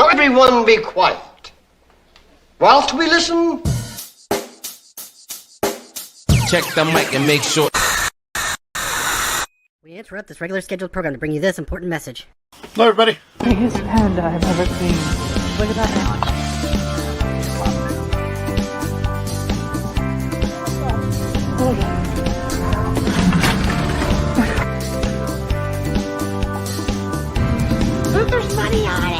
Now everyone be quiet. Whilst we listen... Check the mic and make sure. We interrupt this regular scheduled program to bring you this important message. Hello, everybody. Biggest panda I've ever seen. Look at that now. Hold on. Look, there's money on it!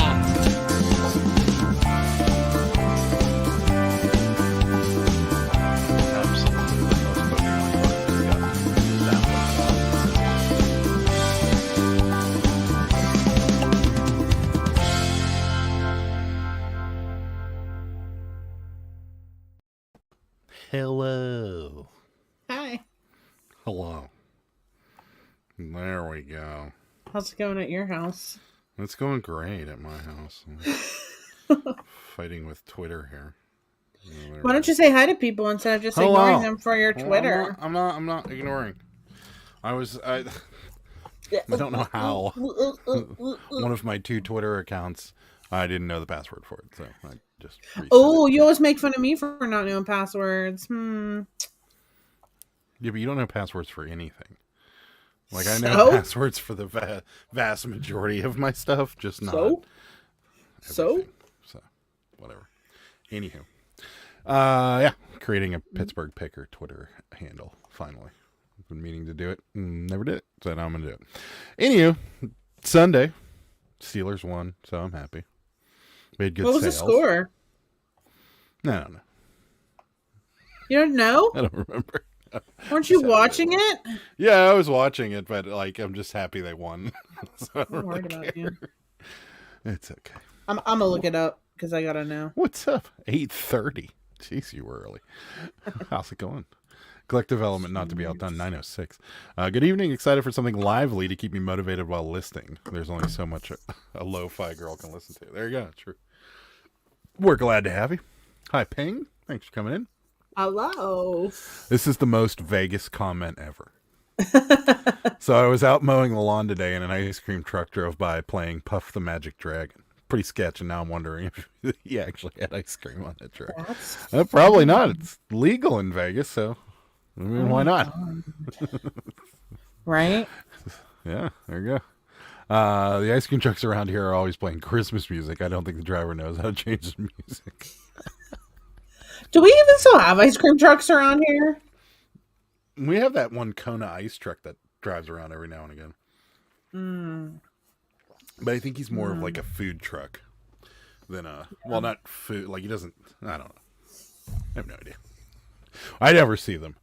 Hello. Hi. Hello. There we go. How's it going at your house? It's going great at my house. Fighting with Twitter here. Why don't you say hi to people instead of just ignoring them for your Twitter? I'm not ignoring. I don't know how. One of my 2 Twitter accounts, I didn't know the password for it, so I just Oh, you always make fun of me for not knowing passwords. Yeah, but you don't know passwords for anything. Like, I know passwords for the vast majority of my stuff, just not everything. So, whatever. Anywho. Yeah, creating a Pittsburgh Picker Twitter handle, finally. I've been meaning to do it, never did it, so now I'm going to do it. Anywho, Sunday, Steelers won, so I'm happy. Made good sales. What was the score? No. You don't know? I don't remember. Weren't you watching it? Yeah, I was watching it, but like I'm just happy they won. So I don't I'm worried really about care. you. It's okay. I'm gonna look it up because I gotta know. What's up? 8:30. Jeez, you were early. How's it going? Collective Element not to be outdone. 9:06. Good evening. Excited for something lively to keep me motivated while listening. There's only so much a lo-fi girl can listen to. There you go. True. We're glad to have you. Hi, Ping. Thanks for coming in. Hello. This is the most Vegas comment ever. So I was out mowing the lawn today and an ice cream truck drove by playing Puff the Magic Dragon. Pretty sketch, and now I'm wondering if he actually had ice cream on that truck. Probably not. It's legal in Vegas, so I mean, why not? Right? Yeah, there you go. The ice cream trucks around here are always playing Christmas music. I don't think the driver knows how to change the music. Do we even still have ice cream trucks around here? We have that one Kona ice truck that drives around every now and again. But I think he's more of like a food truck than well, not food. Like he doesn't, I don't know. I have no idea. I never see them.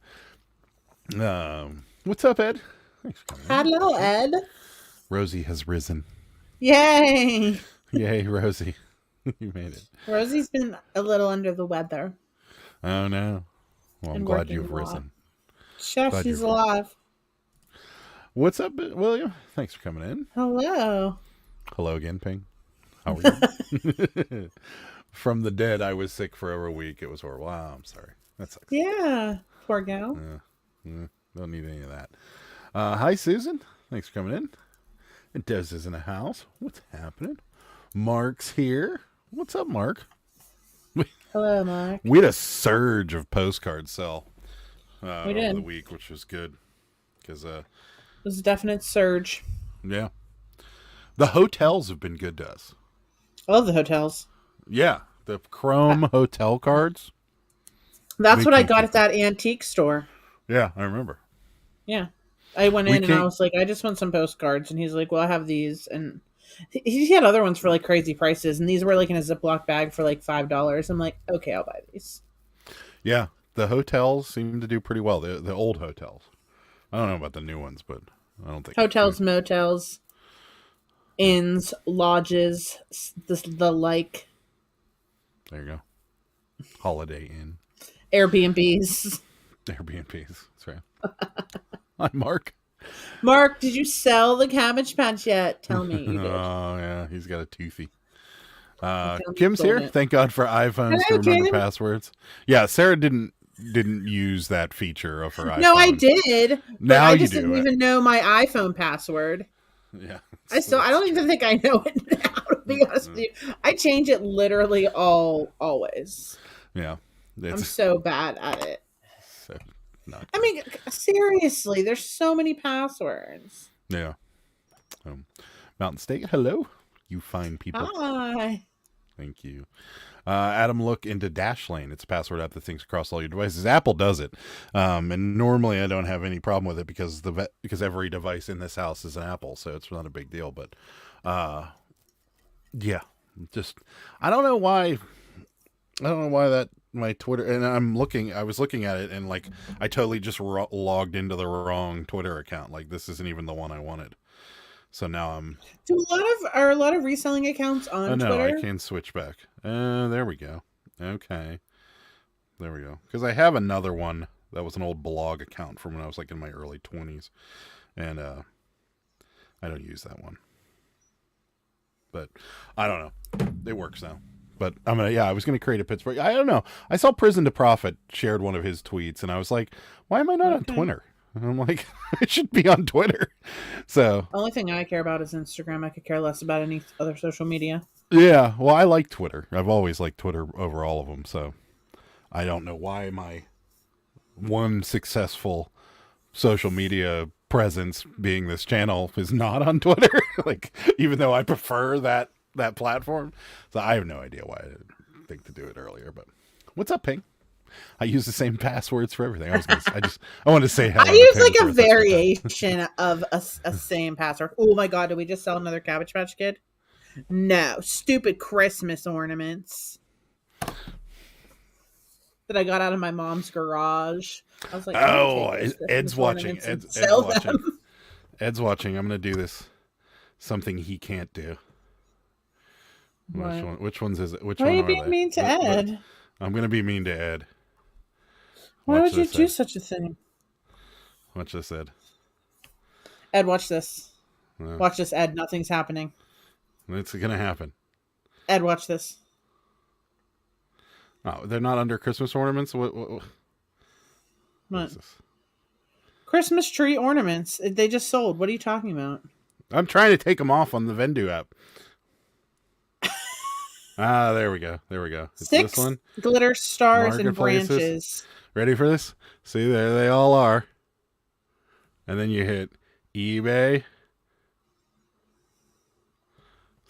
What's up, Ed? Thanks for coming in. Hello, Ed. Rosie has risen. Yay. Yay, Rosie. You made it. Rosie's been a little under the weather. Oh, no. Well, I'm glad you've risen. Chef, she's alive. What's up, William? Thanks for coming in. Hello. Hello again, Ping. How are you? From the dead, I was sick for over a week. It was horrible. Wow, I'm sorry. That sucks. Yeah. Poor gal. Don't need any of that. Hi, Susan. Thanks for coming in. And Des is in the house. What's happening? Mark's here. What's up, Mark? Hello, Mark. We had a surge of postcards sell we did. over the week, which was good. Because it was a definite surge. Yeah. The hotels have been good to us. I love the hotels. Yeah. The Chrome hotel cards. That's what I got at that antique store. Yeah, I remember. Yeah. I went in and I was like, I just want some postcards. And he's like, well, I have these. And he had other ones for like crazy prices. And these were like in a Ziploc bag for like $5. I'm like, okay, I'll buy these. Yeah. The hotels seem to do pretty well. The old hotels. I don't know about the new ones, but I don't think. Hotels, motels, inns, lodges, the like. There you go. Holiday Inn. Airbnbs. Airbnbs. That's right. Hi, Mark. Mark, did you sell the Cabbage Patch yet? Tell me you did. Oh, yeah. He's got a toothy. Kim's here. Thank God for iPhones to remember passwords. Yeah, Sarah didn't use that feature of her iPhone. No, I did. Now I you just do. didn't even know my iPhone password. Yeah. I don't even think I know it now. be honest with you. I change it literally always. Yeah. I'm so bad at it. So not I mean, seriously, there's so many passwords. Yeah. Mountain State, hello, you fine people. Hi. Thank you. Adam, look into Dashlane. It's a password app that thinks across all your devices. Apple does it, and normally I don't have any problem with it because every device in this house is an Apple, so it's not a big deal. But yeah, just I don't know why that my Twitter, and I was looking at it, and like I totally just logged into the wrong Twitter account. Like this isn't even the one I wanted. So now I'm. Are a lot of reselling accounts on no, Twitter? I can switch back. There we go. Okay, there we go. Because I have another one that was an old blog account from when I was like in my early 20s, and I don't use that one. But I don't know. It works now. But I was gonna create a Pittsburgh. I don't know. I saw Prison to Profit shared one of his tweets, and I was like, why am I not on Twitter? And I'm like, I should be on Twitter. So only thing I care about is Instagram. I could care less about any other social media. Yeah, well, I like Twitter. I've always liked Twitter over all of them. So I don't know why my one successful social media presence being this channel is not on Twitter. Like, even though I prefer that platform. So I have no idea why I didn't think to do it earlier. But what's up, Ping? I use the same passwords for everything. I want to say hello. I use like a variation of a same password. Oh my god, did we just sell another Cabbage Patch Kid? No, stupid Christmas ornaments that I got out of my mom's garage. I was like, Ed's watching. Ed's watching. Ed's watching. I'm gonna do this. Something he can't do. Which ones is it? Which Why one are you are being they? mean to Ed? I'm gonna be mean to Ed. Why would you do such a thing? Watch this, Ed. Ed, watch this. No. Watch this, Ed. Nothing's happening. It's gonna happen. Ed, watch this. Oh, they're not under Christmas ornaments? What is this? Christmas tree ornaments. They just sold. What are you talking about? I'm trying to take them off on the Vendu app. There we go. It's 6 this one. glitter stars and branches. Ready for this? See, there they all are. And then you hit eBay.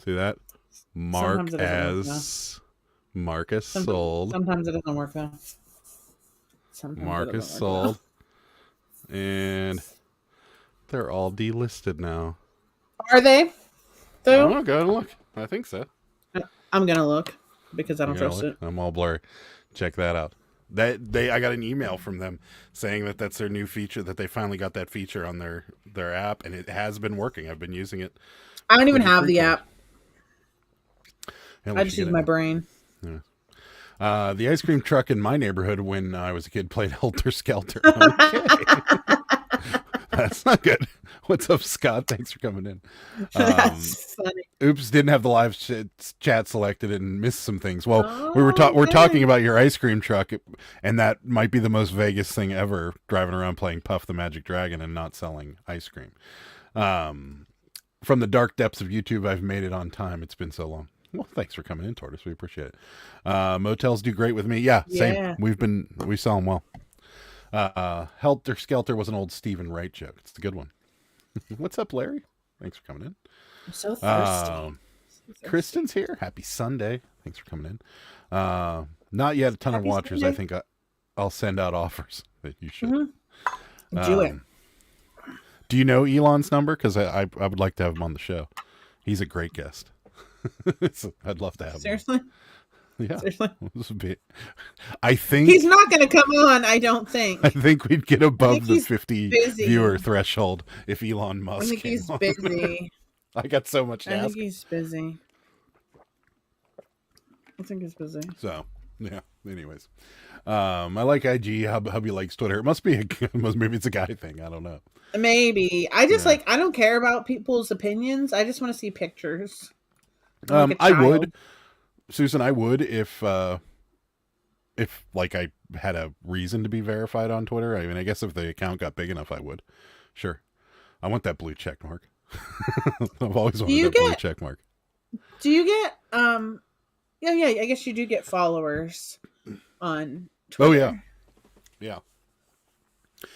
See that? Mark as Marcus sold. Sometimes it doesn't work though. Marcus sold. And they're all delisted now. Are they? Though? Oh, go and look. I think so. I'm gonna look because I don't trust it. I'm all blurry. Check that out. I got an email from them saying that that's their new feature, that they finally got that feature on their app, and it has been working. I've been using it. I don't even have the app. I just use my brain. Yeah. The ice cream truck in my neighborhood when I was a kid played Helter Skelter. Okay. That's not good. What's up, Scott? Thanks for coming in. That's funny. Oops, didn't have the live chat selected and missed some things. Well, we're talking about your ice cream truck, and that might be the most Vegas thing ever, driving around playing Puff the Magic Dragon and not selling ice cream. From the dark depths of YouTube, I've made it on time. It's been so long. Well, thanks for coming in, Tortoise. We appreciate it. Motels do great with me. Yeah, same. We sell them well. Helter Skelter was an old Stephen Wright joke. It's a good one. What's up, Larry? Thanks for coming in. I'm so thirsty. Kristen's here. Happy Sunday. Thanks for coming in. Not yet a ton of watchers. Sunday. I think I'll send out offers that you should. Mm-hmm. Do it. Do you know Elon's number? Because I would like to have him on the show. He's a great guest. I'd love to have him. Seriously? Yeah. Seriously? This would be. I think he's not going to come on. I don't think. I think we'd get above the 50 viewer threshold if Elon Musk. I think he's busy. I got so much to ask. I think he's busy. So yeah. Anyways, I like IG. Hubby likes Twitter. It must be maybe it's a guy thing. I don't know. Maybe I just I don't care about people's opinions. I just want to see pictures. I would. Susan, I would if like I had a reason to be verified on Twitter. I mean, I guess if the account got big enough, I would. Sure. I want that blue check mark. I've always wanted that blue check mark. Do you get yeah, I guess you do get followers on Twitter. Oh yeah. Yeah.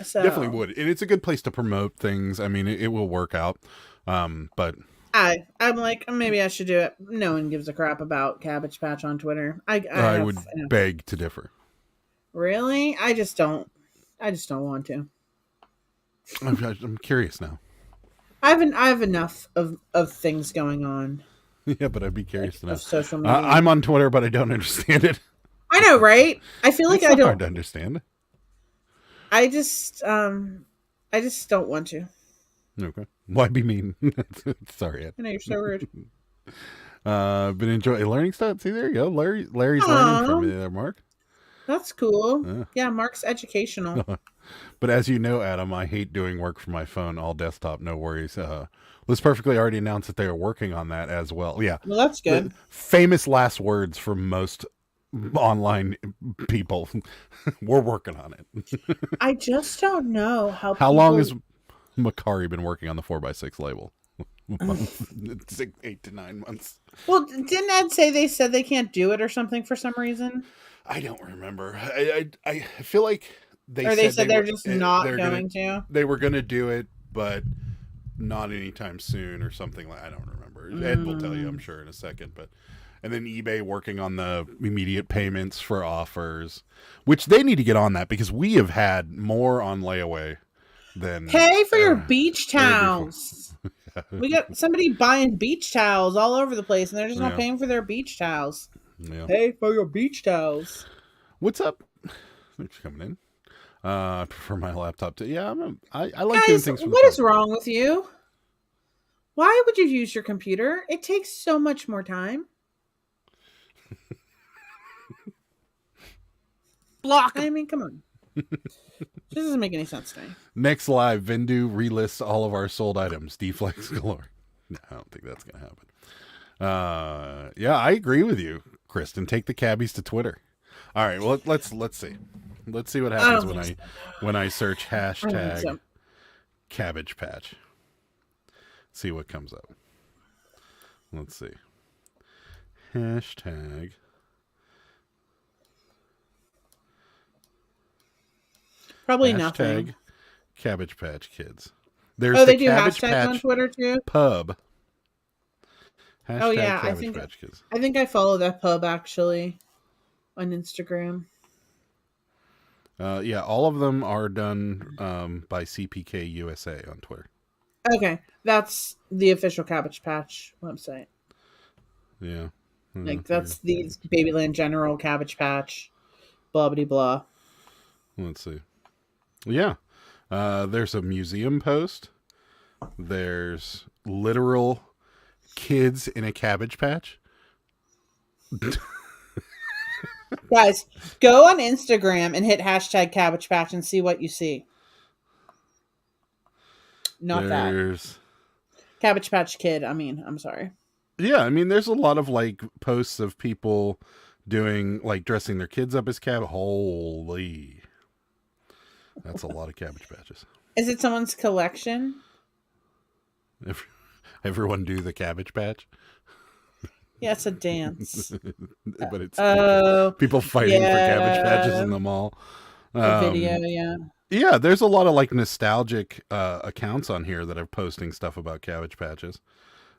So Definitely would. And it's a good place to promote things. I mean, it will work out. But I'm like, maybe I should do it. No one gives a crap about Cabbage Patch on Twitter. I would beg to differ. Really? I just don't want to. I'm curious now. I have enough of things going on. Yeah, but I'd be curious to know. Of social media. I'm on Twitter, but I don't understand it. I know, right? I feel like It's I not don't hard to understand. I just don't want to. Okay. Why be mean? Sorry, Ed. I know you're so rude. Been enjoying learning stuff. See, there you go. Larry's Aww. learning from you there, Mark. That's cool. Yeah, Mark's educational. But as you know, Adam, I hate doing work from my phone, all desktop, no worries. Liz Perfectly already announced that they are working on that as well. Yeah. Well, that's good. Famous last words from most online people. We're working on it. I just don't know how long has Macari been working on the 4x6 label? 8 to 9 months. Well, didn't Ed say they said they can't do it or something for some reason? I don't remember. I feel like they said they're just not going to. They were going to do it, but not anytime soon or something like. I don't remember. Ed will tell you, I'm sure, in a second. But and then eBay working on the immediate payments for offers, which they need to get on that because we have had more on layaway than pay for your beach towels. We got somebody buying beach towels all over the place, and they're just not paying for their beach towels. Yeah. Pay for your beach towels. What's up? Thanks for coming in. I prefer my laptop to. Yeah, I like doing things. What is wrong with you? Why would you use your computer? It takes so much more time. Block. I mean, come on. This doesn't make any sense to me. Next live, Vindu relists all of our sold items. Deflex galore. No, I don't think that's gonna happen. Yeah, I agree with you, Kristen. Take the cabbies to Twitter. All right, well let's see. Let's see what happens when I search hashtag Cabbage Patch. See what comes up. Let's see. Hashtag. Probably hashtag nothing. Cabbage Patch Kids. There's they the do Cabbage hashtags Patch on Twitter too. Pub. Hashtag Yeah, Cabbage Patch Kids. I think I follow that pub actually on Instagram. Yeah, all of them are done by CPK USA on Twitter. Okay, that's the official Cabbage Patch website. Yeah. Like that's the Babyland General Cabbage Patch, blah blah blah. Let's see. Yeah. There's a museum post. There's literal kids in a cabbage patch. Guys, go on Instagram and hit hashtag Cabbage Patch and see what you see. That. Cabbage Patch Kid. I'm sorry. Yeah, I mean, there's a lot of like posts of people doing like dressing their kids up as Holy. That's a lot of cabbage patches. Is it someone's collection? Everyone do the cabbage patch? Yeah, it's a dance. But it's people fighting for cabbage patches in the mall. Video, yeah. Yeah, there's a lot of like nostalgic accounts on here that are posting stuff about cabbage patches.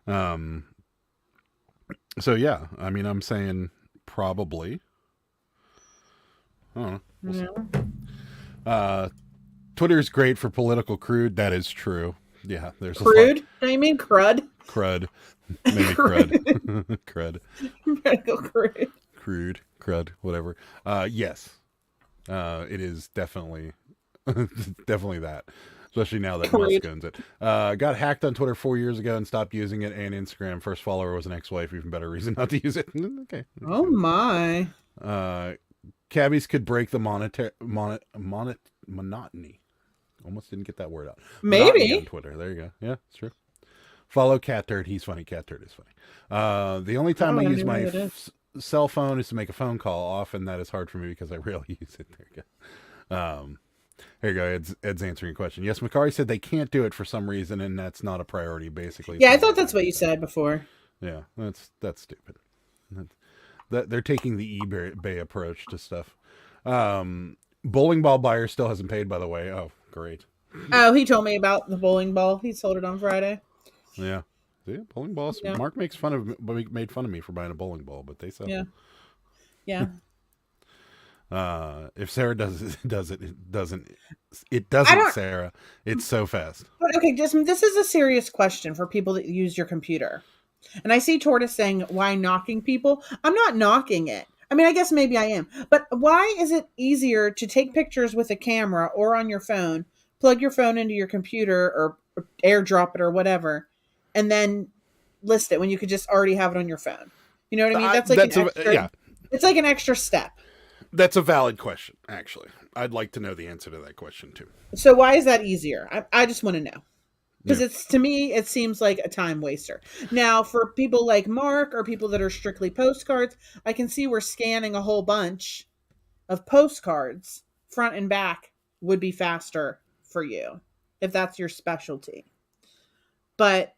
So yeah, I mean, I'm saying probably. I don't know. We'll see. Twitter's great for political crude. That is true. Yeah, there's crude. Do you mean crud? Crud, maybe crud, crud, crude, crude, crud, whatever. Yes, it is definitely, definitely that. Especially now that Musk owns it. Got hacked on Twitter 4 years ago and stopped using it. And Instagram, first follower was an ex-wife. Even better reason not to use it. Okay. Oh my. Cabbies could break the monotony. Almost didn't get that word out. Maybe on Twitter. There you go. Yeah, it's true. Follow Cat Turd. He's funny. Cat Turd is funny. The only time I use my cell phone is to make a phone call. Often that is hard for me because I rarely use it. There you go. Here you go. Ed's answering a question. Yes, Macari said they can't do it for some reason, and that's not a priority, basically. Yeah, I thought that's what you said before. Yeah, that's stupid. That they're taking the eBay approach to stuff. Bowling ball buyer still hasn't paid, by the way. Oh, great. Oh, he told me about the bowling ball. He sold it on Friday. Yeah. See, bowling balls. Yeah. Mark made fun of me for buying a bowling ball, but they sell. Yeah. Yeah. If Sarah doesn't, Sarah. It's so fast. But okay, this is a serious question for people that use your computer. And I see Tortoise saying, why knocking people? I'm not knocking it. I mean, I guess maybe I am. But why is it easier to take pictures with a camera or on your phone, plug your phone into your computer or airdrop it or whatever, and then list it when you could just already have it on your phone? You know what I mean? That's like it's like an extra step. That's a valid question, actually. I'd like to know the answer to that question, too. So why is that easier? I just want to know. Because to me, it seems like a time waster. Now, for people like Mark or people that are strictly postcards, I can see where scanning a whole bunch of postcards, front and back, would be faster for you, if that's your specialty. But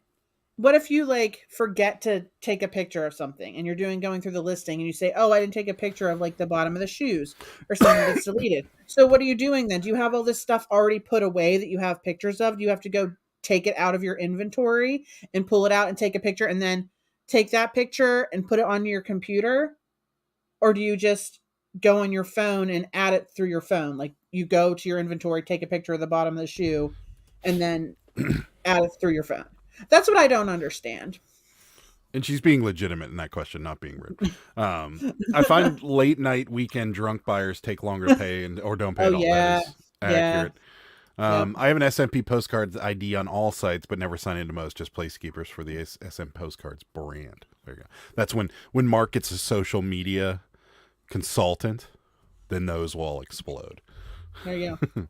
what if you like forget to take a picture of something and you're going through the listing and you say, oh, I didn't take a picture of like the bottom of the shoes or something that's deleted. So what are you doing then? Do you have all this stuff already put away that you have pictures of? Do you have to go take it out of your inventory and pull it out and take a picture and then take that picture and put it on your computer? Or do you just go on your phone and add it through your phone? Like you go to your inventory, take a picture of the bottom of the shoe and then add it through your phone. That's what I don't understand. And she's being legitimate in that question, not being rude. I find late night weekend drunk buyers take longer to pay or don't pay at all. That is accurate. I have an SMP Postcards ID on all sites, but never sign into most, just placekeepers for the SM Postcards brand. There you go. That's when Mark gets a social media consultant, then those will all explode. There you go.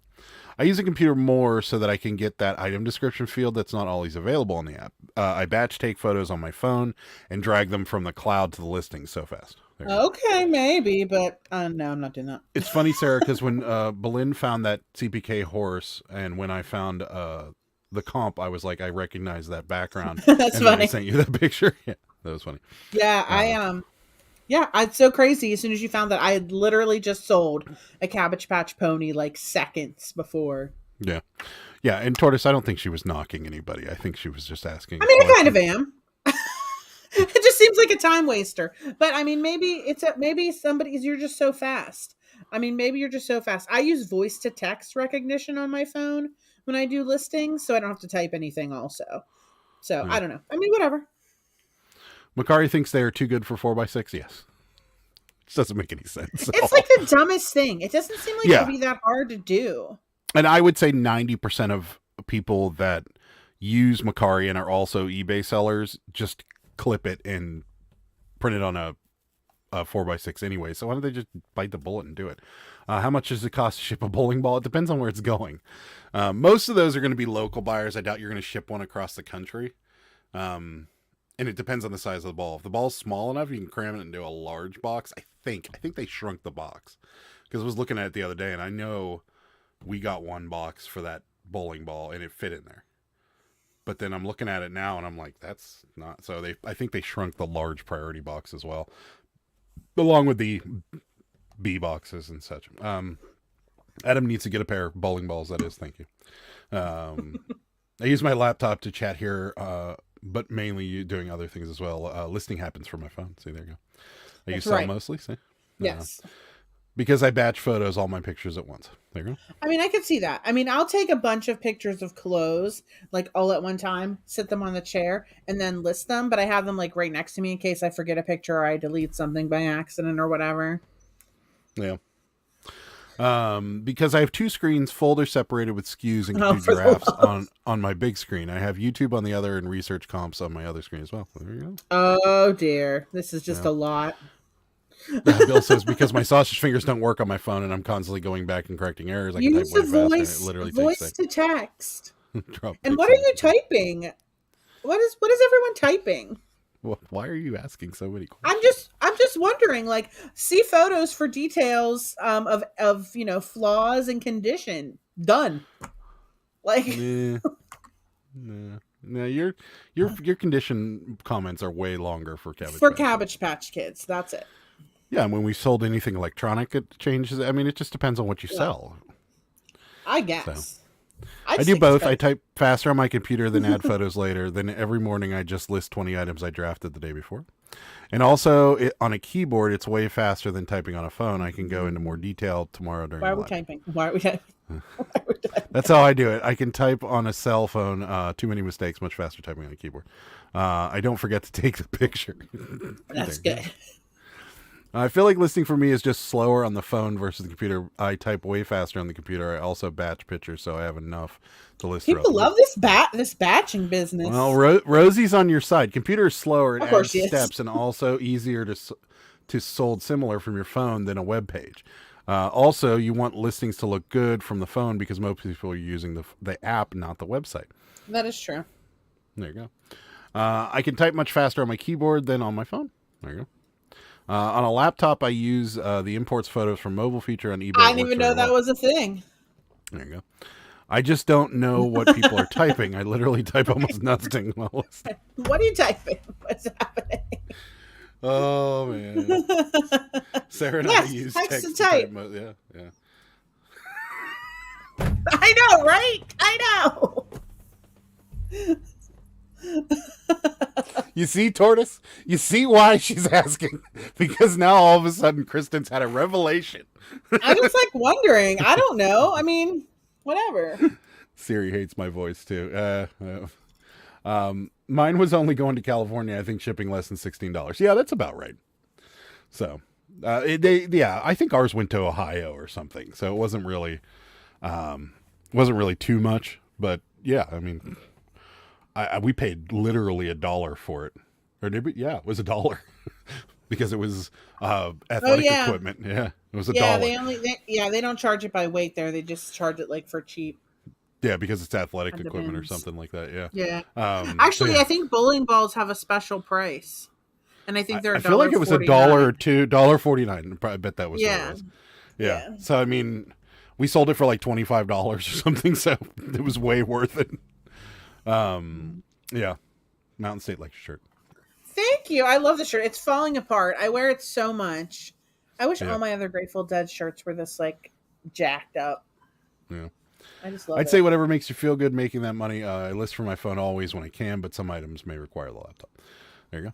I use a computer more so that I can get that item description field that's not always available in the app. I batch take photos on my phone and drag them from the cloud to the listing so fast. Okay, maybe, but no, I'm not doing that. It's funny, Sarah, because when Belinda found that CPK horse and when I found the comp, I was like, I recognize that background. That's and funny. Then I sent you that picture. Yeah, that was funny. Yeah, it's so crazy. As soon as you found that, I had literally just sold a Cabbage Patch pony like seconds before. Yeah. Yeah, and Tortoise, I don't think she was knocking anybody. I think she was just asking. I mean, I kind of am. It just seems like a time waster. But I mean, maybe you're just so fast. I mean, maybe you're just so fast. I use voice to text recognition on my phone when I do listings, so I don't have to type anything also. So I don't know. I mean, whatever. Macari thinks they are too good for 4x6. Yes. It doesn't make any sense. It's like the dumbest thing. It doesn't seem like it would be that hard to do. And I would say 90% of people that use Macari and are also eBay sellers just clip it and print it on a 4x6 anyway. So why don't they just bite the bullet and do it? How much does it cost to ship a bowling ball? It depends on where it's going. Most of those are going to be local buyers. I doubt you're going to ship one across the country. And it depends on the size of the ball. If the ball's small enough, you can cram it into a large box. I think they shrunk the box because I was looking at it the other day and I know we got one box for that bowling ball and it fit in there. But then I'm looking at it now and I'm like, that's not. So I think they shrunk the large priority box as well, along with the B boxes and such. Adam needs to get a pair of bowling balls. That is, thank you. I use my laptop to chat here, but mainly doing other things as well. Listing happens from my phone. See, there you go. I use Cell mostly. See, yes. Because I batch photos, all my pictures at once. There you go. I mean, I could see that. I mean, I'll take a bunch of pictures of clothes, like all at one time, sit them on the chair, and then list them. But I have them like right next to me in case I forget a picture or I delete something by accident or whatever. Yeah. Because I have two screens, folder separated with SKUs and can do giraffes on my big screen. I have YouTube on the other and research comps on my other screen as well. There you go. Oh dear, this is just a lot. Bill says because my sausage fingers don't work on my phone and I'm constantly going back and correcting errors. I can type way fast and it literally takes voice to text. And what are you typing? What is everyone typing? Why are you asking so many questions? I'm just wondering. Like, see photos for details of flaws and condition. Done. Like, no, No, your condition comments are way longer for Cabbage Patch Kids. That's it. Yeah, and when we sold anything electronic, it changes. I mean, it just depends on what you sell. I guess. So, I do both. I type faster on my computer than add photos later. Then every morning I just list 20 items I drafted the day before. And also on a keyboard, it's way faster than typing on a phone. I can go into more detail tomorrow during Why are we typing? Why are we typing? That's how I do it. I can type on a cell phone. Too many mistakes. Much faster typing on a keyboard. I don't forget to take the picture. That's good. I feel like listening for me is just slower on the phone versus the computer. I type way faster on the computer. I also batch pictures, so I have enough to list. People love this batching business. Well, Rosie's on your side. Computer is slower. It adds steps and also easier to sold similar from your phone than a web page. Also, you want listings to look good from the phone because most people are using the app, not the website. That is true. There you go. I can type much faster on my keyboard than on my phone. There you go. On a laptop, I use the imports photos from mobile feature on eBay. I didn't even know that was a thing. There you go. I just don't know what people are typing. I literally type almost nothing. What are you typing? What's happening? Oh, man. Sarah and I use text to type. Yeah. I know, right? I know. You see, Tortoise? You see why she's asking? Because now all of a sudden Kristen's had a revelation. I was like wondering. I don't know. I mean, whatever. Siri hates my voice too. Mine was only going to California. I think shipping less than $16. Yeah, that's about right. So, I think ours went to Ohio or something. So it wasn't really too much. But yeah, I mean, we paid literally $1 for it, or did we? Yeah, it was $1 because it was athletic equipment. Yeah, it was $1. They don't charge it by weight there. They just charge it like for cheap. Yeah, because it's athletic equipment or something like that. Yeah. Yeah. Actually, I think bowling balls have a special price, and I think they're. I feel like it was $1 or $2.49. I bet that was. Yeah. Yeah. So I mean, we sold it for like $25 or something, so it was way worth it. Yeah, Mountain State lecture shirt. Thank you. I love the shirt. It's falling apart. I wear it so much. I wish all my other Grateful Dead shirts were this like jacked up. Yeah. I just love I'd say whatever makes you feel good making that money. I list for my phone always when I can, but some items may require the laptop. There you go.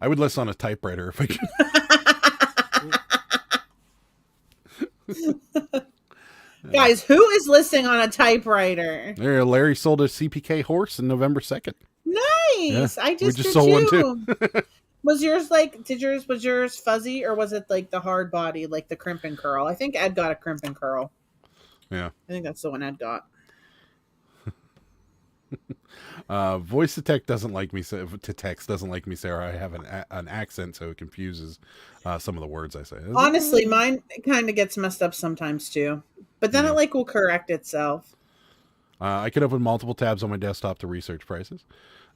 I would list on a typewriter if I could. Guys, who is listing on a typewriter? There, Larry sold a CPK horse on November 2nd. Nice. Yeah, we just sold one too. Was yours fuzzy, or was it like the hard body, like the crimp and curl? I think Ed got a crimp and curl. Yeah. I think that's the one Ed got. Voice to text doesn't like me. Sarah. I have an accent, so it confuses some of the words I say. Honestly, mine kind of gets messed up sometimes too, but then it will correct itself. I can open multiple tabs on my desktop to research prices.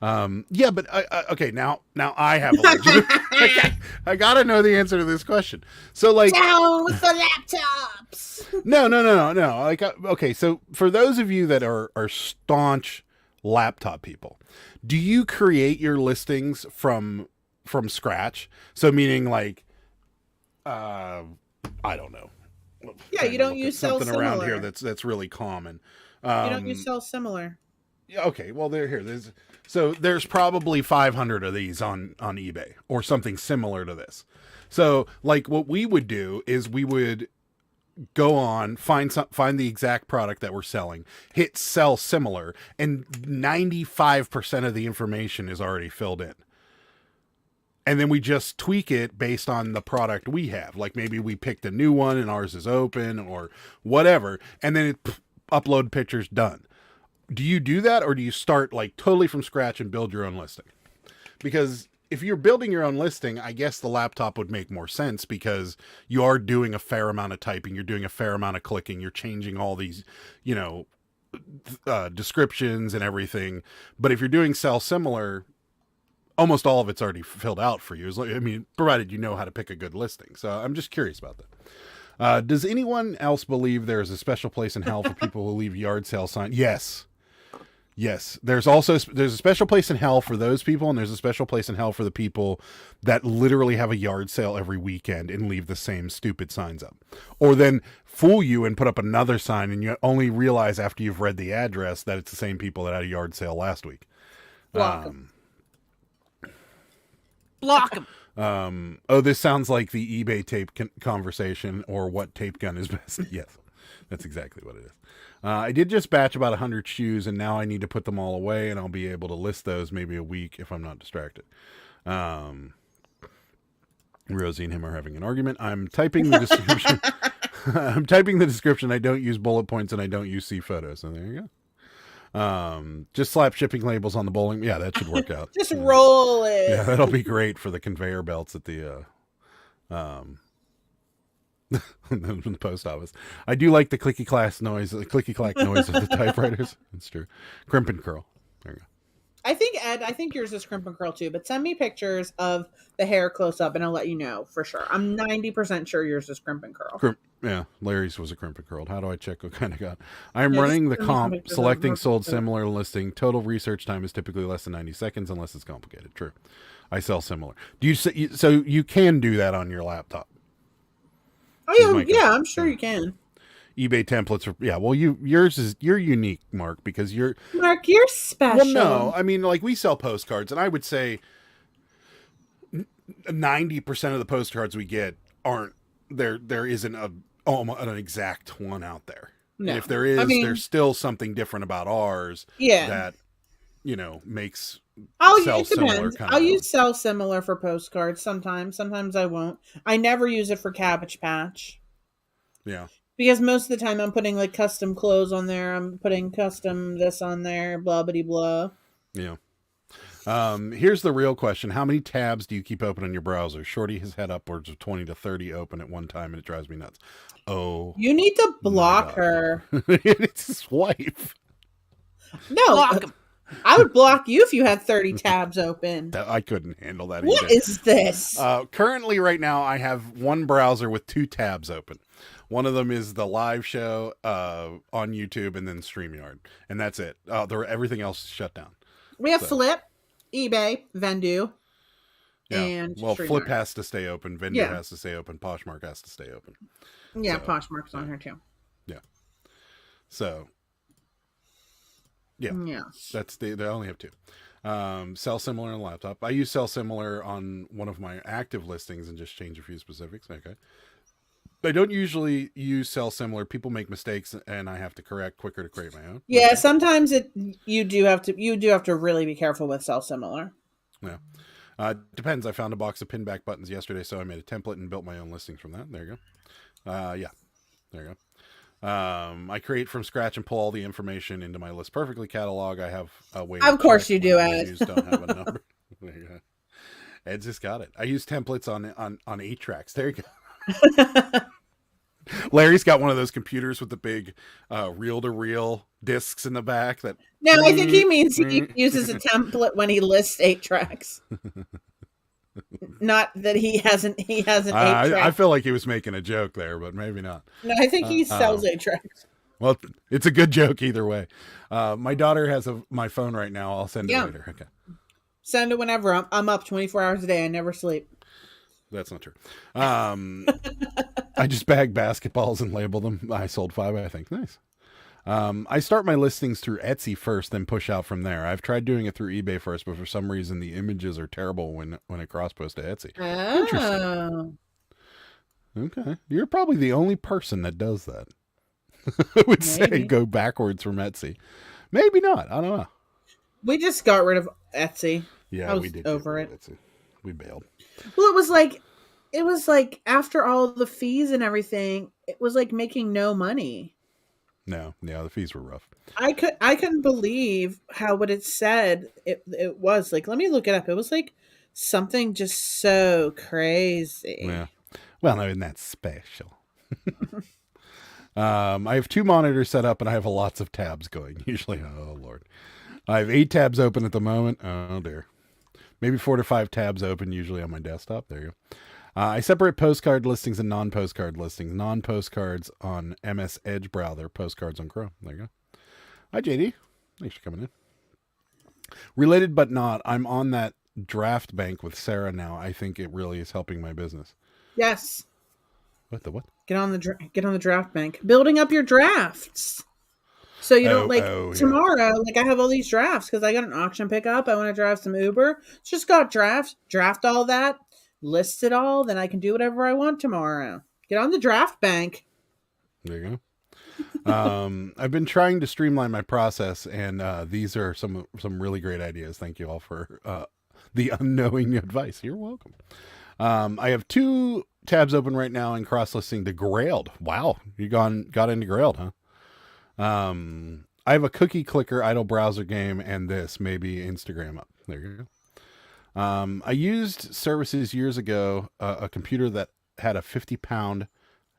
Yeah, but okay. Now I have a legit. I gotta know the answer to this question. So, like, down with the laptops. No. Like, okay. So, for those of you that are staunch laptop people, do you create your listings from scratch? So, meaning like, I don't know. Yeah, you don't use something similar around here that's really common. You don't use sell similar. Yeah. Okay. Well, there's probably 500 of these on eBay or something similar to this. So, like, what we would do is we would go on, find the exact product that we're selling, hit sell similar, and 95% of the information is already filled in. And then we just tweak it based on the product we have. Like, maybe we picked a new one and ours is open or whatever, and then upload pictures, done. Do you do that, or do you start like totally from scratch and build your own listing? Because if you're building your own listing, I guess the laptop would make more sense because you are doing a fair amount of typing. You're doing a fair amount of clicking. You're changing all these, descriptions and everything. But if you're doing sell similar, almost all of it's already filled out for you. Provided you know how to pick a good listing. So I'm just curious about that. Does anyone else believe there is a special place in hell for people who leave yard sale signs? Yes. Yes, there's a special place in hell for those people, and there's a special place in hell for the people that literally have a yard sale every weekend and leave the same stupid signs up, or then fool you and put up another sign, and you only realize after you've read the address that it's the same people that had a yard sale last week. Block them. Block them. Oh, this sounds like the eBay tape conversation, or what tape gun is best. Yes, that's exactly what it is. I did just batch about 100 shoes, and now I need to put them all away, and I'll be able to list those maybe a week if I'm not distracted. Rosie and him are having an argument. I'm typing the description. I'm typing the description. I don't use bullet points, and I don't use C photos. So there you go. Just slap shipping labels on the bowling. Yeah, that should work out. Just roll it. Yeah, that'll be great for the conveyor belts at the in the post office. I do like the clicky clack noise of the typewriters. That's true. Crimp and curl. There you go. I think, Ed, yours is crimp and curl too, but send me pictures of the hair close up and I'll let you know for sure. I'm 90% sure yours is crimp and curl. Yeah, Larry's was a crimp and curled. How do I check what kind of got? I'm running the comp, selecting sold similar listing. Total research time is typically less than 90 seconds unless it's complicated. True. I sell similar. So you can do that on your laptop? Oh yeah, I'm sure you can. eBay templates are, yeah, well, you're unique, Mark, because you're special. Well, no, I mean, like, we sell postcards, and I would say 90% of the postcards we get aren't there isn't an exact one out there. No. And if there is, there's still something different about ours that makes sell similar. I'll use sell similar for postcards sometimes I won't. I never use it for Cabbage Patch. Yeah. Because most of the time I'm putting like custom clothes on there. I'm putting custom this on there, blah, blah, blah. Yeah. Here's the real question. How many tabs do you keep open on your browser? Shorty has had upwards of 20 to 30 open at one time, and it drives me nuts. Oh. You need to block her. It's his wife. No. Block him. I would block you if you had 30 tabs open. I couldn't handle that either. What is this? Currently, right now, I have one browser with 2 tabs open. One of them is the live show on YouTube, and then StreamYard. And that's it. Everything else is shut down. We have Flip, eBay, Vendu, and well, StreamYard. Flip has to stay open. Vendu has to stay open. Poshmark has to stay open. Yeah, Poshmark's on here too. Yeah. So... Yeah. That's they only have 2. Sell similar on laptop. I use sell similar on one of my active listings and just change a few specifics. Okay. I don't usually use sell similar. People make mistakes and I have to correct quicker to create my own. Yeah, sometimes you do have to really be careful with sell similar. Yeah. Depends. I found a box of pinback buttons yesterday, so I made a template and built my own listings from that. There you go. Yeah. There you go. I create from scratch and pull all the information into my list perfectly catalog. I have a way. Of course you do, Ed. Don't have a number. There you go. Ed's just got it. I use templates on 8 tracks. There you go. Larry's got one of those computers with the big reel-to-reel discs in the back. That no, I think he means he uses a template when he lists 8 tracks. Not that he hasn't 8 tracks. I feel like he was making a joke there, but maybe not. No, I think he sells 8 tracks. Well, it's a good joke either way. My daughter has my phone right now. I'll send it later. Okay. Send it whenever. I'm up 24 hours a day. I never sleep. That's not true. I just bag basketballs and label them. I sold 5, I think. Nice. I start my listings through Etsy first, then push out from there. I've tried doing it through eBay first, but for some reason the images are terrible when I cross post to Etsy. Oh. Interesting. Okay. You're probably the only person that does that. I would say go backwards from Etsy. Maybe not. I don't know. We just got rid of Etsy. Yeah, we did. Over it. Etsy. We bailed. Well, it was like after all the fees and everything, it was like making no money. No, yeah, the fees were rough. I couldn't believe what it said. It was like, let me look it up. It was like something just so crazy. Yeah. Well, no, isn't that special? I have 2 monitors set up and I have lots of tabs going. Usually, oh Lord, I have 8 tabs open at the moment. Oh dear, maybe 4 to 5 tabs open usually on my desktop. There you go. I separate postcard listings and non-postcard listings. Non-postcards on MS Edge browser, postcards on Chrome. There you go. Hi, JD. Thanks for coming in. Related but not, I'm on that draft bank with Sarah now. I think it really is helping my business. Yes. What the what? Get on the draft bank. Building up your drafts. So you don't tomorrow, like I have all these drafts because I got an auction pickup. I want to draft some Uber. It's just got draft all that, list it all, then I can do whatever I want tomorrow. Get on the draft bank. There you go. I've been trying to streamline my process, and these are some really great ideas. Thank you all for the unknowing advice. You're welcome. I have 2 tabs open right now and cross-listing the Grailed. Wow, you got into Grailed, huh? I have a cookie clicker idle browser game and this, maybe Instagram up. There you go. I used services years ago, a computer that had a 50-pound,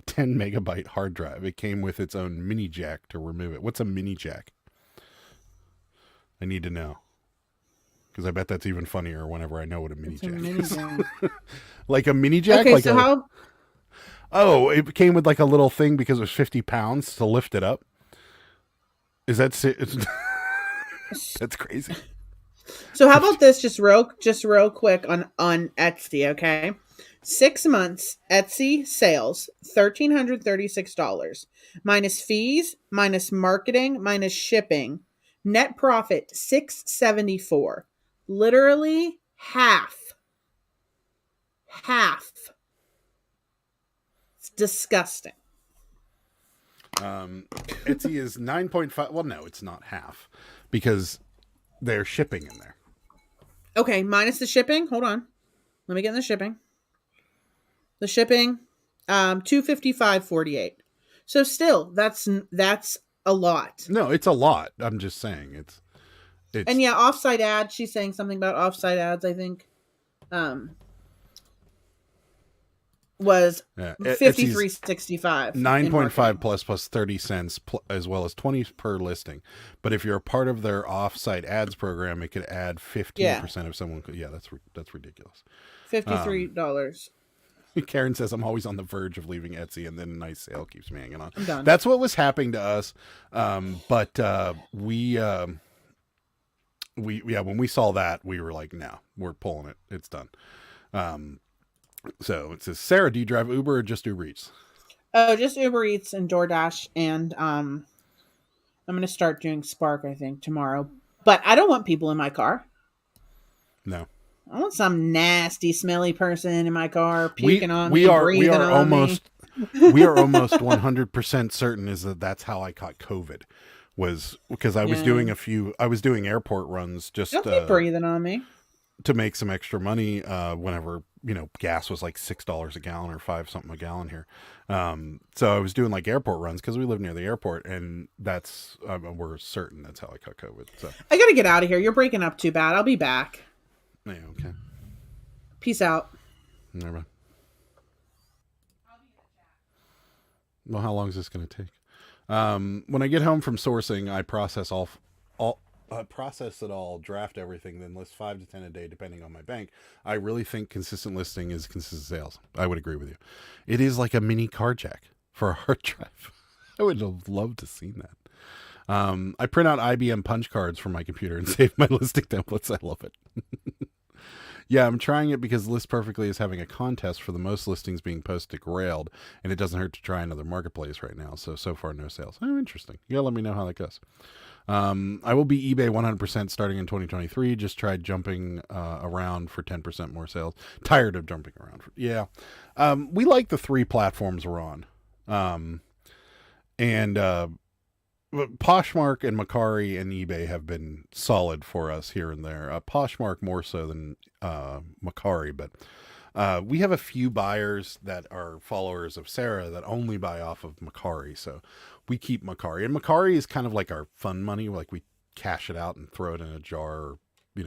10 megabyte hard drive. It came with its own mini jack to remove it. What's a mini jack? I need to know. Because I bet that's even funnier whenever I know what a mini jack is. Like a mini jack? Okay, like so how... Oh, it came with like a little thing because it was 50 pounds to lift it up. Is that that's crazy. So how about this just real quick on Etsy, okay? 6 months Etsy sales, $1,336. Minus fees, minus marketing, minus shipping. Net profit, $674. Literally half. It's disgusting. Etsy is 9.5. Well, no, it's not half because they're shipping in there. Okay, minus the shipping. Hold on. Let me get in the shipping. The shipping, $255.48. So still, that's a lot. No, it's a lot. I'm just saying it's and yeah, offsite ads. She's saying something about offsite ads. I think, was $53.65. 9.5 plus 30 cents as well as 20 per listing. But if you're a part of their offsite ads program, it could add 15% of someone. Yeah, that's ridiculous. $53. Karen says I'm always on the verge of leaving Etsy, and then a nice sale keeps me hanging on. I'm done. That's what was happening to us. But when we saw that, we were like, no, we're pulling it. It's done. So it says, Sarah, do you drive Uber or just Uber Eats? Oh, just Uber Eats and DoorDash, and I'm going to start doing Spark, I think, tomorrow. But I don't want people in my car. No. I want some nasty, smelly person in my car puking on me, breathing on me. We are almost 100% certain that's how I caught COVID. Was because I was doing airport runs just don't keep breathing on me. To make some extra money whenever gas was like $6 a gallon or $5 something a gallon here. So I was doing like airport runs because we live near the airport, and that's we're certain that's how I caught COVID. So I gotta get out of here. You're breaking up too bad. I'll be back. Yeah, okay. Peace out. Never mind. Well, how long is this going to take? When I get home from sourcing, I process process it all, draft everything, then list 5 to 10 a day, depending on my bank. I really think consistent listing is consistent sales. I would agree with you. It is like a mini car jack for a hard drive. I would have loved to see that. I print out IBM punch cards from my computer and save my listing templates. I love it. Yeah, I'm trying it because List Perfectly is having a contest for the most listings being posted to Grailed, and it doesn't hurt to try another marketplace right now. So far, no sales. Oh, interesting. You gotta let me know how that goes. I will be eBay 100% starting in 2023. Just tried jumping around for 10% more sales. Tired of jumping around. We like the 3 platforms we're on. Poshmark and Mercari and eBay have been solid for us here and there. Poshmark more so than Mercari, but we have a few buyers that are followers of Sarah that only buy off of Mercari, so we keep Mercari. And Mercari is kind of like our fun money, like we cash it out and throw it in a jar, or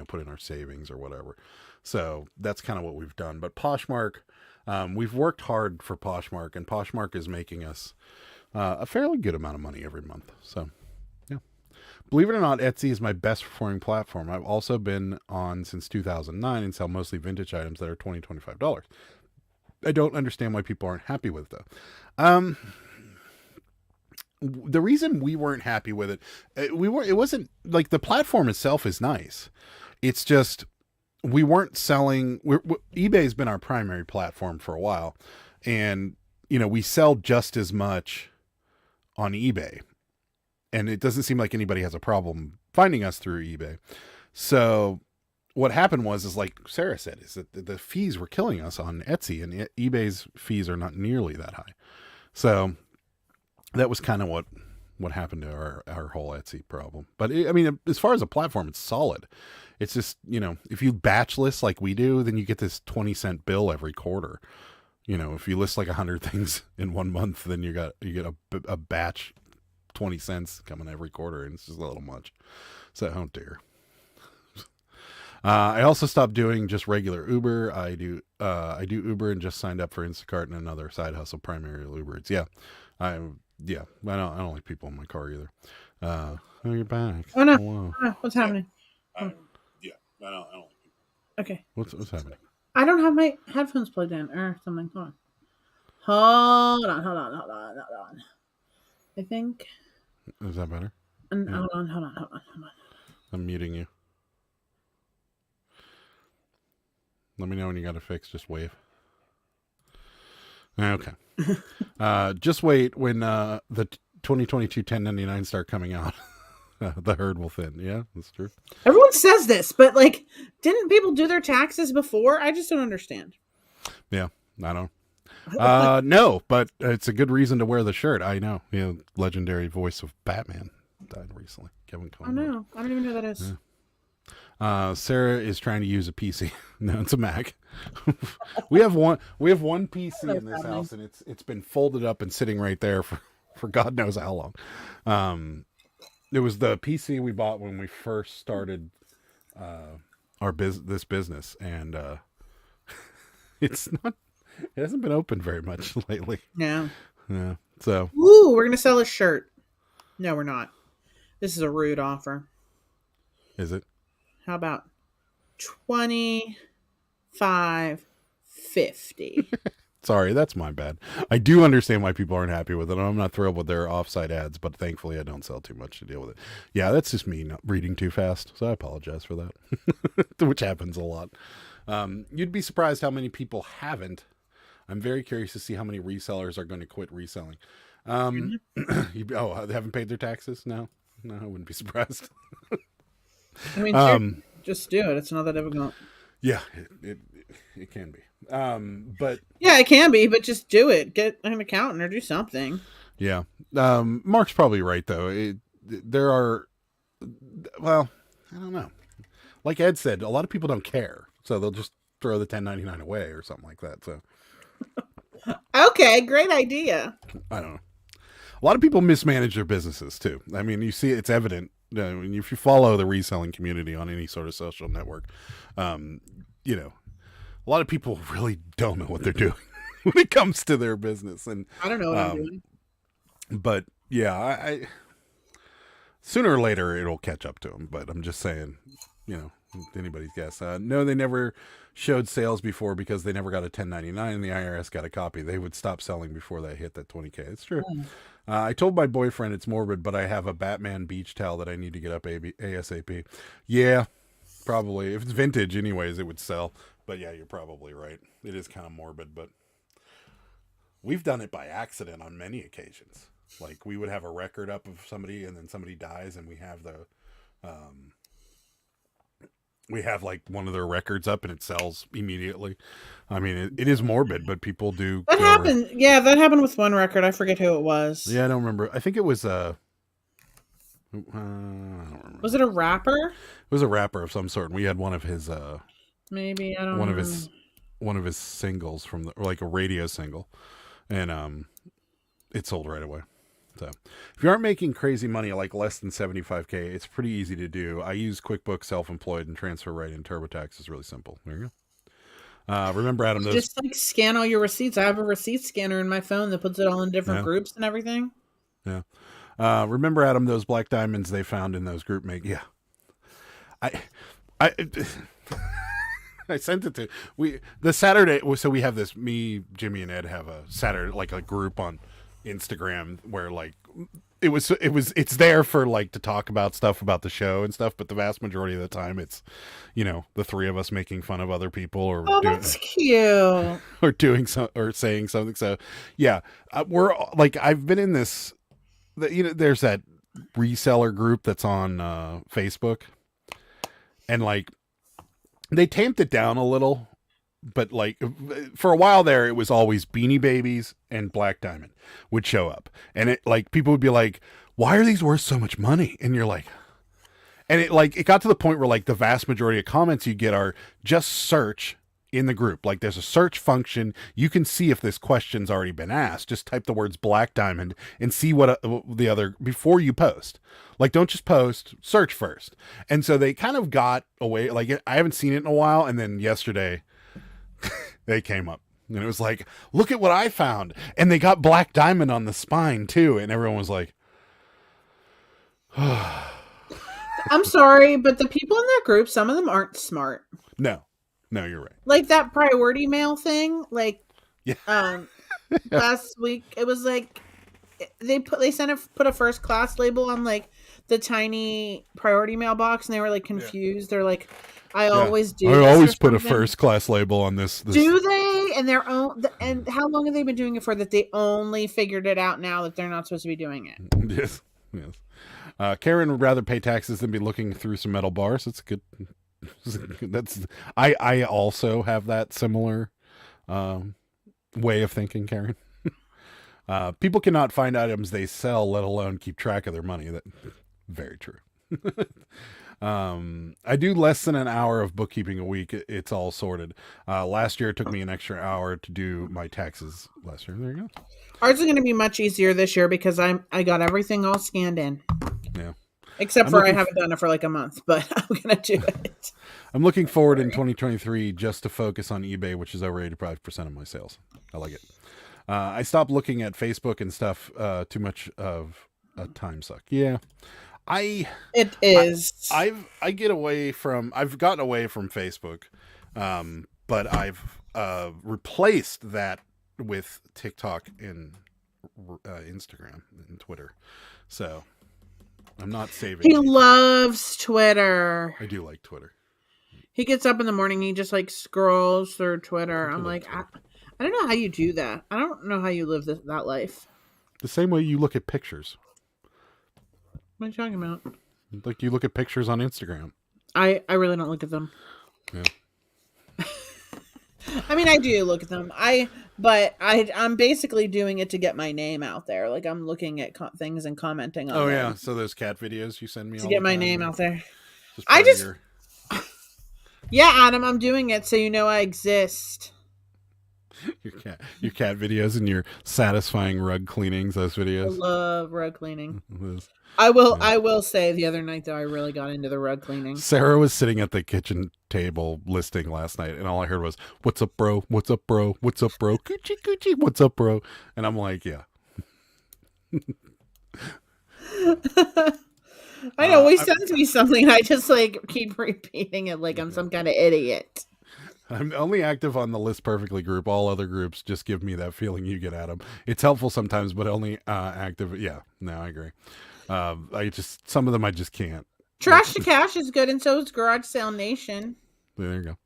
put in our savings or whatever. So that's kind of what we've done. But Poshmark, we've worked hard for Poshmark, and Poshmark is making us a fairly good amount of money every month. So, yeah. Believe it or not, Etsy is my best performing platform. I've also been on since 2009 and sell mostly vintage items that are $20, $25. I don't understand why people aren't happy with it, though. the reason we weren't happy with it, it wasn't like the platform itself is nice. It's just we weren't selling. eBay's been our primary platform for a while, and we sell just as much on eBay, and it doesn't seem like anybody has a problem finding us through eBay. So what happened was like Sarah said, is that the fees were killing us on Etsy, and eBay's fees are not nearly that high. So that was kind of what happened to our whole Etsy problem. But as far as a platform, it's solid. It's just, if you batch list like we do, then you get this 20-cent bill every quarter. If you list like 100 things in 1 month, then you get a batch 20 cents coming every quarter, and it's just a little much. So, oh dear. I also stopped doing just regular Uber. I do Uber and just signed up for Instacart and another side hustle, primarily Uber Eats. I don't like people in my car either. Oh, you're back. Oh no! Wow. Oh, what's happening? I don't like people. Okay. What's happening? I don't have my headphones plugged in or something. Hold on. I think. Is that better? And Yeah. Hold on. I'm muting you. Let me know when you got it fixed. Just wave. Okay. Just wait when the 2022 1099 start coming out. The herd will thin. Yeah, that's true. Everyone says this, but didn't people do their taxes before? I just don't understand. Yeah, I don't. No, but it's a good reason to wear the shirt. I know. Legendary voice of Batman died recently. Kevin Conroy. I know. I don't even know who that is. Yeah. Sarah is trying to use a PC. No, it's a Mac. we have one PC in this house, and it's been folded up and sitting right there for God knows how long. It was the PC we bought when we first started this business, and it hasn't been opened very much lately. No. Yeah. So. Ooh, we're gonna sell a shirt. No, we're not. This is a rude offer. Is it? How about $25.50? Sorry, that's my bad. I do understand why people aren't happy with it. I'm not thrilled with their offsite ads, but thankfully I don't sell too much to deal with it. Yeah, that's just me not reading too fast, so I apologize for that, which happens a lot. You'd be surprised how many people haven't. I'm very curious to see how many resellers are going to quit reselling. They haven't paid their taxes? No, I wouldn't be surprised. I mean, just do it. It's not that difficult. Yeah, it can be. But yeah, it can be, but just do it. Get an accountant or do something. Yeah. Mark's probably right though. There are, well, I don't know. Like Ed said, a lot of people don't care, so they'll just throw the 1099 away or something like that. So. Okay, great idea. I don't know. A lot of people mismanage their businesses too. I mean, you see, it's evident. If you follow the reselling community on any sort of social network, a lot of people really don't know what they're doing when it comes to their business. And I don't know what I'm doing. But yeah, I sooner or later it'll catch up to them. But I'm just saying, anybody's guess. No, they never showed sales before because they never got a 1099 and the IRS got a copy. They would stop selling before they hit that 20K. It's true. I told my boyfriend it's morbid, but I have a Batman beach towel that I need to get up ASAP. Yeah, probably. If it's vintage anyways, it would sell. But yeah, you're probably right. It is kind of morbid, but we've done it by accident on many occasions. Like we would have a record up of somebody and then somebody dies and we have like one of their records up and it sells immediately. I mean, it is morbid, but people do. That happened. Yeah, that happened with one record. I forget who it was. Yeah, I don't remember. I think it was I don't remember. Was it a rapper? It was a rapper of some sort. And we had one of his maybe I don't one know. of his singles from like a radio single, and it sold right away. So if you aren't making crazy money, like less than 75K, it's pretty easy to do. I use QuickBooks Self-Employed and transfer right in. TurboTax is really simple. There you go. Remember, Adam, just like scan all your receipts. I have a receipt scanner in my phone that puts it all in different groups and everything. Yeah. Remember, Adam, those black diamonds they found in those group make. Yeah. I sent it to the Saturday. So we have this, me, Jimmy and Ed have a Saturday, like a group on Instagram where like it's there for like to talk about stuff about the show and stuff, but the vast majority of the time it's, the three of us making fun of other people or that's cute. or doing some or saying something. So yeah, we're like, I've been in this, there's that reseller group that's on Facebook, and like they tamped it down a little, but like for a while there, it was always Beanie Babies and Black Diamond would show up, and it like people would be like, why are these worth so much money? And you're like, and it got to the point where like the vast majority of comments you get are just search in the group. Like there's a search function. You can see if this question's already been asked. Just type the words Black Diamond and see what the other, before you post. Like don't just post, search first. And so they kind of got away. Like I haven't seen it in a while. And then yesterday they came up and it was like, look at what I found. And they got Black Diamond on the spine too. And everyone was like, I'm sorry, but the people in that group, some of them aren't smart. No, you're right. Like that priority mail thing, like, yeah. Last week, it was like they put a first class label on like the tiny priority mailbox, and they were like confused. They're like, I always do. I always put a first class label on this. Do they? And their own. And how long have they been doing it for? That they only figured it out now that they're not supposed to be doing it. Yes. Karen would rather pay taxes than be looking through some metal bars. That's good. I also have that similar way of thinking, Karen. People cannot find items they sell, let alone keep track of their money. That very true. I do less than an hour of bookkeeping a week. It's all sorted. Last year it took me an extra hour to do my taxes last year. There you go. Ours is going to be much easier this year because I got everything all scanned in. Yeah. Except for I haven't done it for like a month, but I'm going to do it. I'm looking forward in 2023 just to focus on eBay, which is over 85% of my sales. I like it. I stopped looking at Facebook and stuff. Too much of a time suck. Yeah. It is. I've gotten away from Facebook, but I've replaced that with TikTok and Instagram and Twitter. So I'm not saving. He loves Twitter. I do like Twitter. He gets up in the morning. He just like scrolls through Twitter. I'm like, I don't know how you do that. I don't know how you live that life. The same way you look at pictures. What are you talking about? Like you look at pictures on Instagram. I really don't look at them. Yeah. I mean, I do look at them. I'm basically doing it to get my name out there. Like I'm looking at things and commenting on. Oh them. yeah, so those cat videos you send me to get my name out there. Your... Yeah, Adam, I'm doing it so you know I exist. Your cat videos and your satisfying rug cleanings. Those videos. I love rug cleaning. I will say the other night though I really got into the rug cleaning. Sarah was sitting at the kitchen table listing last night, and all I heard was, "What's up, bro? What's up, bro? What's up, bro? Coochie coochie. What's up, bro?" And I'm like, "Yeah." I know he sends me something. I just like keep repeating it like I'm some kind of idiot. I'm only active on the List Perfectly group. All other groups just give me that feeling you get, Adam. It's helpful sometimes, but only active. Yeah, no, I agree. Some of them I just can't. Trash to Cash is good, and so is Garage Sale Nation. There you go.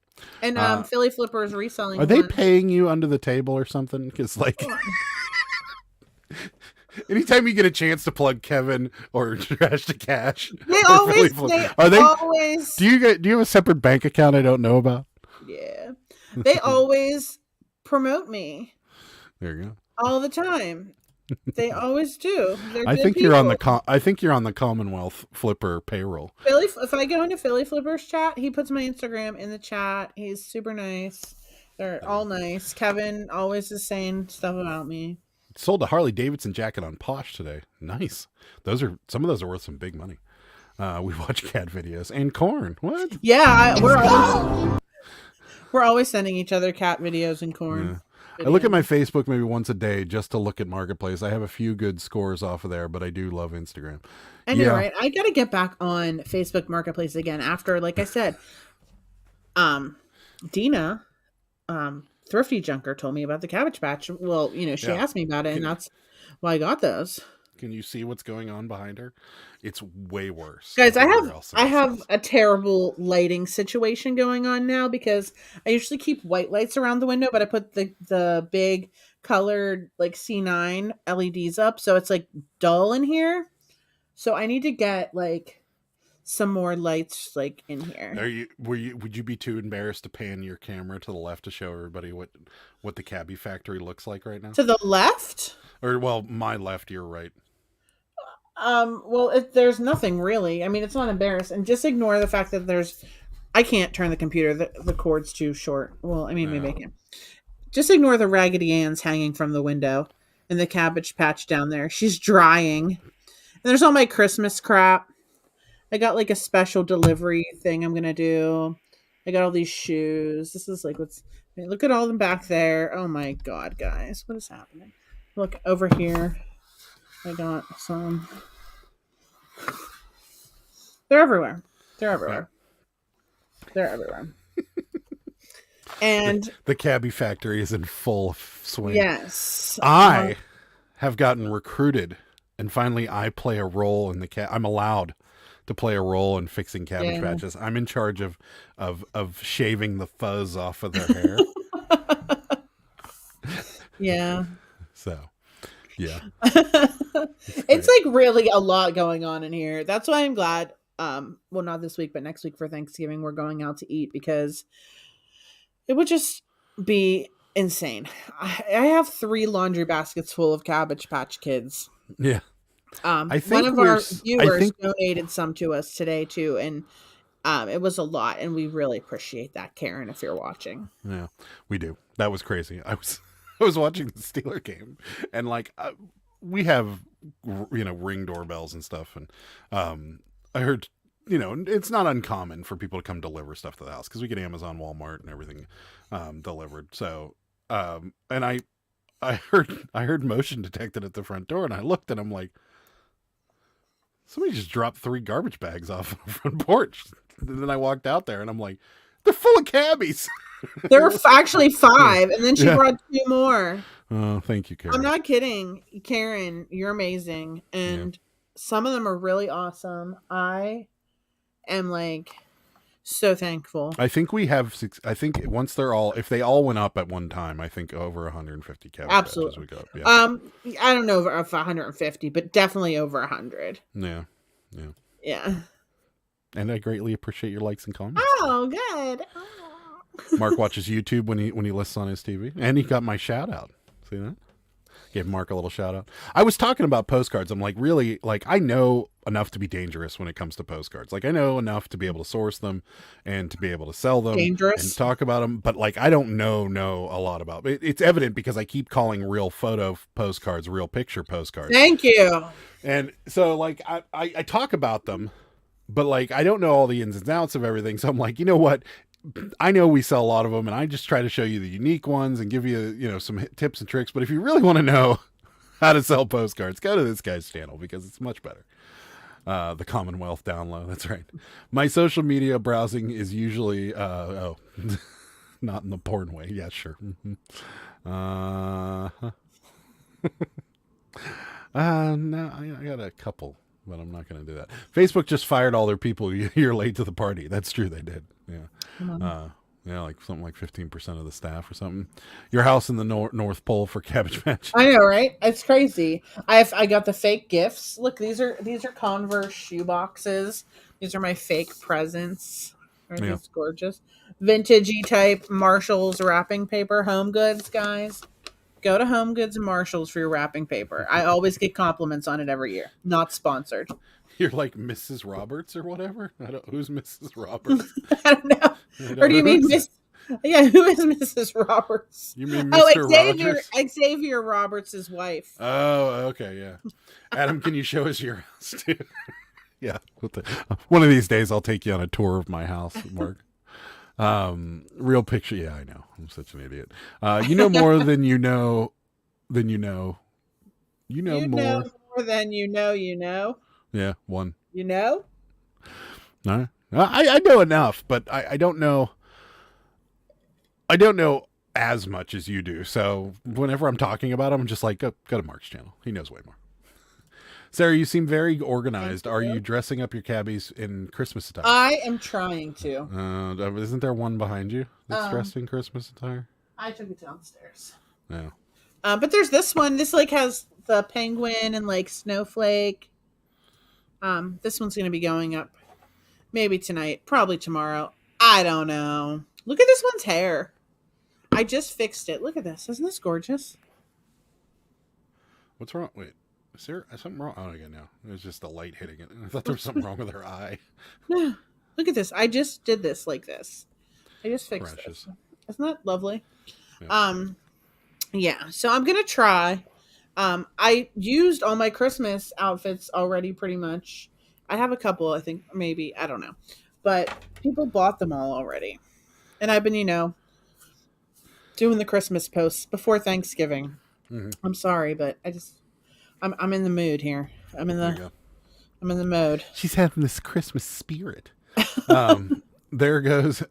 And Philly Flippers reselling. Are they paying you under the table or something? Because like, anytime you get a chance to plug Kevin or Trash to Cash, they always. Do you have a separate bank account I don't know about? Yeah, they always promote me. There you go. All the time. They always do. I think you're on the Commonwealth Flipper payroll. If I go into Philly Flippers chat, he puts my Instagram in the chat. He's super nice. They're all nice. Kevin always is saying stuff about me. Sold a Harley Davidson jacket on Posh today. Nice. Some of those are worth some big money. We watch cat videos and corn. What? Yeah, we're always sending each other cat videos and corn. Yeah. I look at my Facebook maybe once a day just to look at Marketplace. I have a few good scores off of there, but I do love Instagram. I know, right? I got to get back on Facebook Marketplace again after, like I said, Dina, Thrifty Junker told me about the Cabbage Patch. Well, she asked me about it, and that's why I got those. Can you see what's going on behind her? It's way worse. Guys, everywhere else in I this have house. a terrible lighting situation going on now because I usually keep white lights around the window, but I put the big colored like C9 LEDs up, so it's like dull in here. So I need to get like some more lights like in here. Would you be too embarrassed to pan your camera to the left to show everybody what the cabbie factory looks like right now? To the left? Or well, my left, your right. Well, there's nothing really. I mean, it's not embarrassing. Just ignore the fact that I can't turn the computer. The cord's too short. Well, I mean, maybe I can. Just ignore the Raggedy Ann's hanging from the window and the Cabbage Patch down there. She's drying. And there's all my Christmas crap. I got like a special delivery thing I'm gonna do. I got all these shoes. This is like look at all them back there. Oh my god, guys, what is happening? Look over here. I got some. They're everywhere. They're everywhere. They're everywhere. And the cabbie factory is in full swing. Yes. I have gotten recruited, and finally I play a role in I'm allowed to play a role in fixing cabbage patches. I'm in charge of shaving the fuzz off of their hair. Yeah. So, yeah. It's like really a lot going on in here. That's why I'm glad. Well, not this week, but next week for Thanksgiving, we're going out to eat because it would just be insane. I have 3 laundry baskets full of Cabbage Patch Kids. Yeah. I think one of our viewers donated some to us today too, and it was a lot, and we really appreciate that, Karen, if you're watching. Yeah, we do. That was crazy. I was watching the Steeler game, and like we have Ring doorbells and stuff, and I heard it's not uncommon for people to come deliver stuff to the house because we get Amazon, Walmart, and everything delivered. So and I heard motion detected at the front door, and I looked, and I'm like, somebody just dropped 3 garbage bags off the front porch. And then I walked out there, and I'm like, they're full of cabbies. There were actually 5, and then she brought 2 more. Oh, thank you, Karen. I'm not kidding. Karen, you're amazing. And some of them are really awesome. I am like so thankful. I think we have once if they all went up at one time, I think over 150 cabbage Absolutely. patches we go. Yeah. I don't know if 150, but definitely over 100. Yeah. And I greatly appreciate your likes and comments. Oh, good. Mark watches YouTube when he lists on his TV, and he got my shout out. See that? Gave Mark a little shout out. I was talking about postcards. I'm like, really, like, I know enough to be dangerous when it comes to postcards. Like, I know enough to be able to source them and to be able to sell them and talk about them. But like, I don't know a lot about it. It's evident because I keep calling real photo postcards real picture postcards. Thank you. And so like, I talk about them, but like, I don't know all the ins and outs of everything. So I'm like, you know what? I know we sell a lot of them, and I just try to show you the unique ones and give you, some tips and tricks. But if you really want to know how to sell postcards, go to this guy's channel because it's much better. The Commonwealth down low. That's right. My social media browsing is usually, not in the porn way. Yeah, sure. No, I got a couple, but I'm not going to do that. Facebook just fired all their people. You're late to the party. That's true. They did. Yeah. Like something like 15% of the staff or something. Your house in the North Pole for Cabbage Patch. I know, right? It's crazy. I got the fake gifts. Look, these are Converse shoe boxes. These are my fake presents. Aren't these gorgeous? Vintagey type Marshalls wrapping paper, Home Goods, guys. Go to Home Goods and Marshalls for your wrapping paper. I always get compliments on it every year. Not sponsored. You're like Mrs. Roberts or whatever? Who's Mrs. Roberts? I don't know. Or do you mean Miss? Yeah, who is Mrs. Roberts? You mean Mr. Rogers? Xavier Roberts' wife. Oh, okay, yeah. Adam, can you show us your house too? Yeah. One of these days I'll take you on a tour of my house, Mark. Real picture. Yeah, I know. I'm such an idiot. You know more than you know. You know more than you know. Yeah, one. You know? No, I know enough, but I don't know. I don't know as much as you do. So whenever I'm talking about him, I'm just like, go to Mark's channel. He knows way more. Sarah, you seem very organized. Are you dressing up your cabbies in Christmas attire? I am trying to. Isn't there one behind you that's dressed in Christmas attire? I took it downstairs. No. But there's this one. This like has the penguin and like snowflake. This one's gonna be going up maybe tonight, probably tomorrow. I don't know. Look at this one's hair. I just fixed it. Look at this. Isn't this gorgeous? What's wrong? Wait, is there something wrong? Oh, again, no. It was just the light hitting it. I thought there was something wrong with her eye. No. Look at this. I just did this like this. I just fixed this. Isn't that lovely? Yeah. Yeah. So I'm gonna try. I used all my Christmas outfits already, pretty much. I have a couple, I think, maybe, I don't know, but people bought them all already, and I've been, doing the Christmas posts before Thanksgiving. Mm-hmm. I'm sorry, but I'm in the mood here. I'm in the mode. She's having this Christmas spirit. There goes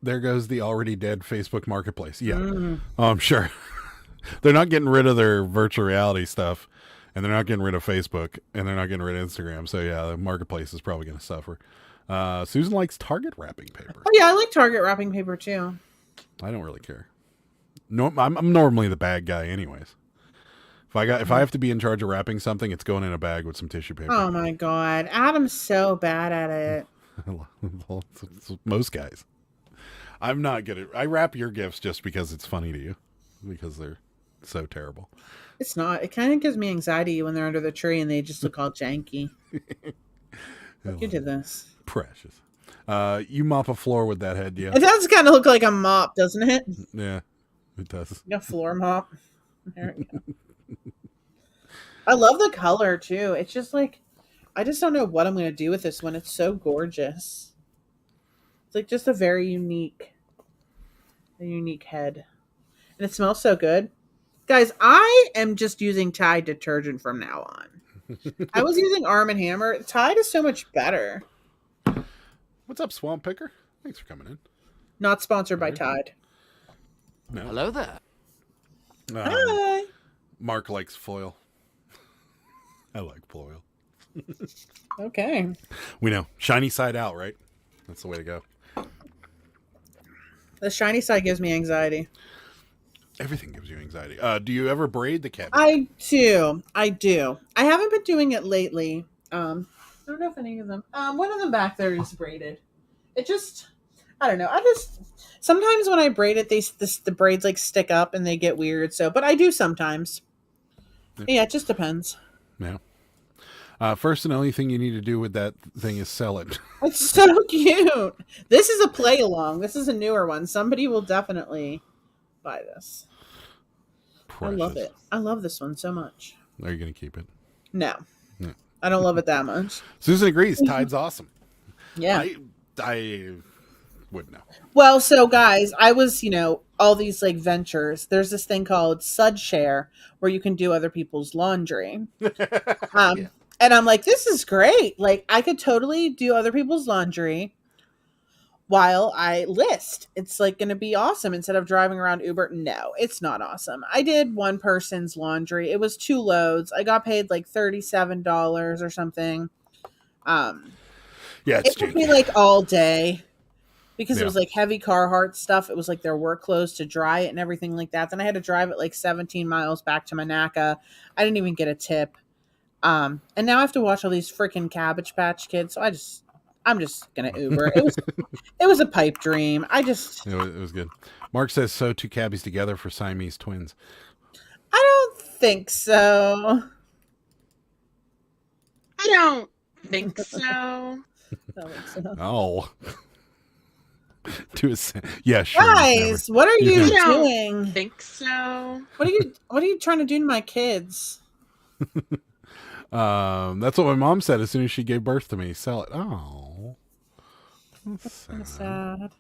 the already dead Facebook Marketplace. Yeah, I'm sure. They're not getting rid of their virtual reality stuff, and they're not getting rid of Facebook, and they're not getting rid of Instagram. So yeah, the Marketplace is probably going to suffer. Susan likes Target wrapping paper. Oh yeah, I like Target wrapping paper too. I don't really care. No, I'm normally the bad guy, anyways. If I have to be in charge of wrapping something, it's going in a bag with some tissue paper. Oh my god, Adam's so bad at it. Well, most guys. I'm not good at. I wrap your gifts just because it's funny to you, because they're so terrible. It's not. It kind of gives me anxiety when they're under the tree and they just look all janky. You did this. Precious. You mop a floor with that head, yeah? It does kind of look like a mop, doesn't it? Yeah, it does. A floor mop. There we go. I love the color too. It's just like, I just don't know what I'm going to do with this one. It's so gorgeous. It's like just a very unique head. And it smells so good. Guys, I am just using Tide detergent from now on. I was using Arm & Hammer. Tide is so much better. What's up, Swamp Picker? Thanks for coming in. Not sponsored by Tide. No. Hello there. Hi. Mark likes foil. I like foil. Okay. We know. Shiny side out, right? That's the way to go. The shiny side gives me anxiety. Everything gives you anxiety. Do you ever braid the cat? I do. I haven't been doing it lately. I don't know if any of them. One of them back there is braided. It just, I don't know. Sometimes when I braid it, the braids like stick up and they get weird. So, but I do sometimes. Yeah, it just depends. Yeah. First and only thing you need to do with that thing is sell it. It's so cute. This is a play along. This is a newer one. Somebody will definitely buy this. Precious. I love it. I love this one so much. Are you going to keep it? No. I don't love it that much. Susan agrees. Tide's awesome. Yeah. I would know. Well, so guys, I was, all these like ventures. There's this thing called SudShare where you can do other people's laundry. Yeah. And I'm like, this is great. Like, I could totally do other people's laundry while I list. It's like going to be awesome instead of driving around Uber. No, it's not awesome. I did one person's laundry. It was 2 loads. I got paid like $37 or something. Yeah, it took me like all day because it was like heavy Carhartt stuff. It was like their work clothes to dry it and everything like that. Then I had to drive it like 17 miles back to Monaca. I didn't even get a tip. And now I have to watch all these freaking Cabbage Patch Kids. So I'm just gonna Uber. It was a pipe dream. It was good. Mark says sew 2 cabbies together for Siamese twins. I don't think so. Oh. Yeah, sure. Guys, what are you doing? Think so. What are you trying to do to my kids? That's what my mom said as soon as she gave birth to me. Sell it. Oh, that's sad.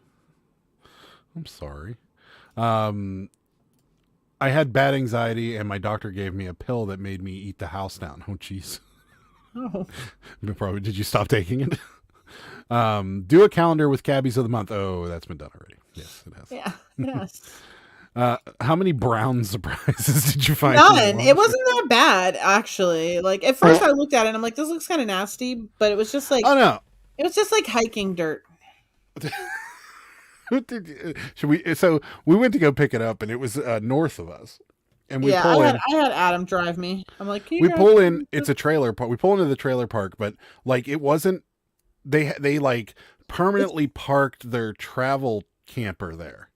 I'm sorry. I had bad anxiety, and my doctor gave me a pill that made me eat the house down. Oh, jeez. Oh. Probably. Did you stop taking it? Do a calendar with cabbies of the month. Oh, that's been done already. Yes, it has. Yeah. Yes. How many brown surprises did you find? None. It wasn't that bad, actually. Like at first, I looked at it and I'm like, "This looks kind of nasty," but it was just like, oh no, it was just like hiking dirt. Should we? So we went to go pick it up, and it was north of us. And we pull in. I had Adam drive me. I'm like, "Can you We drive pull me?" in. It's a trailer park. We pull into the trailer park, but like it wasn't. They like permanently parked their travel camper there.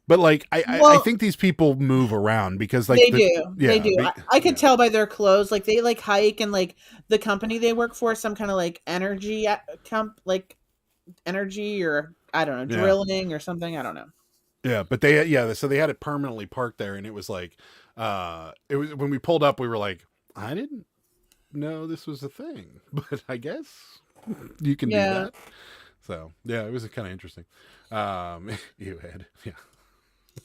But like I think these people move around because like they do. Yeah, they do. I could tell by their clothes. Like they like hike, and like the company they work for, some kind of like energy like energy, or I don't know, drilling or something. I don't know. Yeah, but so they had it permanently parked there, and it was like it was when we pulled up, we were like, I didn't know this was a thing, but I guess you can do that. So yeah, it was kind of interesting. You had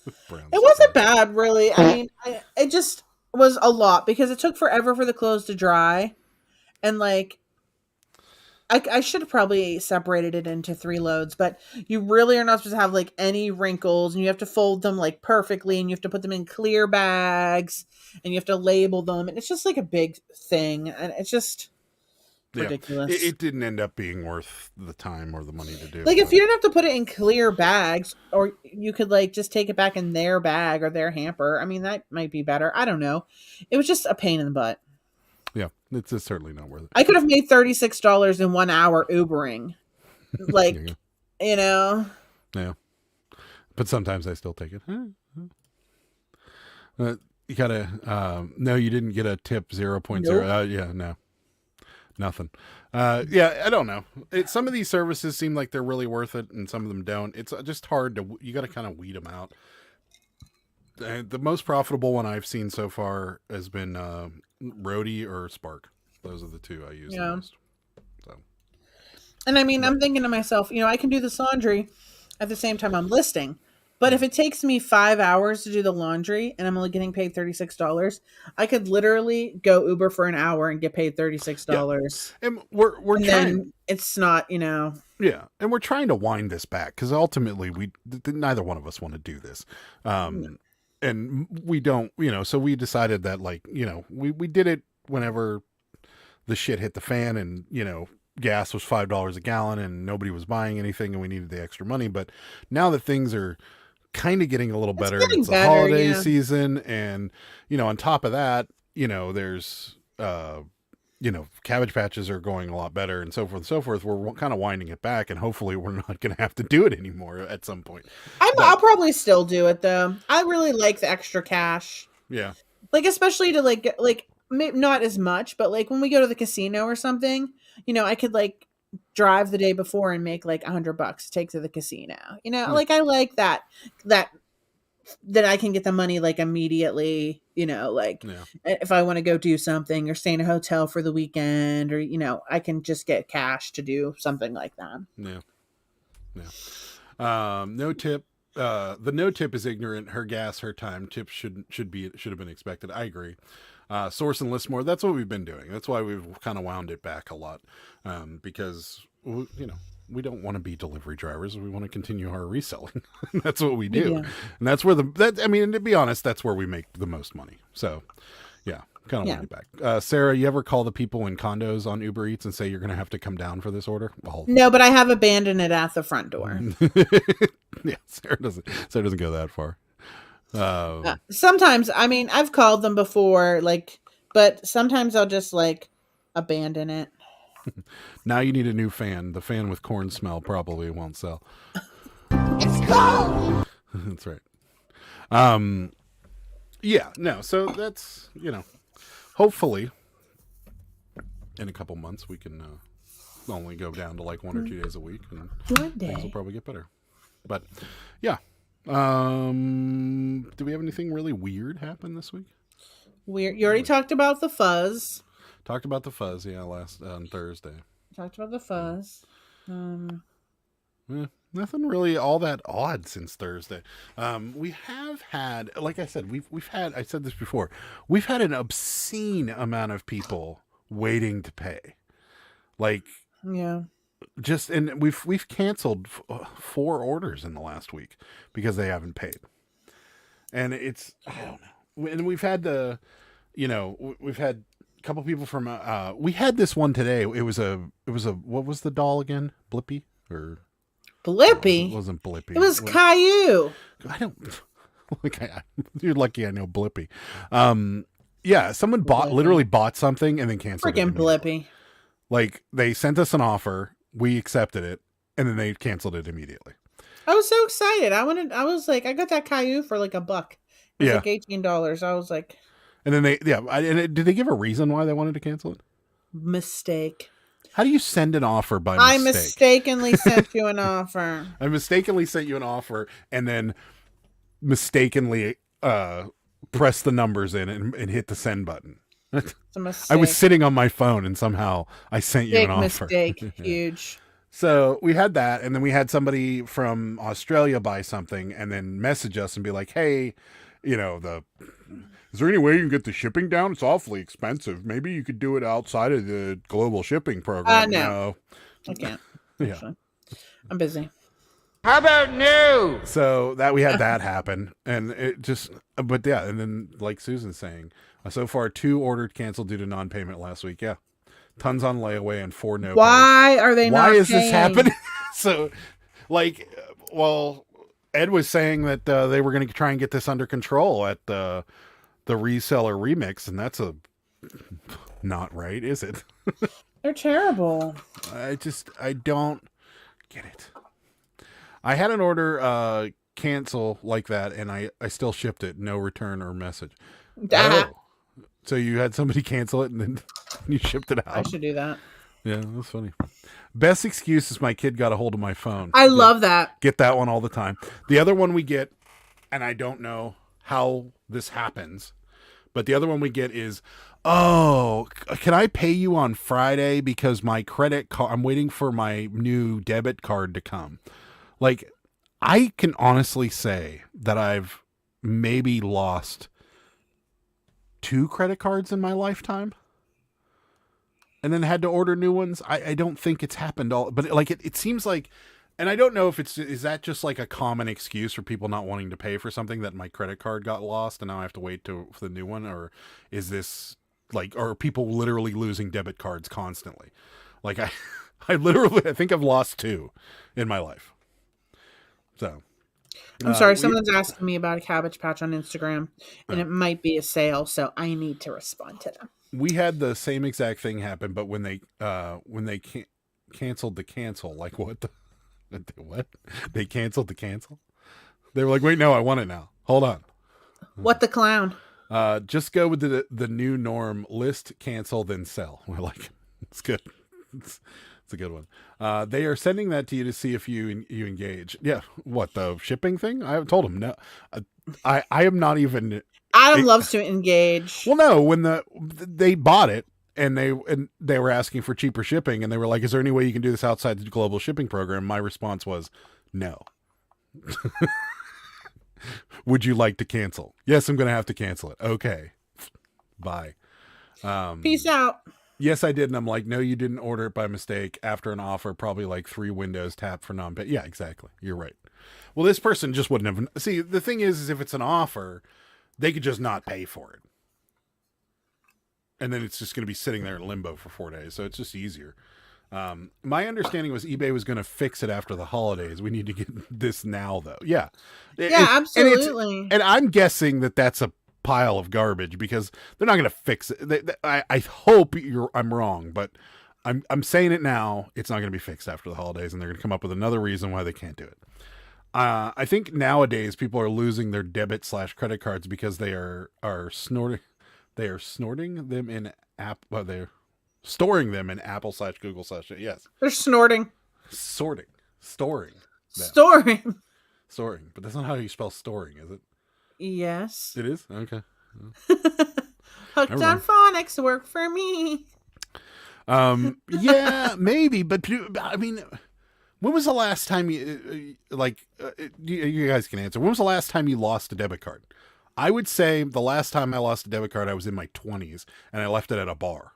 it wasn't bad, really. I mean, it just was a lot because it took forever for the clothes to dry, and like I should have probably separated it into 3 loads, but you really are not supposed to have like any wrinkles, and you have to fold them like perfectly, and you have to put them in clear bags, and you have to label them, and it's just like a big thing, and it's just ridiculous. It didn't end up being worth the time or the money to do. Like if you didn't have to put it in clear bags, or you could like just take it back in their bag or their hamper. I mean, that might be better. I don't know. It was just a pain in the butt. Yeah, it's certainly not worth it. I could have made $36 in 1 hour Ubering. Like, you know. Yeah. But sometimes I still take it. You gotta, no, you didn't get a tip 0.0. Nope. Yeah, no. Nothing. Yeah, I don't know. Some of these services seem like they're really worth it, and some of them don't. It's just hard you got to kind of weed them out. The most profitable one I've seen so far has been Roadie or Spark. Those are the 2 I use the most. So. And I mean, I'm thinking to myself, I can do this laundry at the same time I'm listing. But if it takes me 5 hours to do the laundry and I'm only getting paid $36, I could literally go Uber for an hour and get paid $36. Yeah. And we're trying. Then it's not, Yeah, and we're trying to wind this back because ultimately neither one of us want to do this. And we don't, so we decided that we did it whenever the shit hit the fan, and gas was $5 a gallon and nobody was buying anything, and we needed the extra money. But now that things are kind of getting a little better, it's the holiday season, and on top of that, there's cabbage patches are going a lot better, and so forth and so forth. We're kind of winding it back, and hopefully we're not going to have to do it anymore at some point. I'll probably still do it though. I really like the extra cash. Yeah. Like, especially to like not as much, but like when we go to the casino or something, I could like drive the day before and make like $100 to take to the casino. Like I like that I can get the money like immediately, if I want to go do something or stay in a hotel for the weekend, or, I can just get cash to do something like that. Yeah. Yeah. No tip. The no tip is ignorant. Her gas, her time. Tips should have been expected. I agree. Source and list more. That's what we've been doing. That's why we've kind of wound it back a lot. Because, we don't want to be delivery drivers. We want to continue our reselling. That's what we do. Yeah. And that's where to be honest, that's where we make the most money. So yeah, kind of want it back. Sarah, you ever call the people in condos on Uber Eats and say you're going to have to come down for this order? No, but I have abandoned it at the front door. Yeah. Sarah doesn't go that far. Sometimes, I mean, I've called them before, but sometimes I'll just abandon it. Now you need a new fan. The fan with corn smell probably won't sell. It's cold. That's right. Yeah, no. So that's, hopefully in a couple months we can only go down to 1 or 2 days a week, and things will probably get better. But yeah. Do we have anything really weird happen this week? Weird. You already talked about the fuzz. Talked about the fuzz, yeah, on Thursday. Talked about the fuzz. Nothing really all that odd since Thursday. We have had, like I said, we've had. I said this before. We've had an obscene amount of people waiting to pay. Yeah. And we've canceled 4 orders in the last week because they haven't paid. And it's, I don't know. And we've had we've had a couple people from, we had this one today. It was a, what was the doll again? Blippy or Blippy? It wasn't Blippy. It was Caillou. I don't, you're lucky I know Blippy. Yeah, someone literally bought something and then canceled it. Freaking Blippy. Like, they sent us an offer, we accepted it, and then they canceled it immediately. I was so excited. I was like, I got that Caillou for like $1. It was like $18. I was like, and then did they give a reason why they wanted to cancel it? Mistake. How do you send an offer by mistake? I mistakenly sent you an offer. I mistakenly sent you an offer and then mistakenly press the numbers in and hit the send button. It's a mistake. I was sitting on my phone and somehow I sent you an offer. Big mistake. Huge. So we had that, and then we had somebody from Australia buy something and then message us and be like, hey, is there any way you can get the shipping down? It's awfully expensive. Maybe you could do it outside of the global shipping program. No. I can't. Yeah. I'm busy. How about new? So we had that happen, and it just, but yeah, and then like Susan's saying, so far 2 ordered canceled due to non-payment last week. Yeah, tons on layaway and 4 no. Why are they not? Why is paying? this happening? So, Ed was saying that they were going to try and get this under control at the reseller remix, and that's not right, is it? They're terrible. I don't get it. I had an order cancel like that, and I still shipped it. No return or message. Oh. So you had somebody cancel it, and then you shipped it out? I should do that. Yeah, that's funny. Best excuse is my kid got a hold of my phone. I love that. Get that one all the time. The other one we get, and I don't know how this happens, but the other one we get is, oh, can I pay you on Friday because my credit card, I'm waiting for my new debit card to come. Like, I can honestly say that I've maybe lost 2 credit cards in my lifetime and then had to order new ones. I don't think it's happened all, but it seems like, and I don't know if is that just like a common excuse for people not wanting to pay for something, that my credit card got lost and now I have to wait for the new one? Or is this are people literally losing debit cards constantly? Like I think I've lost 2 in my life. So I'm sorry, someone's asking me about a Cabbage Patch on Instagram, and it might be a sale, so I need to respond to them. We had the same exact thing happen, but when they canceled the cancel, like what? What? They canceled the cancel? They were like, wait, no, I want it now. Hold on. What the clown? Just go with the new norm. List, cancel, then sell. We're like, it's good. It's a good one. They are sending that to you to see if you engage. Yeah. What, the shipping thing? I told them no. I am not even. Adam loves to engage. Well, no. When they bought it and they were asking for cheaper shipping, and they were like, "Is there any way you can do this outside the global shipping program?" My response was, "No." Would you like to cancel? Yes, I'm going to have to cancel it. Okay. Bye. Peace out. Yes, I did. And I'm like, no, you didn't order it by mistake after an offer, probably like 3 windows tapped for non-pay. Yeah, exactly. You're right. Well, this person just wouldn't have. See, the thing is if it's an offer, they could just not pay for it. And then it's just going to be sitting there in limbo for 4 days. So it's just easier. My understanding was eBay was going to fix it after the holidays. We need to get this now, though. Yeah. Absolutely. And I'm guessing that that's a pile of garbage because they're not going to fix it. I hope I'm wrong, but I'm saying it now. It's not going to be fixed after the holidays, and they're going to come up with another reason why they can't do it. I think nowadays people are losing their debit/credit cards because they are snorting. They are snorting them in app. Well, they're storing them in Apple/Google/ yes. They're snorting. Storing. Storing. But that's not how you spell storing, is it? Yes. It is? Okay. Hooked on phonics work for me. Yeah, maybe, but I mean, when was the last time you guys can answer. When was the last time you lost a debit card? I would say the last time I lost a debit card, I was in my 20s and I left it at a bar.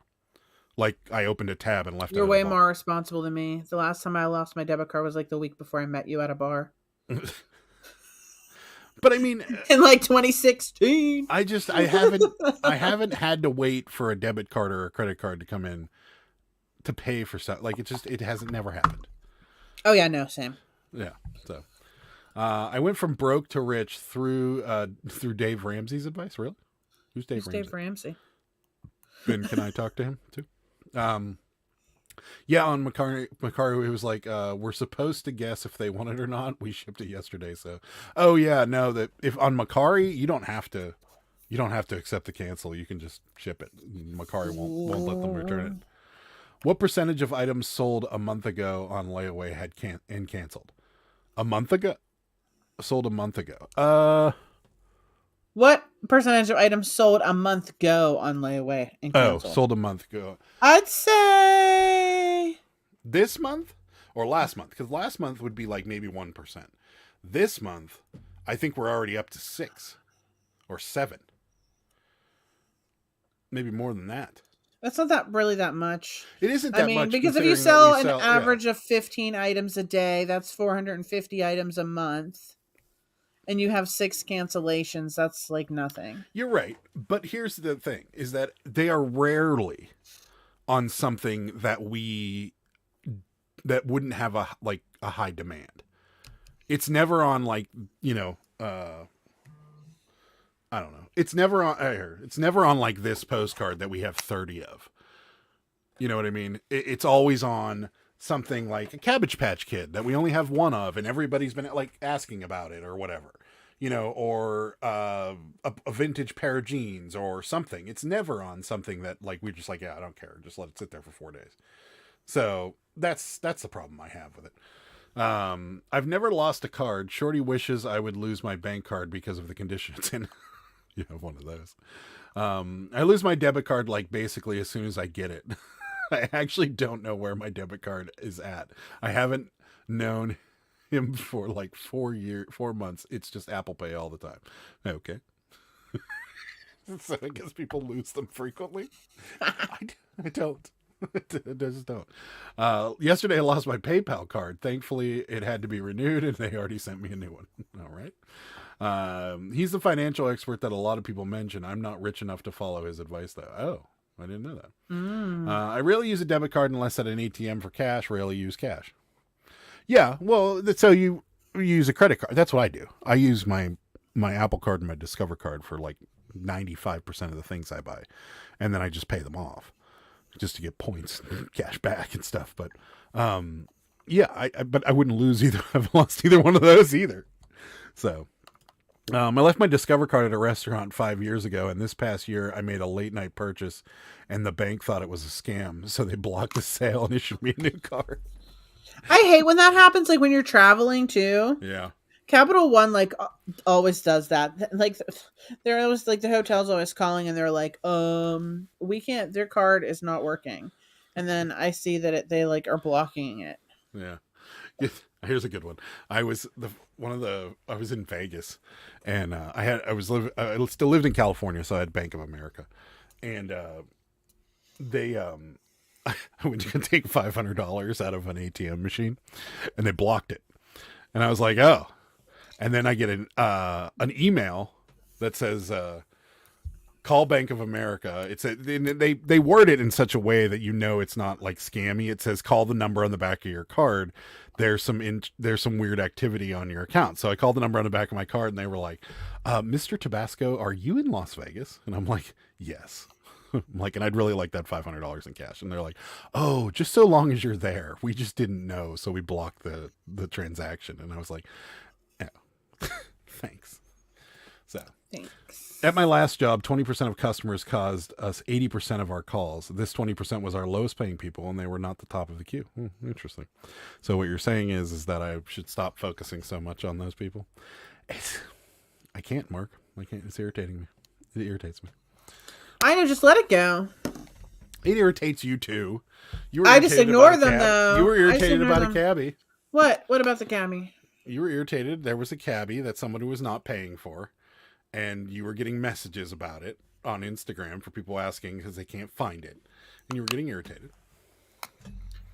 Like I opened a tab and left it at a bar. You're way more responsible than me. The last time I lost my debit card was like the week before I met you at a bar. But I mean, in like 2016. I haven't had to wait for a debit card or a credit card to come in to pay for stuff. Like it hasn't never happened. Oh yeah, no, same. Yeah. So I went from broke to rich through Dave Ramsey's advice. Really? Who's Dave Ramsey? Dave Ramsey. Then can I talk to him too? Yeah, on Macari, it was like, we're supposed to guess if they want it or not. We shipped it yesterday, so. Oh yeah, no, that if on Macari, you don't have to accept the cancel. You can just ship it. Macari won't let them return it. What percentage of items sold a month ago on layaway had canceled? A month ago? Sold a month ago. What percentage of items sold a month ago on layaway and canceled? Sold a month ago. I'd say this month or last month, because last month would be like maybe 1%. This month, I think we're already up to 6 or 7, maybe more than that. That's not that much. It isn't that much. Because if you sell an average of 15 items a day, that's 450 items a month. And you have 6 cancellations, that's like nothing. You're right. But here's the thing, is that they are rarely on something that wouldn't have a high demand. It's never on I don't know. It's never on like this postcard that we have 30 of. You know what I mean? It's always on something like a Cabbage Patch Kid that we only have 1 of, and everybody's been like asking about it or whatever, or a vintage pair of jeans or something. It's never on something that like we're just like, yeah, I don't care, just let it sit there for 4 days. So that's the problem I have with it. I've never lost a card. Shorty wishes I would lose my bank card because of the condition it's in. You have one of those. I lose my debit card like basically as soon as I get it. I actually don't know where my debit card is at. I haven't known him for like 4 months. It's just Apple Pay all the time. Okay. So I guess people lose them frequently. I don't. I just don't. Yesterday I lost my PayPal card. Thankfully it had to be renewed and they already sent me a new one. All right. He's the financial expert that a lot of people mention. I'm not rich enough to follow his advice though. Oh, I didn't know that. I rarely use a debit card unless at an ATM for cash. Rarely use cash. Yeah, well, so you use a credit card. That's what I do. I use my Apple card and my Discover card for like 95% of the things I buy, and then I just pay them off just to get points, and cash back, and stuff. But yeah, but I wouldn't lose either. I've lost either one of those either. So. I left my Discover card at a restaurant 5 years ago, and this past year I made a late night purchase, and the bank thought it was a scam, so they blocked the sale and issued me a new card. I hate when that happens, like when you're traveling too. Yeah. Capital One like always does that. Like they're always like the hotel's always calling and they're like, we can't. Their card is not working, and then I see that they like are blocking it. Yeah. Here's a good one. I was in Vegas, and I still lived in California, so I had Bank of America, and I went to take $500 out of an ATM machine, and they blocked it, and I was like, oh, and then I get an email that says, call Bank of America. They word it in such a way that it's not like scammy. It says call the number on the back of your card. There's some weird activity on your account. So I called the number on the back of my card, and they were like, Mr. Tabasco, are you in Las Vegas? And I'm like, yes. I'm like, and I'd really like that $500 in cash. And they're like, oh, just so long as you're there. We just didn't know, so we blocked the transaction. And I was like, yeah, thanks. So. Thanks. At my last job, 20% of customers caused us 80% of our calls. This 20% was our lowest paying people, and they were not the top of the queue. Interesting. So what you're saying is that I should stop focusing so much on those people. I can't, Mark. I can't. It's irritating me. It irritates me. I know. Just let it go. It irritates you too. I just ignore them though. You were irritated about a cabbie. What? What about the cabbie? You were irritated. There was a cabbie that somebody was not paying for. And you were getting messages about it on Instagram for people asking because they can't find it. And you were getting irritated.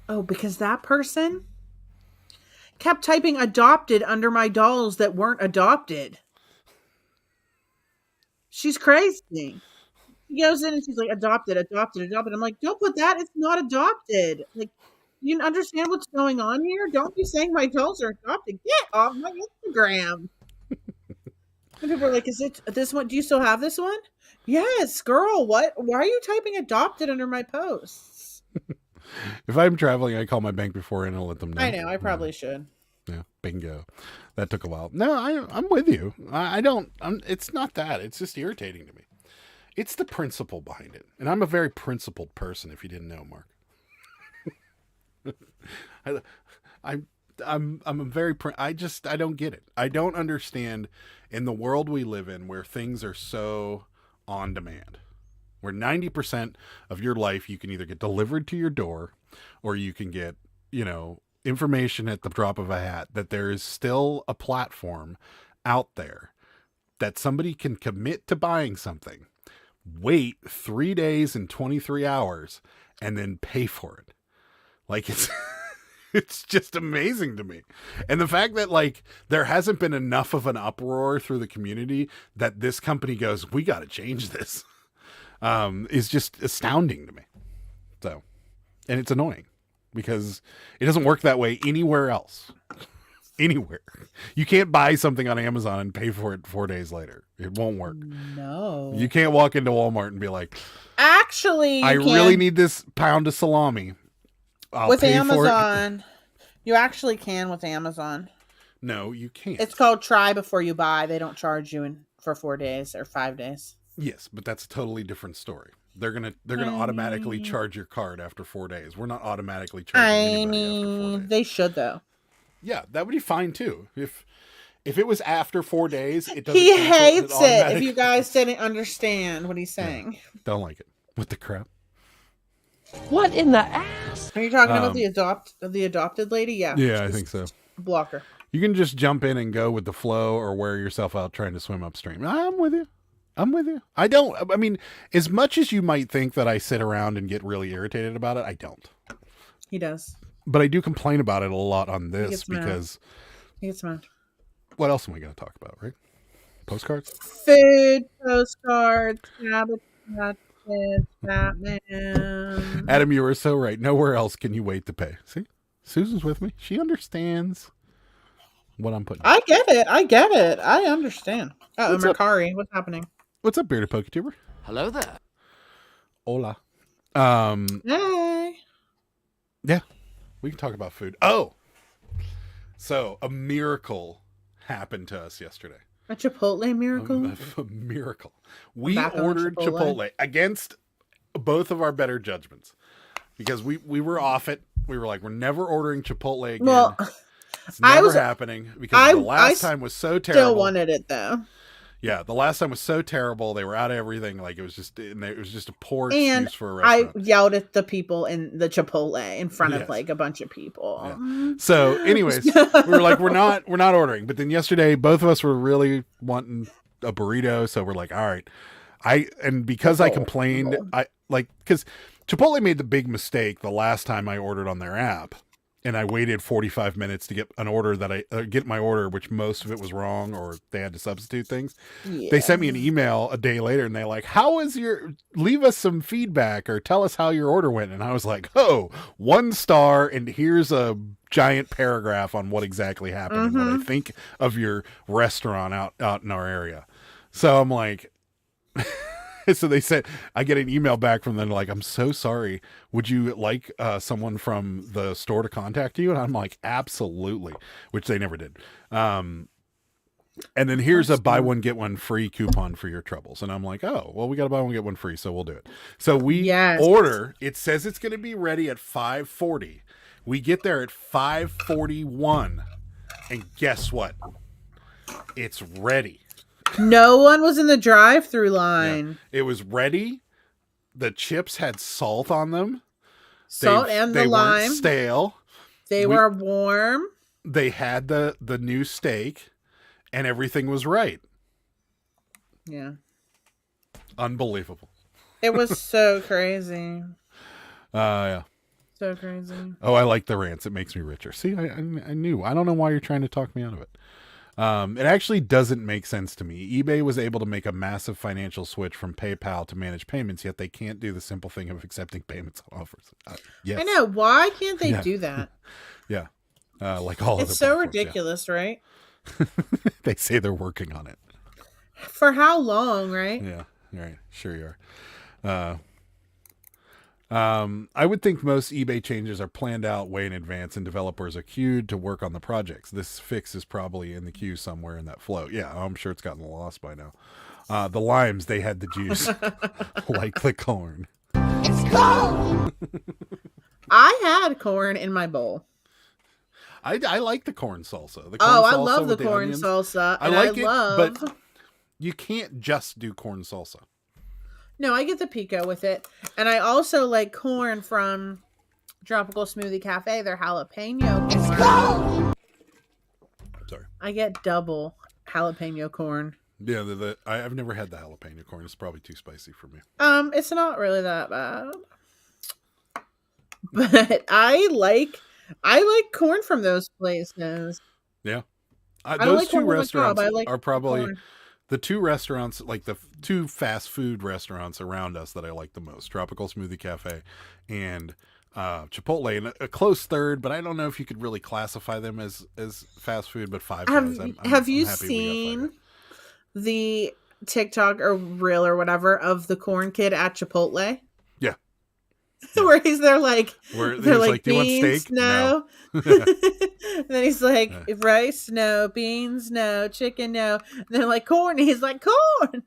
Oh, because that person kept typing adopted under my dolls that weren't adopted. She's crazy. She goes in and she's like, adopted, adopted, adopted. I'm like, don't put that. It's not adopted. Like, you understand what's going on here? Don't be saying my dolls are adopted. Get off my Instagram. And people are like, is it this one? Do you still have this one? Yes, girl. What? Why are you typing adopted under my posts? If I'm traveling, I call my bank before and I'll let them know. I know. I probably should. Yeah, bingo. That took a while. No, I'm with you. I don't. It's not that. It's just irritating to me. It's the principle behind it, and I'm a very principled person. If you didn't know, Mark, I'm a very. I don't get it. I don't understand in the world we live in where things are so on demand, where 90% of your life you can either get delivered to your door, or you can get information at the drop of a hat, that there is still a platform out there that somebody can commit to buying something, wait 3 days and 23 hours, and then pay for it. Like, it's just amazing to me. And the fact that, like, there hasn't been enough of an uproar through the community that this company goes, we got to change this, is just astounding to me. So, and it's annoying, because it doesn't work that way anywhere else. Anywhere. You can't buy something on Amazon and pay for it 4 days later. It won't work. No. You can't walk into Walmart and be like, actually, I really need this pound of salami. I'll with pay Amazon. You actually can with Amazon. No, you can't. It's called try before you buy. They don't charge you for 4 days or 5 days. Yes, but that's a totally different story. They're gonna automatically charge your card after 4 days. We're not automatically charging anybody after 4 days. They should, though. Yeah, that would be fine too. If it was after 4 days, it doesn't. He hates it. If you guys didn't understand what he's saying, don't like it. What the crap? What in the ass? Are you talking about the adopted lady? Yeah. Yeah, I think so. Block her. You can just jump in and go with the flow, or wear yourself out trying to swim upstream. I'm with you. I mean, as much as you might think that I sit around and get really irritated about it, I don't. He does. But I do complain about it a lot on this because... He gets mad. What else am I going to talk about, right? Postcards? Food, postcards, habitat, Batman. Adam, you were so right. Nowhere else can you wait to pay. See? Susan's with me. She understands what I'm putting. I get it. I understand. Oh, Mercari, what's happening? What's up, Bearded PokeTuber? Hello there. Hola. Hey. Yeah, we can talk about food. Oh, so a miracle happened to us yesterday. A Chipotle miracle? A miracle. We ordered Chipotle against both of our better judgments, because we were off it. We were like, we're never ordering Chipotle again. Well, it's never happening, because the last time was so terrible. Still wanted it though. Yeah, the last time was so terrible. They were out of everything. Like, it was just a poor excuse for a restaurant. I yelled at the people in the Chipotle in front of like a bunch of people. Yeah. So, anyways, we were like, we're not ordering. But then yesterday, both of us were really wanting a burrito. So we're like, all right. Because I complained, because Chipotle made the big mistake the last time I ordered on their app. And I waited 45 minutes to get an order get my order, which most of it was wrong, or they had to substitute things. Yeah. They sent me an email a day later, and they're like, leave us some feedback or tell us how your order went. And I was like, 1 star. And here's a giant paragraph on what exactly happened and what I think of your restaurant out in our area. So I'm like, so they said, I get an email back from them like, I'm so sorry. Would you like someone from the store to contact you? And I'm like, absolutely, which they never did. And then here's a buy one, get one free coupon for your troubles. And I'm like, oh, well, we got to buy one, get one free. So we'll do it. So we order, it says it's going to be ready at 5:40. We get there at 5:41. And guess what? It's ready. No one was in the drive-through line. Yeah. It was ready. The chips had salt on them. Salt and the lime. Weren't stale. They were warm. They had the new steak, and everything was right. Yeah. Unbelievable. It was so crazy. Yeah. So crazy. Oh, I like the rants. It makes me richer. See, I knew. I don't know why you're trying to talk me out of it. It actually doesn't make sense to me. eBay was able to make a massive financial switch from PayPal to manage payments, yet they can't do the simple thing of accepting payments on offers. Yes. I know. Why can't they do that? Yeah. Like all It's other so platforms, ridiculous, right? They say they're working on it. For how long, right? Yeah. Right. Sure you are. I would think most eBay changes are planned out way in advance and developers are queued to work on the projects. This fix is probably in the queue somewhere in that flow. Yeah, I'm sure it's gotten lost by now. The limes, they had the juice. Like the corn. I had corn in my bowl. I like the corn salsa. The corn I salsa love the with corn onions. salsa. I And like it, love... but you can't just do corn salsa. No, I get the pico with it. And I also like corn from Tropical Smoothie Cafe. Their jalapeno corn. Sorry. I get double jalapeno corn. Yeah, I've never had the jalapeno corn. It's probably too spicy for me. It's not really that bad. But I like corn from those places. Yeah. I Those like two corn on the restaurants cob. I like are probably corn. the two restaurants, like the two fast food restaurants around us that I like the most. Tropical Smoothie Cafe and Chipotle. And a close third, but I don't know if you could really classify them as fast food, but Five Guys. Have you I'm happy we got Five seen Guys. the TikTok or reel or whatever of the corn kid at Chipotle? Yeah. Where he's there like, Where they're he's like, like, "Do you want beans, steak?" no. And then he's like, rice, no. Beans, no. Chicken, no. And they're like, corn. And he's like, corn.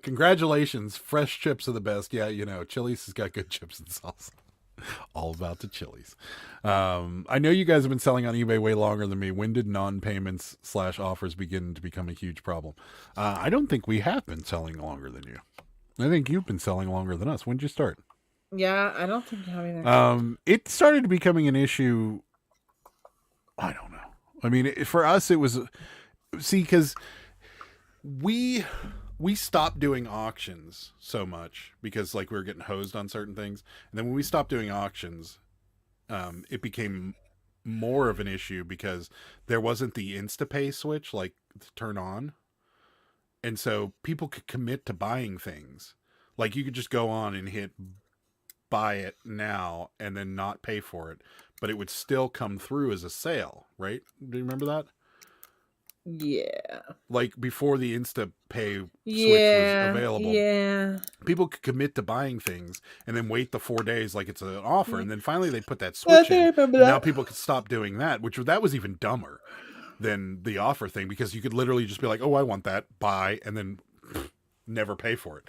Congratulations. Fresh chips are the best. Yeah, Chili's has got good chips and salsa. All about the Chili's. I know you guys have been selling on eBay way longer than me. When did non-payments / offers begin to become a huge problem? I don't think we have been selling longer than you. I think you've been selling longer than us. When did you start? Yeah, I don't think you have either. It started becoming an issue. I don't know. I mean, for us, it was, because we stopped doing auctions so much because like we were getting hosed on certain things. And then when we stopped doing auctions, it became more of an issue because there wasn't the InstaPay switch, like to turn on. And so people could commit to buying things. Like you could just go on and hit buy it now and then not pay for it, but it would still come through as a sale, right? Do you remember that? Yeah. Like before the Insta Pay switch was available. Yeah. People could commit to buying things and then wait the 4 days like it's an offer. And then finally they put that switch in. And now people could stop doing that, that was even dumber than the offer thing because you could literally just be like, oh, I want that, buy, and then never pay for it.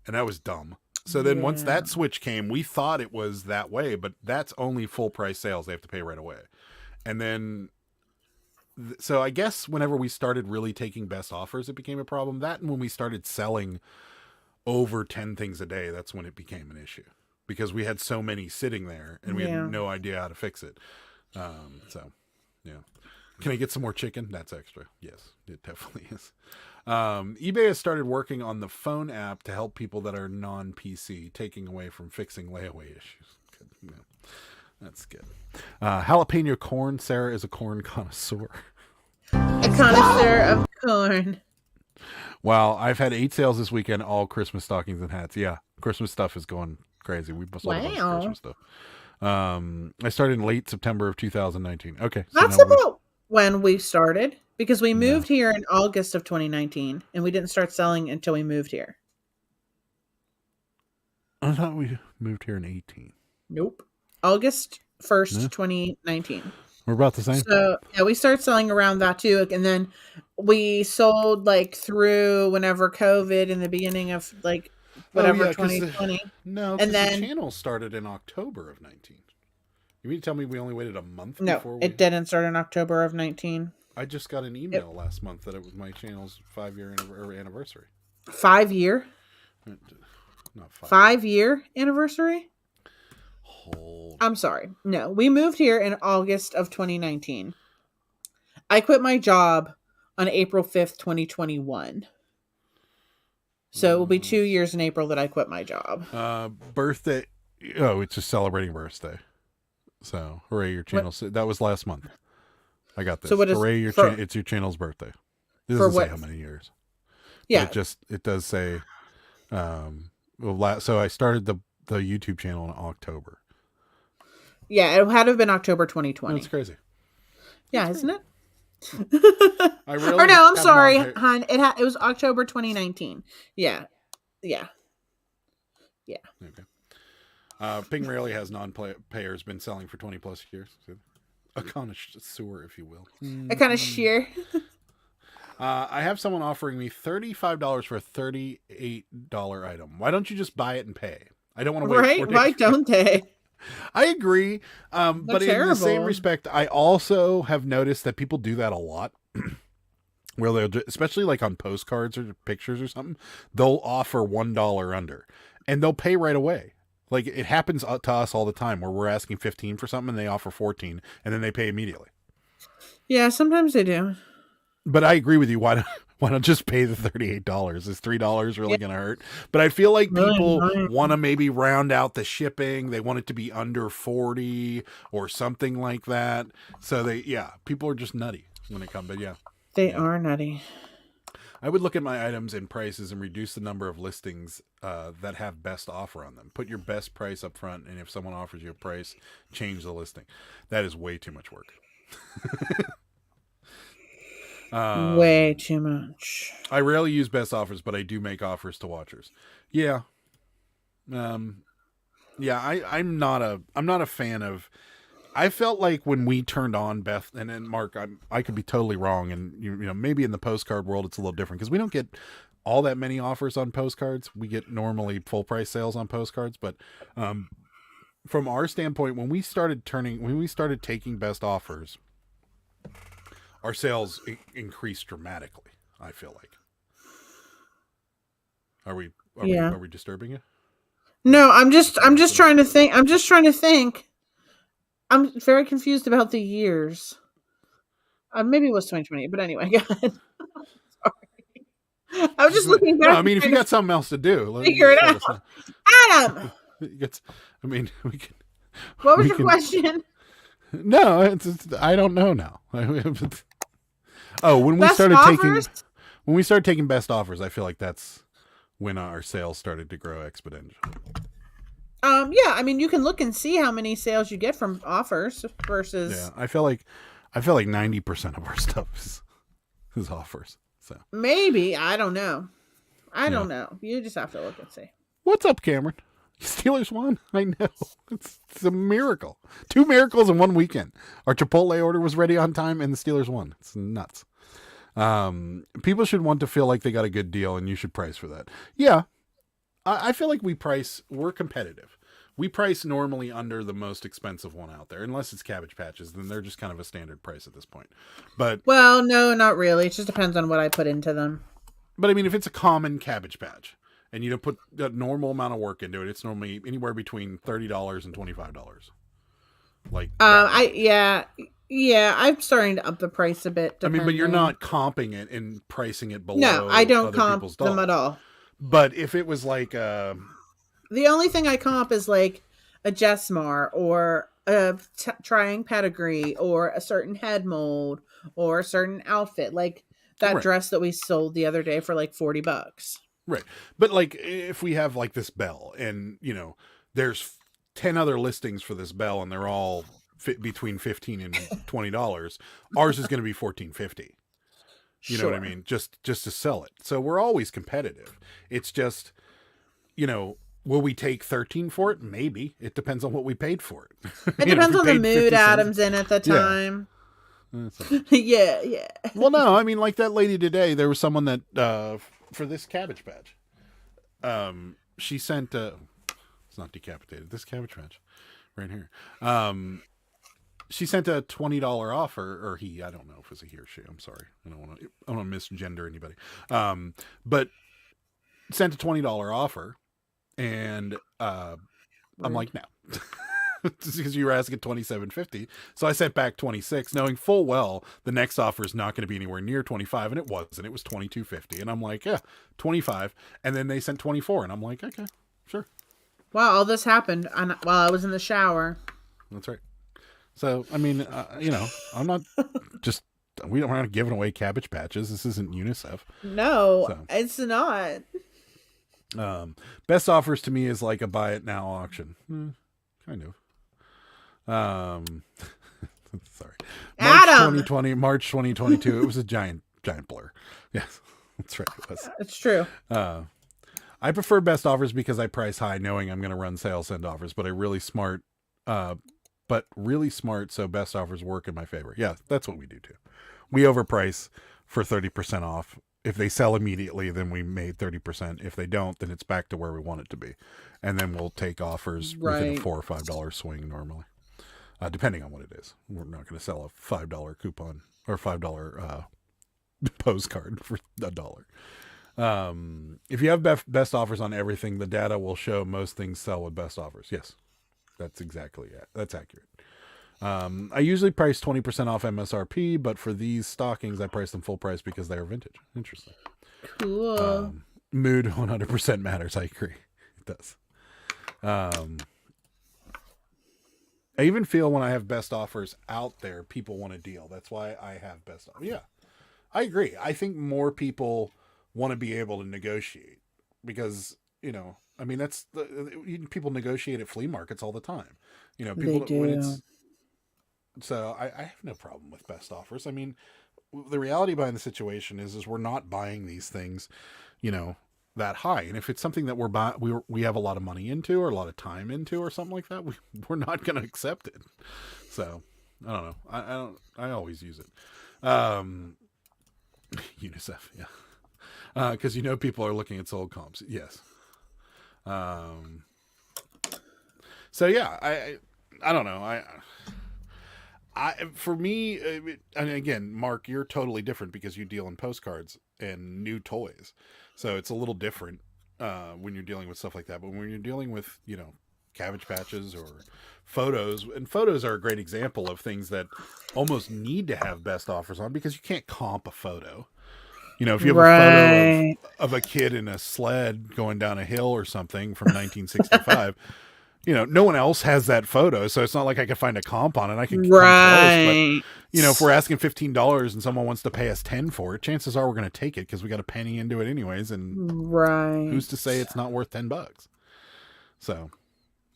And that was dumb. So then once that switch came, we thought it was that way, but that's only full price sales. They have to pay right away. And then, so I guess whenever we started really taking best offers, it became a problem. That and when we started selling over 10 things a day, that's when it became an issue because we had so many sitting there and we had no idea how to fix it. So, yeah. Can I get some more chicken? That's extra. Yes, it definitely is. eBay has started working on the phone app to help people that are non-PC, taking away from fixing layaway issues. Good. Yeah. That's good. Jalapeno corn. Sarah is a corn connoisseur. A connoisseur of corn. Wow, I've had 8 sales this weekend, all Christmas stockings and hats. Yeah, Christmas stuff is going crazy. We sold a bunch of Christmas stuff. I started in late September of 2019. Okay. So that's about when we started because we moved here in August of 2019 and we didn't start selling until we moved here. I thought we moved here in 18. Nope. August 1st, 2019. We're about the same. So yeah, we started selling around that too. And then we sold like through whenever COVID in the beginning of like whatever 2020. And then the channel started in October of 19. You mean to tell me we only waited a month before it didn't start in October of 19. I just got an email last month that it was my channel's 5-year anniversary. 5 year? Not 5. 5 year anniversary? Hold. I'm sorry. No, we moved here in August of 2019. I quit my job on April 5th, 2021. So it will be 2 years in April that I quit my job. Birthday. Oh, it's just celebrating birthday. So, hooray, your channel. That was last month. I got this. So what is Hooray, it's your channel's birthday. It doesn't say how many years. Yeah. But it does say, so I started the YouTube channel in October. Yeah, it had to have been October 2020. That's crazy. Yeah, isn't it? I really or no, I'm sorry, hon. It was October 2019. Yeah. Okay. Ping rarely has non-payers been selling for 20 plus years. So a connoisseur, if you will. A connoisseur. I have someone offering me $35 for a $38 item. Why don't you just buy it and pay? I don't want to wait. Right? Why don't they? I agree. But terrible. in the same respect, I also have noticed that people do that a lot. Where they'll, especially like on postcards or pictures or something, they'll offer $1 under and they'll pay right away. Like it happens to us all the time where we're asking 15 for something and they offer 14 and then they pay immediately. Yeah, sometimes they do. But I agree with you. Why don't just pay the $38? Is $3 really going to hurt? But I feel like people want to maybe round out the shipping. They want it to be under 40 or something like that. So people are just nutty when it comes. But yeah. They are nutty. I would look at my items and prices and reduce the number of listings that have best offer on them. Put your best price up front, and if someone offers you a price, change the listing. That is way too much work. Way too much. I rarely use best offers, but I do make offers to watchers. Yeah. I'm not a fan of. I felt like when we turned on Beth and then Mark, I could be totally wrong, and you know maybe in the postcard world it's a little different because we don't get all that many offers on postcards. We get normally full price sales on postcards, but from our standpoint, when we started taking best offers, our sales increased dramatically. I feel like. Are we disturbing you? No, I'm just trying to think. I'm very confused about the years. Maybe it was 2020, but anyway, go ahead. Sorry. I was just looking back. No, I mean, if you got something else to do, figure it out. Adam! we can. What was your question? No, I don't know now. When we started taking best offers, I feel like that's when our sales started to grow exponentially. Yeah, I mean, you can look and see how many sales you get from offers versus. Yeah, I feel like 90% of our stuff is offers. So maybe I don't know. I don't know. You just have to look and see. What's up, Cameron? Steelers won. I know it's a miracle. 2 miracles in one weekend. Our Chipotle order was ready on time, and the Steelers won. It's nuts. People should want to feel like they got a good deal, and you should price for that. Yeah. I feel like we're competitive. We price normally under the most expensive one out there, unless it's Cabbage Patches, then they're just kind of a standard price at this point. But well, no, not really. It just depends on what I put into them. But I mean, if it's a common Cabbage Patch and you don't put a normal amount of work into it, it's normally anywhere between $30 and $25. Like I'm starting to up the price a bit. I mean, but you're not comping it and pricing it below. No, I don't comp people's them at all. But if it was like the only thing I comp is like a Jessmar or a trying pedigree or a certain head mold or a certain outfit, like that dress that we sold the other day for like $40. Right. But like if we have like this bell and there's 10 other listings for this bell and they're all between $15 and $20, ours is going to be $14.50. You know what I mean? Just to sell it. So we're always competitive. It's just, will we take 13 for it? Maybe. It depends on what we paid for it. It depends on the mood Adam's in at the time. Yeah. Yeah. Well, no, I mean, like that lady today, there was someone that, for this Cabbage Patch, she sent, it's not decapitated, this Cabbage Patch right here. She sent a $20 offer, or I don't know if it was a he or she. I'm sorry. I don't want to misgender anybody. But sent a $20 offer, and I'm like, no. Because you were asking $27.50. So I sent back 26, knowing full well the next offer is not going to be anywhere near 25, and it wasn't. It was $22.50. And I'm like, yeah, 25. And then they sent 24, and I'm like, okay, sure. Wow, all this happened while I was in the shower. That's right. So, I mean, I'm not just, we're not giving away Cabbage Patches. This isn't UNICEF. No, So. it's not. Best offers to me is like a buy it now auction. Kind of. Sorry. March 2022. It was a giant blur. Yes, that's right. It was. It's true. I prefer best offers because I price high, knowing I'm going to run sale send offers. But really smart. So best offers work in my favor. Yeah, that's what we do too. We overprice for 30% off. If they sell immediately, then we made 30%. If they don't, then it's back to where we want it to be. And then we'll take offers within a $4 or $5 swing normally, depending on what it is. We're not going to sell a $5 coupon or $5 postcard for $1. If you have best offers on everything, the data will show most things sell with best offers. Yes, that's exactly it. That's accurate. I usually price 20% off MSRP, but for these stockings, I price them full price because they are vintage. Interesting. Cool. Mood 100% matters. I agree. It does. I even feel when I have best offers out there, people want a deal. That's why I have best offers. Yeah, I agree. I think more people want to be able to negotiate because, I mean, people negotiate at flea markets all the time. People, they do. when it's, so I have no problem with best offers. I mean, the reality behind the situation is we're not buying these things, that high. And if it's something that we have a lot of money into or a lot of time into or something like that, we're not going to accept it. So I don't know. I always use it. UNICEF. Yeah. Cause people are looking at sold comps. Yes. So yeah, I don't know. For me, and again, Mark, you're totally different because you deal in postcards and new toys. So it's a little different when you're dealing with stuff like that. But when you're dealing with, Cabbage Patches or photos, and photos are a great example of things that almost need to have best offers on because you can't comp a photo. If you have a photo of a kid in a sled going down a hill or something from 1965, no one else has that photo, so it's not like I can find a comp on it. I can come close, but if we're asking $15 and someone wants to pay us $10 for it, chances are we're going to take it because we got a penny into it anyways. And who's to say it's not worth $10? So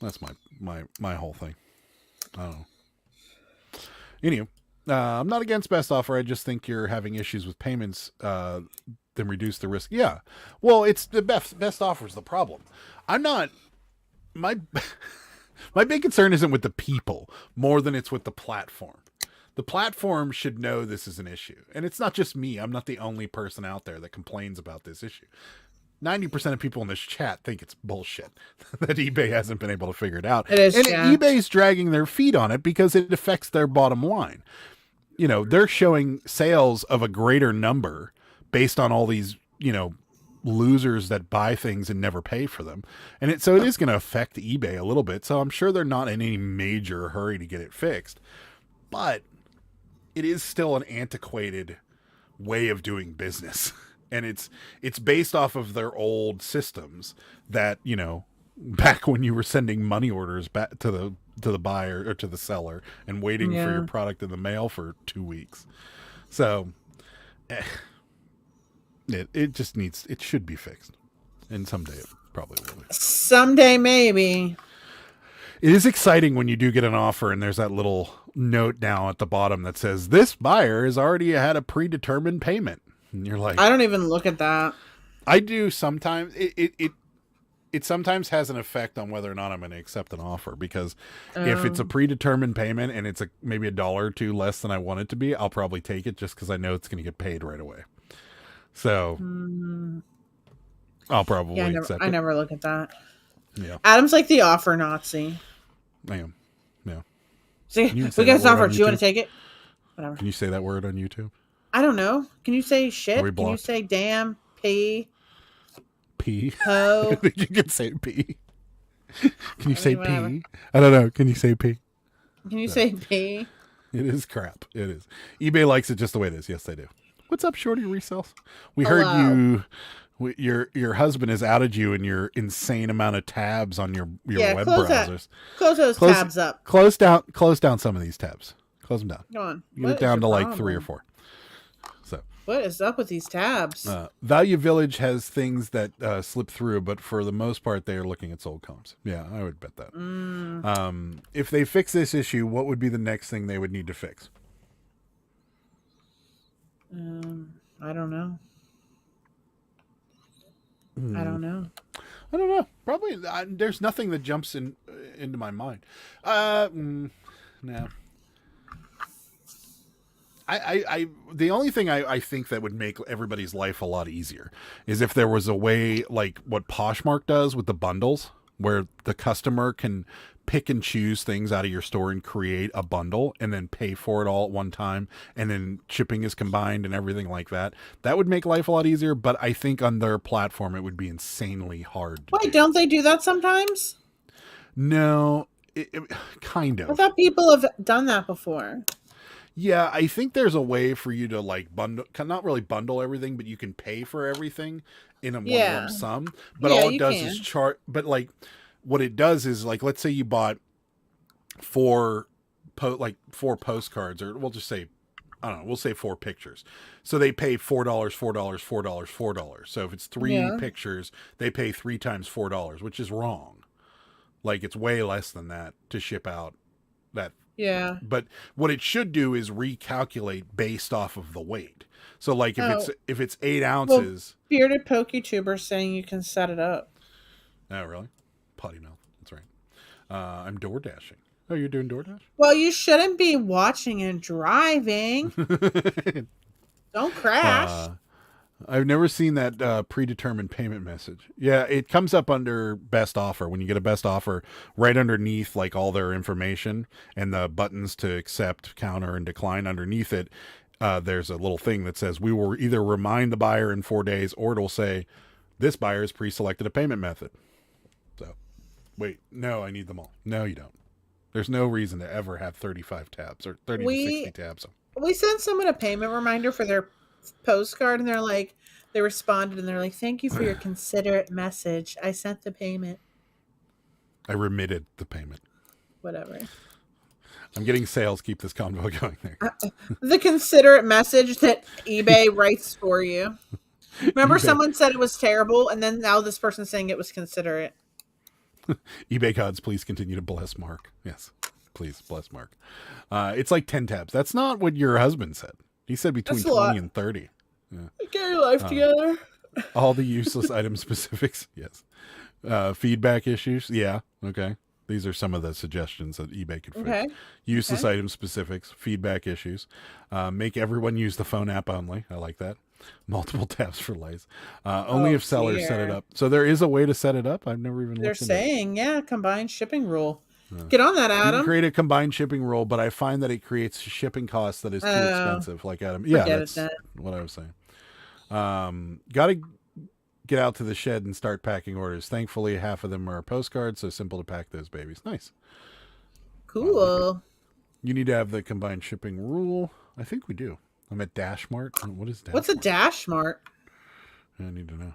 that's my whole thing. I don't know. Anyway, I'm not against best offer. I just think you're having issues with payments. Then reduce the risk. Yeah. Well, it's the best offer is the problem. I'm not. My big concern isn't with the people more than it's with the platform. The platform should know this is an issue. And it's not just me. I'm not the only person out there that complains about this issue. 90% of people in this chat think it's bullshit that eBay hasn't been able to figure it out. It is, and eBay's dragging their feet on it because it affects their bottom line. They're showing sales of a greater number based on all these, losers that buy things and never pay for them. And so it is going to affect eBay a little bit. So I'm sure they're not in any major hurry to get it fixed, but it is still an antiquated way of doing business. And it's based off of their old systems that, back when you were sending money orders back to the buyer or to the seller and waiting for your product in the mail for 2 weeks. So it just it should be fixed. And someday it probably will be. Someday, maybe. It is exciting when you do get an offer and there's that little note down at the bottom that says, this buyer has already had a predetermined payment. And you're like, I don't even look at that. I do sometimes. It sometimes has an effect on whether or not I'm going to accept an offer because if it's a predetermined payment and it's maybe $1 or $2 less than I want it to be, I'll probably take it just because I know it's going to get paid right away. So I'll probably accept it. I never look at that. Yeah. Adam's like the offer Nazi. I am. Yeah. See, we get this offer. Do you want to take it? Whatever. Can you say that word on YouTube? I don't know. Can you say shit? Can you say damn, pee? Pee? Ho? I think you can say pee. Can you say pee? I don't know. Can you say pee? Can you say pee? It is crap. It is. eBay likes it just the way it is. Yes, they do. What's up, Shorty Resells? We heard Your husband has outed you in your insane amount of tabs on your web close browsers. Close those tabs up. Close down some of these tabs. Close them down. Go on. Get it down to like 3 or 4. So what is up with these tabs? Value Village has things that slip through, but for the most part, they are looking at sold comps. Yeah, I would bet that. If they fix this issue, what would be the next thing they would need to fix? I don't know. I don't know. Probably there's nothing that jumps into my mind. No. I the only thing I think that would make everybody's life a lot easier is if there was a way like what Poshmark does with the bundles, where the customer can pick and choose things out of your store and create a bundle and then pay for it all at one time, and then shipping is combined and everything like that. That would make life a lot easier, but I think on their platform it would be insanely hard to do. Don't they do that sometimes? No, it kind of. I thought people have done that before. Yeah, I think there's a way for you to like bundle, not really bundle everything, but you can pay for everything in a one lump sum. But all it does is chart. But like, what it does is like, let's say you bought 4 postcards, or we'll just say, I don't know, we'll say 4 pictures. So they pay $4, $4, $4, $4. So if it's 3 pictures, they pay 3 times $4, which is wrong. Like it's way less than that to ship out that. Yeah. But what it should do is recalculate based off of the weight. So like if it's 8 ounces. Well, Bearded PokeTuber saying you can set it up. Oh, really? Potty mouth. That's right. I'm door dashing. Oh, you're doing DoorDash? Well, you shouldn't be watching and driving. Don't crash. I've never seen that predetermined payment message. Yeah, it comes up under best offer. When you get a best offer, right underneath like all their information and the buttons to accept, counter, and decline underneath it, there's a little thing that says we will either remind the buyer in 4 days, or it'll say this buyer has pre-selected a payment method. So, wait, no, I need them all. No, you don't. There's no reason to ever have 35 tabs or 30 to 60 tabs. We sent someone a payment reminder for their postcard, and they responded and they're like, thank you for your considerate message. I sent the payment. I remitted the payment. Whatever. I'm getting sales. Keep this convo going there. The considerate message that eBay writes for you. Remember someone said it was terrible, and then now this person's saying it was considerate. eBay gods, please continue to bless Mark. Yes, please bless Mark. It's like 10 tabs. That's not what your husband said. He said between 20 and 30. Yeah. Get your life together. All the useless item specifics. Yes. Feedback issues. Yeah. Okay. These are some of the suggestions that eBay could fix. Okay. Useless item specifics, feedback issues. Make everyone use the phone app only. I like that. Multiple tabs for lice. Only if sellers set it up. So there is a way to set it up. I've never even looked into it. They're saying, combined shipping rule. Get on that, Adam. You can create a combined shipping rule, but I find that it creates shipping costs that is too expensive. Like Adam. Yeah, that's what I was saying. Got to get out to the shed and start packing orders. Thankfully, half of them are postcards, so simple to pack those babies. Nice. Cool. You need to have the combined shipping rule. I think we do. I'm at Dash Mart. What is Dash? What's a Dash Mart? I need to know.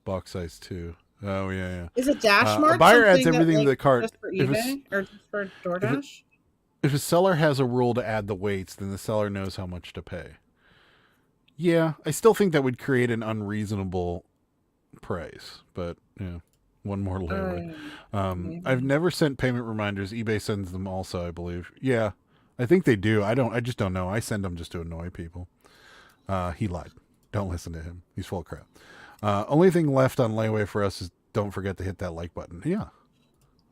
Box size 2. Oh, yeah. Is it Dash Mart? A buyer adds everything to the cart. Just for eBay or just for DoorDash? If a seller has a rule to add the weights, then the seller knows how much to pay. Yeah, I still think that would create an unreasonable price, but yeah, one more layaway. I've never sent payment reminders. eBay sends them also, I believe. Yeah, I think they do. I just don't know. I send them just to annoy people. He lied. Don't listen to him. He's full of crap. Only thing left on layaway for us is don't forget to hit that like button. Yeah.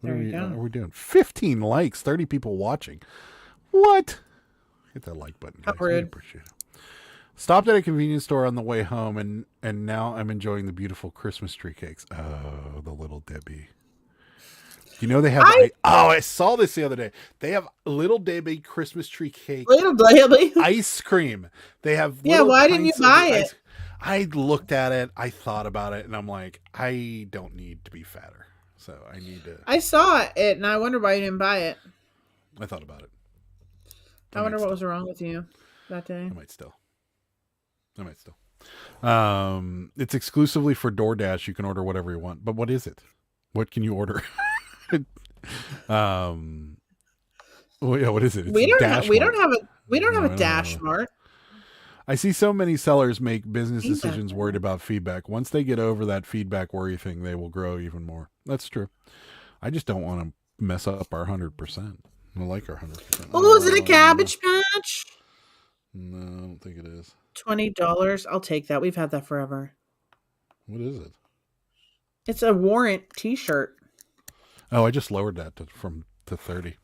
What are we doing? 15 likes, 30 people watching. What? Hit that like button, guys. I appreciate it. Stopped at a convenience store on the way home, and now I'm enjoying the beautiful Christmas tree cakes. Oh, the Little Debbie. You know they have... I saw this the other day. They have Little Debbie Christmas tree cake. Little Debbie? Ice cream. They have... Yeah, why didn't you buy it? I looked at it. I thought about it, and I'm like, I don't need to be fatter. So I need to... I saw it, and I wonder why you didn't buy it. I thought about it. I wonder what was wrong with you that day. I might still. It's exclusively for DoorDash. You can order whatever you want. But what is it? What can you order? Well, yeah, what is it? It's We don't have No, a Dash Mart. I see so many sellers make business decisions worried about feedback. Once they get over that feedback worry thing, they will grow even more. That's true. I just don't want to mess up our 100%. I like our 100%. Oh, is it a Cabbage Patch? No, I don't think it is. $20. I'll take that. We've had that forever. What is it? It's a Warrant T-shirt. Oh, I just lowered that to 30.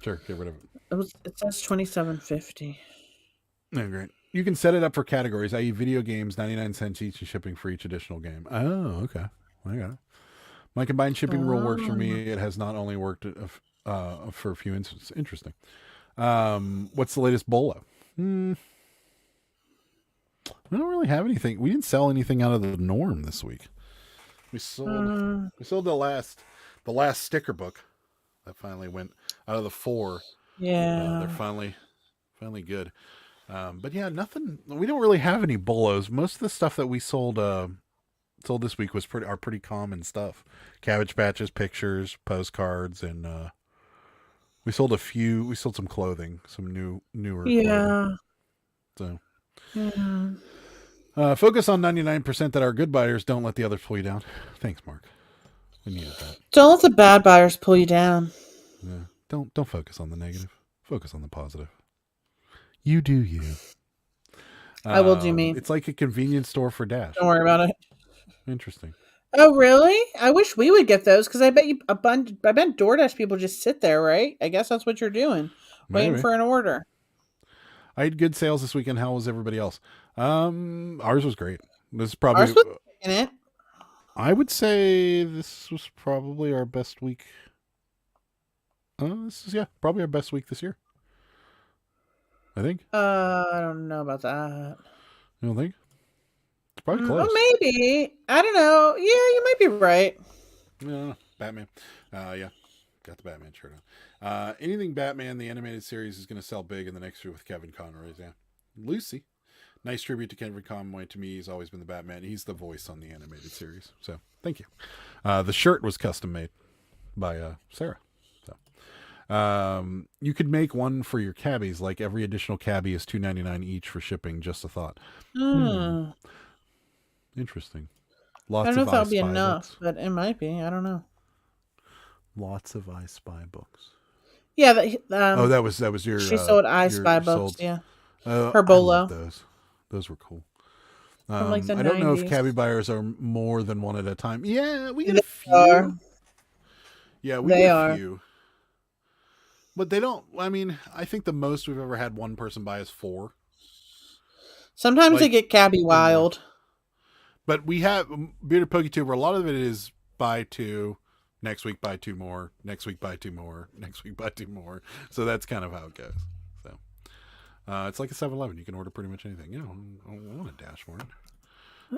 Sure, get rid of it. It says $27.50. Oh, great. You can set it up for categories, i.e. video games, 99 cents each and shipping for each additional game. Oh, okay. I got it. My combined shipping rule works for me. It has not only worked for a few instances. Interesting. What's the latest Bolo? I don't really have anything. We didn't sell anything out of the norm this week. We sold the last sticker book that finally went out of the 4. Yeah. They're finally good. But yeah, nothing. We don't really have any Bolos. Most of the stuff that we sold this week was pretty common stuff. Cabbage Patches, pictures, postcards, and we sold a few. We sold some clothing, some newer. Yeah. Clothing. So. Yeah. Focus on 99% that our good buyers don't let the others pull you down. Thanks, Mark. We needed that. Don't let the bad buyers pull you down. Yeah. Don't focus on the negative. Focus on the positive. You do you. I will do me. It's like a convenience store for Dash. Don't worry about it. Interesting. Oh, really? I wish we would get those because I bet DoorDash people just sit there, right? I guess that's what you're doing, waiting Maybe. for an order. I had good sales this weekend. How was everybody else? Ours was great. This is probably. Ours was in it. I would say this was probably our best week. This is probably our best week this year. I think. I don't know about that. You don't think? It's probably close. Oh, maybe. I don't know. Yeah, you might be right. Yeah, Batman. Yeah, got the Batman shirt on. Anything Batman, the animated series, is going to sell big in the next year with Kevin Conroy's. Yeah, Lucy. Nice tribute to Kevin Conroy. To me, he's always been the Batman. He's the voice on the animated series. So, thank you. The shirt was custom made by Sarah. So, you could make one for your cabbies. Like every additional cabbie is $2.99 each for shipping. Just a thought. Interesting. I don't know if that'll be enough, but it might be. I don't know. Lots of I Spy books. Yeah. That was your. She sold I Spy books. Yeah. Her Bolo. Those were cool. From like the I don't know if 90s. cabbie buyers are more than one at a time. Yeah, we get a few. Are. Yeah, we They get are. a few. But they don't. I mean, I think the most we've ever had one person buy is 4. Sometimes they get cabbie wild. But we have Bearded PokeTuber. A lot of it is buy 2, next week buy 2 more, next week buy 2 more, next week buy 2 more. So that's kind of how it goes. So it's like a 7-Eleven. You can order pretty much anything. You know, I want a dashboard.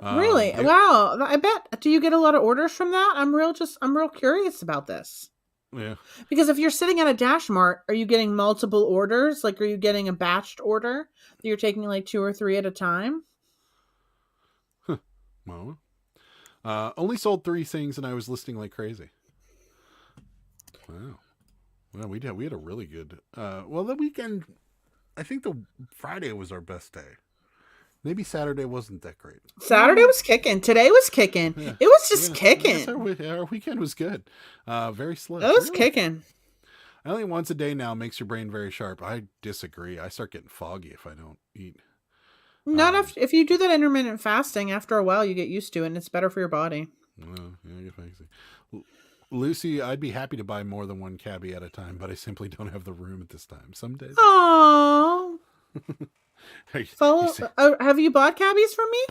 Really? Wow. I bet. Do you get a lot of orders from that? I'm real curious about this. Yeah. Because if you're sitting at a Dash Mart, are you getting multiple orders? Like, are you getting a batched order that you're taking like 2 or 3 at a time? Well, only sold 3 things and I was listing like crazy. Wow. Well, we had a really good. Well, the weekend. I think the Friday was our best day. Maybe Saturday wasn't that great. Saturday was kicking. Today was kicking. Yeah. It was just kicking. Our weekend was good. Very slow. It was Really? kicking. I think once a day now makes your brain very sharp. I disagree. I start getting foggy if I don't eat. Not if you do that intermittent fasting, after a while you get used to it and it's better for your body. Yeah, I get fancy. Lucy, I'd be happy to buy more than one cabbie at a time, but I simply don't have the room at this time. Some days. Aww. Have you bought cabbies from me?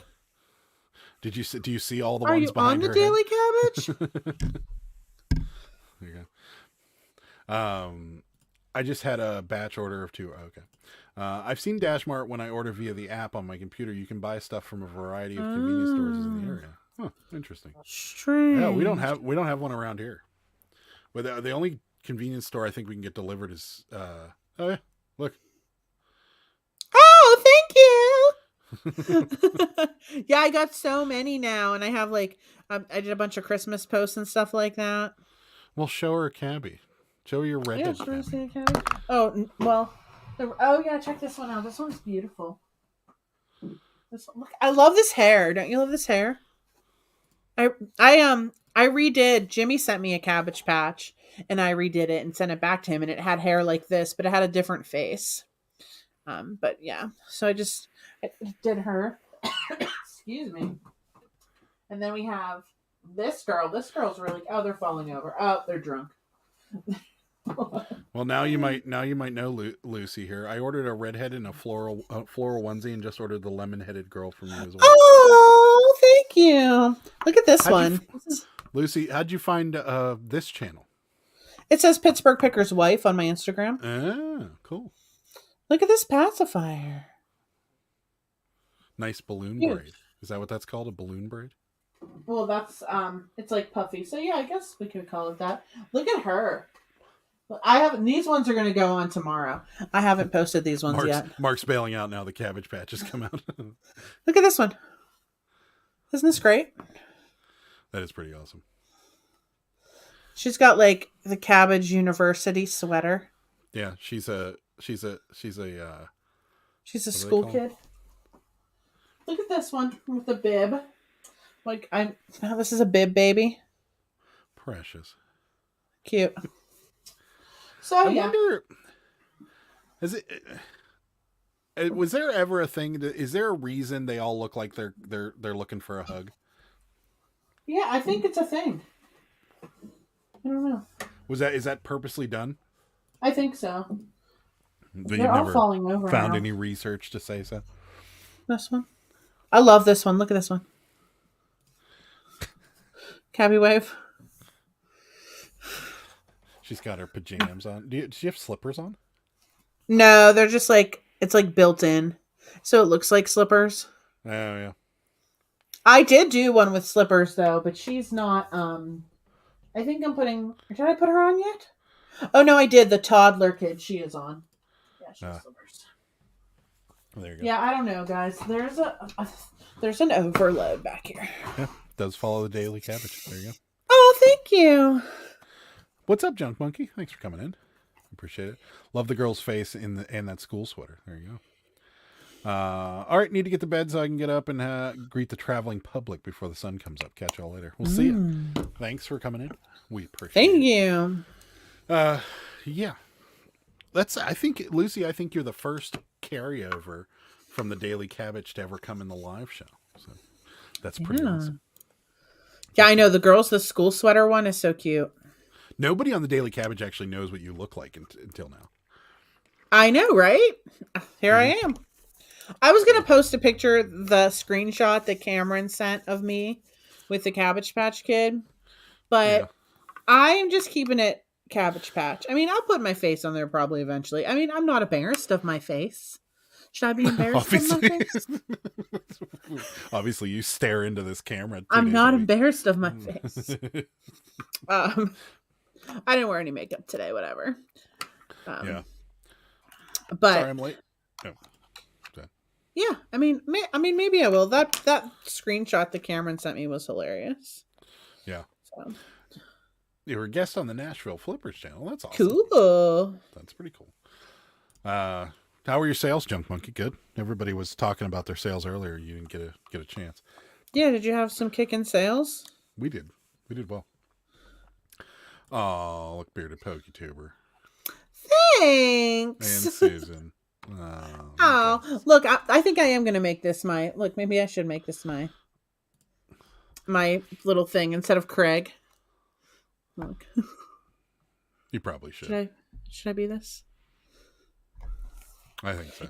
Do you see all the Are ones you behind on the her daily head? cabbage? There you go. I just had a batch order of 2. Okay. I've seen Dashmart when I order via the app on my computer. You can buy stuff from a variety of convenience stores in the area. Huh, interesting. Strange. Yeah, we don't have one around here. But the only convenience store I think we can get delivered is oh yeah, look. Oh, thank you. Yeah, I got so many now, and I have like I did a bunch of Christmas posts and stuff like that. Well, show her a cabbie. Show her your Yeah, redhead should I cabbie. say a cabbie? Oh well, oh yeah, check this one out. This one's beautiful. This one, look, I love this hair. Don't you love this hair? I I redid. Jimmy sent me a Cabbage Patch, and I redid it and sent it back to him, and it had hair like this, but it had a different face. But yeah, so I did her. Excuse me. And then we have this girl. This girl's really. Oh, they're falling over. Oh, they're drunk. Well, now you might know Lucy here. I ordered a redhead and a floral onesie, and just ordered the lemon-headed girl from you as well. Oh, thank you. Look at this one. Lucy, how'd you find this channel? It says Pittsburgh Picker's wife on my Instagram. Ah, cool. Look at this pacifier. Nice balloon Huge. braid. Is that what that's called? A balloon braid? Well, that's it's like puffy. So yeah, I guess we could call it that. Look at her. I haven't. These ones are going to go on tomorrow. I haven't posted these ones yet. Mark's bailing out now. The Cabbage Patches come out. Look at this one. Isn't this great? That is pretty awesome. She's got like the Cabbage University sweater. Yeah, she's a school kid. Look at this one with the bib. Like this is a bib baby. Precious. Cute. So I wonder, was there ever a thing? Is there a reason they all look like they're looking for a hug? Yeah, I think it's a thing. I don't know. Is that purposely done? I think so. But They're all falling over. Found now. any research to say so? This one. I love this one. Look at this one. Cabbie wave. She's got her pajamas on. Does she have slippers on? No, they're just like it's like built in, so it looks like slippers. Oh yeah. I did do one with slippers though, but she's not. I think I'm putting. Did I put her on yet? Oh no, I did. The toddler kid. She is on. Yeah, she has slippers. Well, there you go. Yeah, I don't know, guys. There's an overload back here. Yeah, does follow the daily cabbage. There you go. Oh, thank you. What's up, Junk Monkey? Thanks for coming in. Appreciate it. Love the girl's face in that school sweater. There you go. All right, need to get to bed so I can get up and greet the traveling public before the sun comes up. Catch y'all later. We'll see you. Thanks for coming in. We appreciate it. Thank you. Yeah. I think, Lucy, you're the first carryover from the Daily Cabbage to ever come in the live show. So that's pretty awesome. Yeah, I know. The school sweater one is so cute. Nobody on the Daily Cabbage actually knows what you look like until now. I know, right? Here I am. I was going to post a picture, the screenshot that Cameron sent of me with the Cabbage Patch Kid, but I'm just keeping it Cabbage Patch. I mean, I'll put my face on there probably eventually. I mean, I'm not embarrassed of my face. Should I be embarrassed of my face? Obviously, you stare into this camera. I'm not embarrassed of my face. I didn't wear any makeup today, whatever. Yeah. But sorry, I'm late. Oh. Okay. Yeah, I mean, maybe I will. That screenshot that Cameron sent me was hilarious. Yeah. So. You were a guest on the Nashville Flippers channel. That's awesome. Cool. That's pretty cool. How were your sales, Junk Monkey? Good. Everybody was talking about their sales earlier. You didn't get a chance. Yeah. Did you have some kicking sales? We did. We did well. Oh, look, bearded PokeTuber. Thanks. And Susan. Oh, okay. Look, I think I am going to make this maybe I should make this my little thing instead of Craig. Look. You probably should. Should I be this? I think so.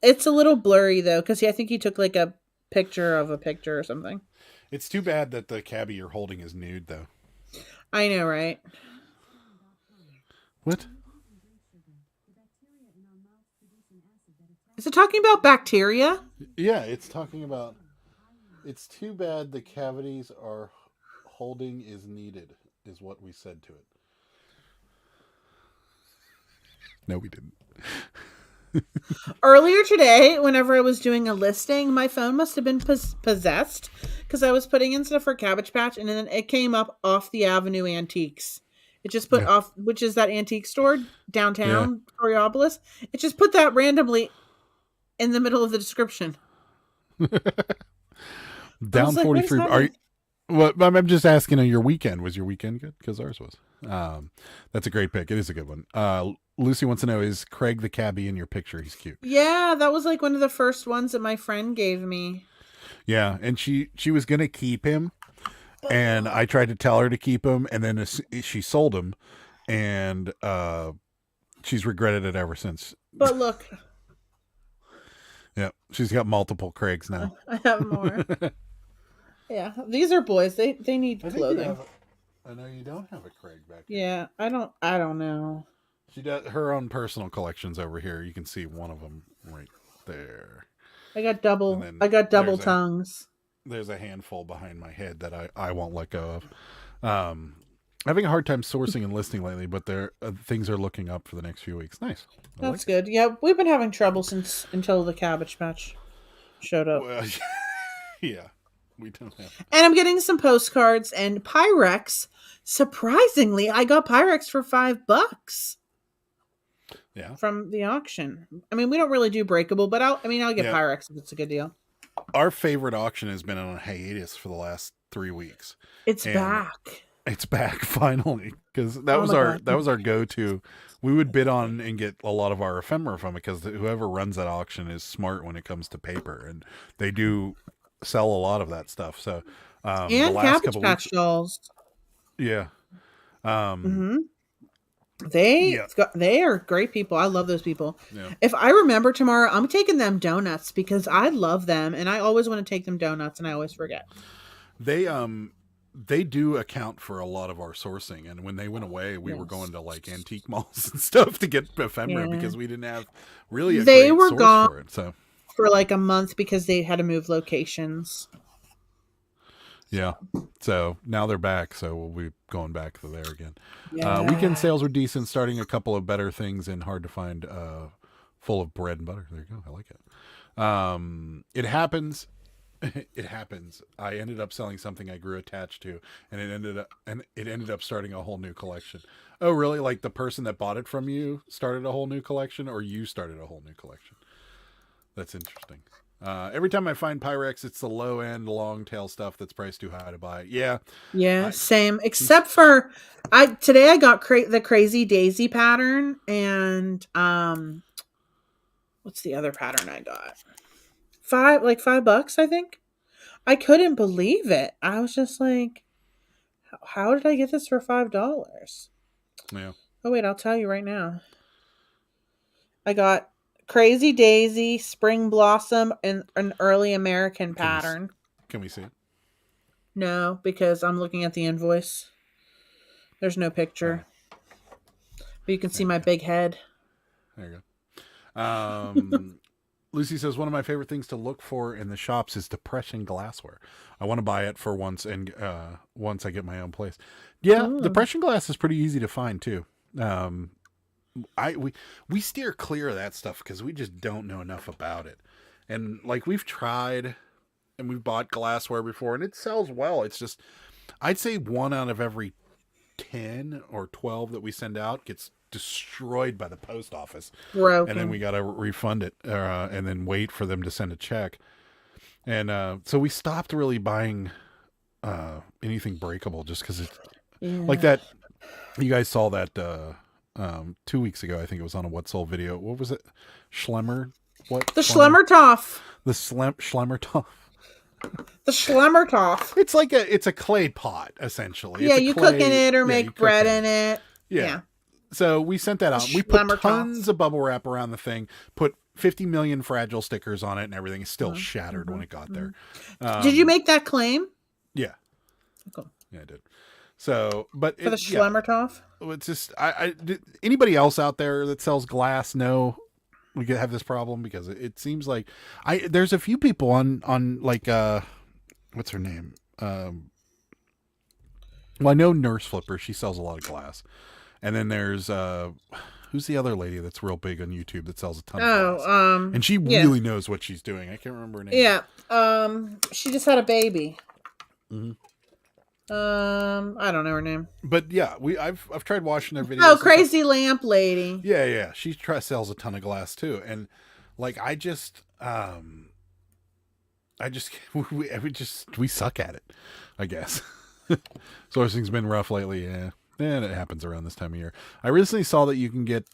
It's a little blurry though, because I think he took like a picture of a picture or something. It's too bad that the cabbie you're holding is nude though. I know, right? What? Is it talking about bacteria? Yeah, it's talking about. It's too bad the cavities are holding is needed, is what we said to it. No, we didn't. Earlier today, whenever I was doing a listing, my phone must have been possessed because I was putting in stuff for Cabbage Patch, and then it came up Off the Avenue Antiques. It just put off, which is that antique store downtown, Coriopolis. It just put that randomly in the middle of the description. Down like, 43. Are you? Well, I'm just asking. Your weekend, was your weekend good? Because ours was. That's a great pick. It is a good one. Lucy wants to know, is Craig the cabbie in your picture? He's cute. Yeah, that was like one of the first ones that my friend gave me. Yeah, and she was gonna keep him, and I tried to tell her to keep him, and then she sold him, and she's regretted it ever since. But look. Yeah, she's got multiple Craigs now. I have more. Yeah, these are boys. They need clothing. I know you don't have a Craig back here. Yeah, I don't know. She does her own personal collections over here. You can see one of them right there. I got double tongues. There's a handful behind my head that I won't let go of. Having a hard time sourcing and listing lately, but things are looking up for the next few weeks. Nice. That's good. Yeah, we've been having trouble until the Cabbage Patch showed up. Well, yeah, we don't have. And I'm getting some postcards and Pyrex. Surprisingly, I got Pyrex for $5. Yeah. From the auction. I mean, we don't really do breakable, but I'll get Pyrex if it's a good deal. Our favorite auction has been on a hiatus for the last 3 weeks. It's back. It's back finally, because that was our go-to. We would bid on and get a lot of our ephemera from it, because whoever runs that auction is smart when it comes to paper, and they do sell a lot of that stuff. So and the last Cabbage Patch dolls. Yeah. They are great people. I love those people. Yeah. If I remember tomorrow, I'm taking them donuts because I love them, and I always want to take them donuts, and I always forget. They do account for a lot of our sourcing, and when they went away, we were going to like antique malls and stuff to get ephemera because we didn't have really a great source gone for it. So for like a month because they had to move locations. Yeah, so now they're back, so we'll be going back to there again. Yeah. Weekend sales were decent, starting a couple of better things and hard to find, full of bread and butter. There you go, I like it. It happens. It happens. I ended up selling something I grew attached to, and it ended up starting a whole new collection. Oh, really? Like the person that bought it from you started a whole new collection, or you started a whole new collection? That's interesting. Every time I find Pyrex, it's the low end, long tail stuff that's priced too high to buy. Yeah, same. Except for today I got the Crazy Daisy pattern, and what's the other pattern I got? $5, I think. I couldn't believe it. I was just like, how did I get this for $5? Yeah. Oh wait, I'll tell you right now. I got Crazy Daisy, Spring Blossom, and an early American pattern. Can we see it? No, because I'm looking at the invoice. There's no picture. But you can see my big head. There you go. Lucy says, one of my favorite things to look for in the shops is depression glassware. I want to buy it for once, and once I get my own place. Yeah, depression glass is pretty easy to find too. We steer clear of that stuff because we just don't know enough about it. And like we've tried and we've bought glassware before and it sells well. It's just, I'd say 1 out of every 10 or 12 that we send out gets destroyed by the post office. Broken. And then we got to refund it and then wait for them to send a check. And so we stopped really buying anything breakable just because it's like that. You guys saw that 2 weeks ago. I think it was on a What Sold video. What was it? Schlemmer? What? The Schlemmertoff. The Schlemmertoff. The Schlemmertoff. It's a clay pot essentially. Yeah, you cook in it or make bread in it. Yeah. So we sent that out. We put tons of bubble wrap around the thing. Put 50 million fragile stickers on it, and everything is still shattered when it got there. Did you make that claim? Yeah. Cool. Yeah, I did. So, but for the Schlemmertoff, it's just anybody else out there that sells glass know we could have this problem because it seems like there's a few people on like what's her name? Well, I know Nurse Flipper. She sells a lot of glass, and then there's who's the other lady that's real big on YouTube that sells a ton of glass? And she really knows what she's doing. I can't remember her name. Yeah. She just had a baby. Mm-hmm. I don't know her name. But yeah, I've tried watching their videos. Oh, Crazy Lamp Lady. Yeah. She sells a ton of glass too, and like we suck at it, I guess. Sourcing's been rough lately. Yeah. And it happens around this time of year. I recently saw that you can get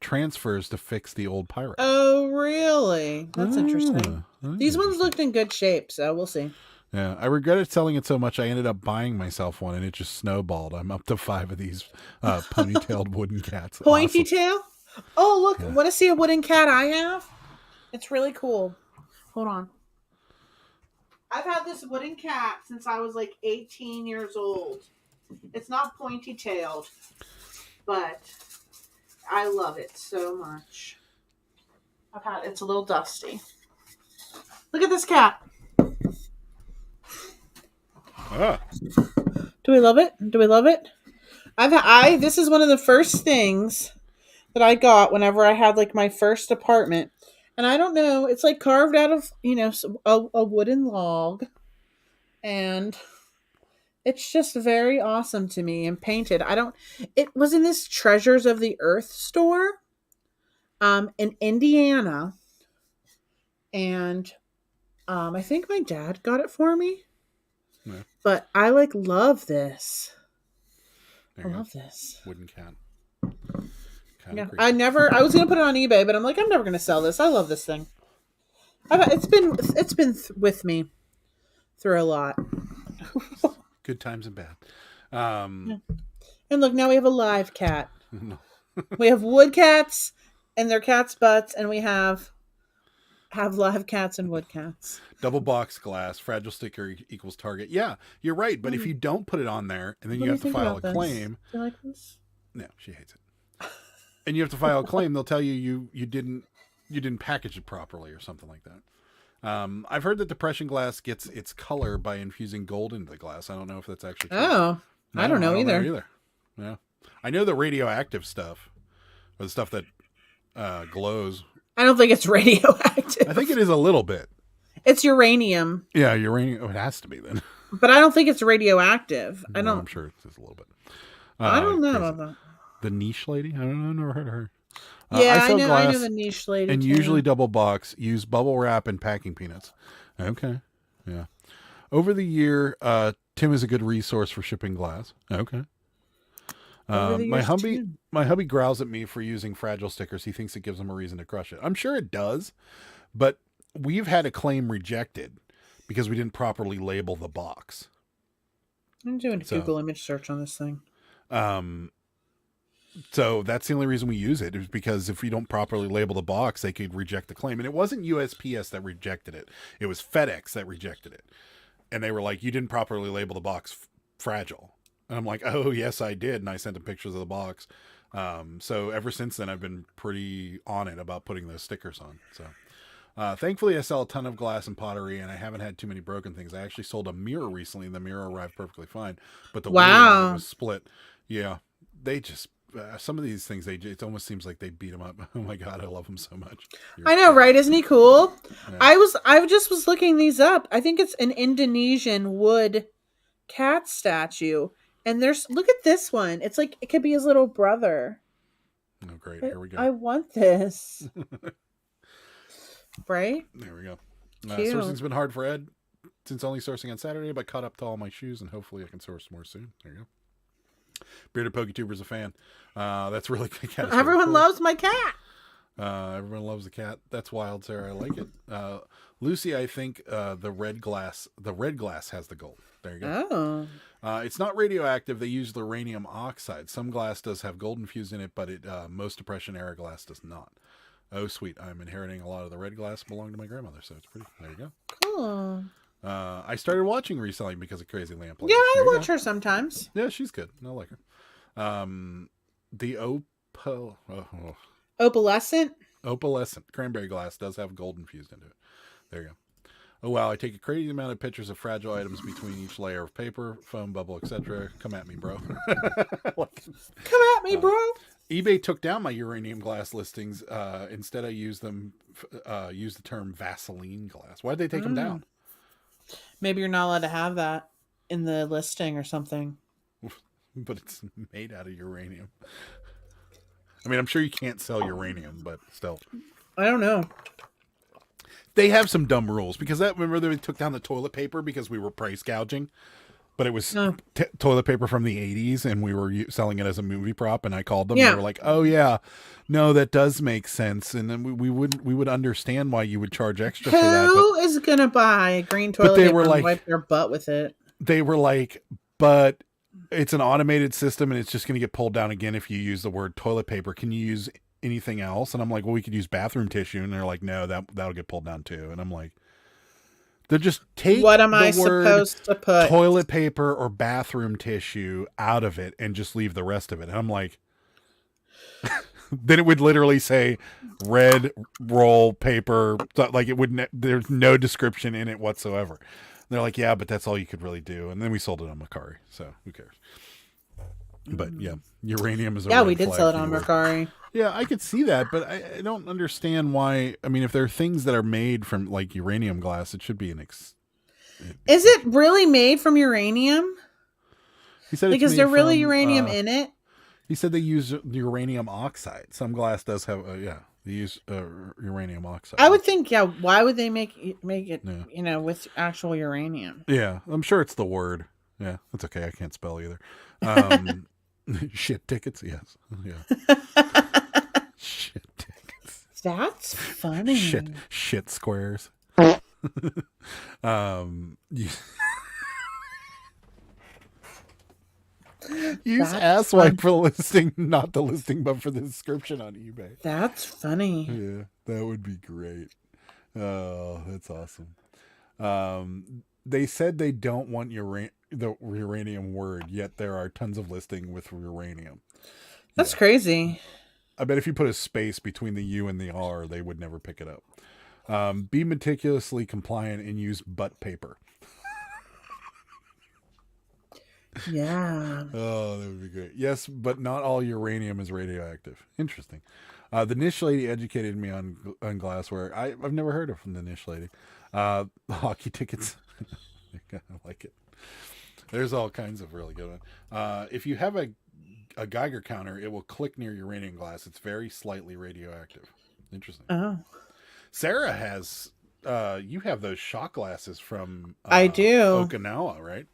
transfers to fix the old Pyrex. Oh, really? That's interesting. These ones looked in good shape, so we'll see. Yeah, I regretted selling it so much I ended up buying myself one, and it just snowballed. I'm up to 5 of these ponytailed wooden cats. Pointy Awesome. tail? Oh, look. Yeah. Want to see a wooden cat I have? It's really cool. Hold on. I've had this wooden cat since I was like 18 years old. It's not pointy-tailed, but I love it so much. It's a little dusty. Look at this cat. Ah. Do we love it? This is one of the first things that I got whenever I had like my first apartment. And I don't know, it's like carved out of, a wooden log. And it's just very awesome to me and painted. It was in this Treasures of the Earth store in Indiana. And I think my dad got it for me. Yeah. But I love this. I love this. Wooden cat. Yeah, I was going to put it on eBay, but I'm like, I'm never going to sell this. I love this thing. It's been with me through a lot. Good times and bad. And look, now we have a live cat. No. We have wood cats and their cats' butts, and we have live cats and wood cats. Double box glass, fragile sticker equals target. Yeah, you're right. But if you don't put it on there, and then you have to file a claim. Do you like this? No, she hates it. And you have to file a claim. They'll tell you didn't package it properly or something like that. I've heard that depression glass gets its color by infusing gold into the glass. I don't know if that's actually true. Oh, no, I don't know either. Yeah, I know the radioactive stuff, or the stuff that glows. I don't think it's radioactive. I think it is a little bit. It's uranium. Yeah, uranium. Oh, it has to be then. But I don't think it's radioactive. I'm sure it's just a little bit. I don't know about that. The niche lady? I don't know. I've never heard of her. Yeah, I know the niche lady. And usually double box. Use bubble wrap and packing peanuts. Okay. Yeah. Over the year, Tim is a good resource for shipping glass. Okay. My hubby growls at me for using fragile stickers. He thinks it gives him a reason to crush it. I'm sure it does, but we've had a claim rejected because we didn't properly label the box. I'm doing a Google image search on this thing. So that's the only reason we use it, is because if we don't properly label the box, they could reject the claim. And it wasn't USPS that rejected it. It was FedEx that rejected it. And they were like, you didn't properly label the box fragile. And I'm like, oh, yes, I did. And I sent them pictures of the box. So ever since then, I've been pretty on it about putting those stickers on. So thankfully, I sell a ton of glass and pottery, and I haven't had too many broken things. I actually sold a mirror recently, and the mirror arrived perfectly fine. But the wheel was split. Yeah, they just... some of these things, it almost seems like they beat him up. Oh my God, I love him so much. I know, right? Isn't he cool? Yeah. I just was looking these up. I think it's an Indonesian wood cat statue. And look at this one. It's like, it could be his little brother. Oh, great. Here we go. I want this. Right? There we go. Sourcing's been hard for Ed since only sourcing on Saturday, but caught up to all my shoes, and hopefully I can source more soon. There you go. Bearded PokeTuber's a fan. That's really good. Everyone loves my cat. Everyone loves the cat. That's wild, Sarah. I like it. Lucy, I think the red glass has the gold. There you go. Oh. It's not radioactive. They use uranium oxide. Some glass does have gold infused in it, but most depression era glass does not. Oh, sweet. I'm inheriting a lot of the red glass belonged to my grandmother, so it's pretty. There you go. Cool. I started watching Reselling because of Crazy Lamp. Yeah, I watch her sometimes. Yeah, she's good. I like her. The opalescent cranberry glass does have gold infused into it. There you go. Oh wow, I take a crazy amount of pictures of fragile items between each layer of paper, foam, bubble, etc. Come at me, bro. Come at me, bro. eBay took down my uranium glass listings. Instead, I used the term Vaseline glass. Why did they take them down? Maybe you're not allowed to have that in the listing or something. But it's made out of uranium. I mean, I'm sure you can't sell uranium, but still. I don't know. They have some dumb rules because remember they took down the toilet paper because we were price gouging, but it was toilet paper from the 80s and we were selling it as a movie prop. And I called them and they were like, "Oh yeah, no, that does make sense." And then we would understand why you would charge extra for that. Who is gonna buy a green toilet paper and wipe their butt with it? They were like, but it's an automated system and it's just going to get pulled down again if you use the word toilet paper. Can you use anything else? And I'm like, well, we could use bathroom tissue. And they're like, no, that'll get pulled down too. And I'm like, they're just take what am I supposed to put? Toilet paper or bathroom tissue out of it and just leave the rest of it. And I'm like, then it would literally say red roll paper. Like it wouldn't, there's no description in it whatsoever. They're like, yeah, but that's all you could really do. And then we sold it on Mercari, so who cares? But yeah, uranium is a red we did flag sell it on Mercari. Yeah, I could see that, but I don't understand why. I mean, if there are things that are made from like uranium glass, it should be an Is it really made from uranium? He said because there's really uranium in it. He said they use uranium oxide. Some glass does have, they use uranium oxide. I would think, why would they make it, with actual uranium? Yeah, I'm sure it's the word. Yeah, that's okay. I can't spell either. Shit tickets, yes. Yeah. Shit tickets. That's funny. Shit squares. Use asswipe for the listing, not the listing, but for the description on eBay. That's funny. Yeah, that would be great. Oh, that's awesome. They said they don't want the uranium word, yet there are tons of listing with uranium. That's crazy. I bet if you put a space between the U and the R, they would never pick it up. Be meticulously compliant and use butt paper. Yeah. Oh, that would be great. Yes, but not all uranium is radioactive. Interesting. The Niche Lady educated me on glassware. I've never heard of the Niche Lady. Hockey tickets. I like it. There's all kinds of really good ones. If you have a Geiger counter, it will click near uranium glass. It's very slightly radioactive. Interesting. Oh. Sarah has, you have those shot glasses from I do. Okinawa, right?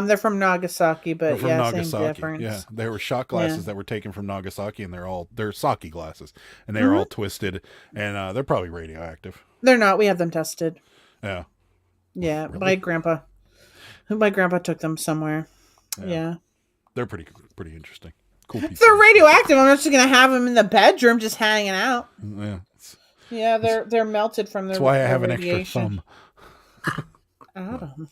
They're from Nagasaki, but Nagasaki. Same difference. Yeah, they were shot glasses that were taken from Nagasaki, and they're sake glasses, and they're all twisted, and they're probably radioactive. They're not. We have them tested. Yeah. Yeah, really? my grandpa took them somewhere. Yeah. They're pretty interesting. Cool piece. They're radioactive. I'm not just gonna have them in the bedroom, just hanging out. Yeah. They're melted from their. That's why I have radiation. an extra thumb.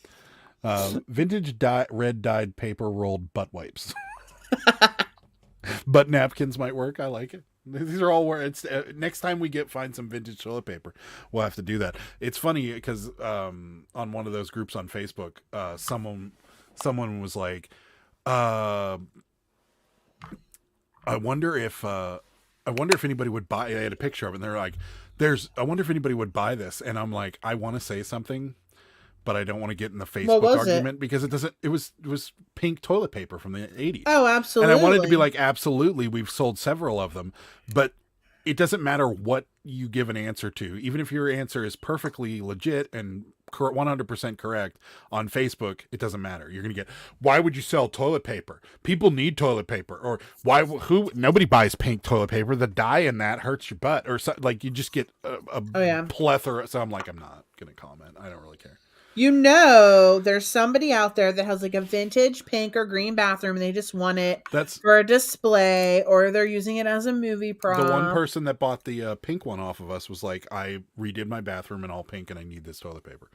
Adam. Vintage red dyed paper rolled butt wipes. Butt napkins might work. I like it. These are all where it's next time we find some vintage toilet paper, we'll have to do that. It's funny because on one of those groups on Facebook, someone was like, I wonder if anybody would buy. I had a picture of it, and they're like, I wonder if anybody would buy this, and I'm like, I want to say something, but I don't want to get in the Facebook argument because it was pink toilet paper from the 80s. Oh, absolutely. And I wanted to be like, absolutely, we've sold several of them, but it doesn't matter what you give an answer to. Even if your answer is perfectly legit and 100% correct on Facebook, it doesn't matter. You're going to get, why would you sell toilet paper? People need toilet paper. Or nobody buys pink toilet paper. The dye in that hurts your butt. Or so, like you just get a plethora. So I'm like, I'm not going to comment. I don't really care. There's somebody out there that has like a vintage pink or green bathroom and they just want it for a display, or they're using it as a movie prop. The one person that bought the pink one off of us was like, I redid my bathroom in all pink and I need this toilet paper.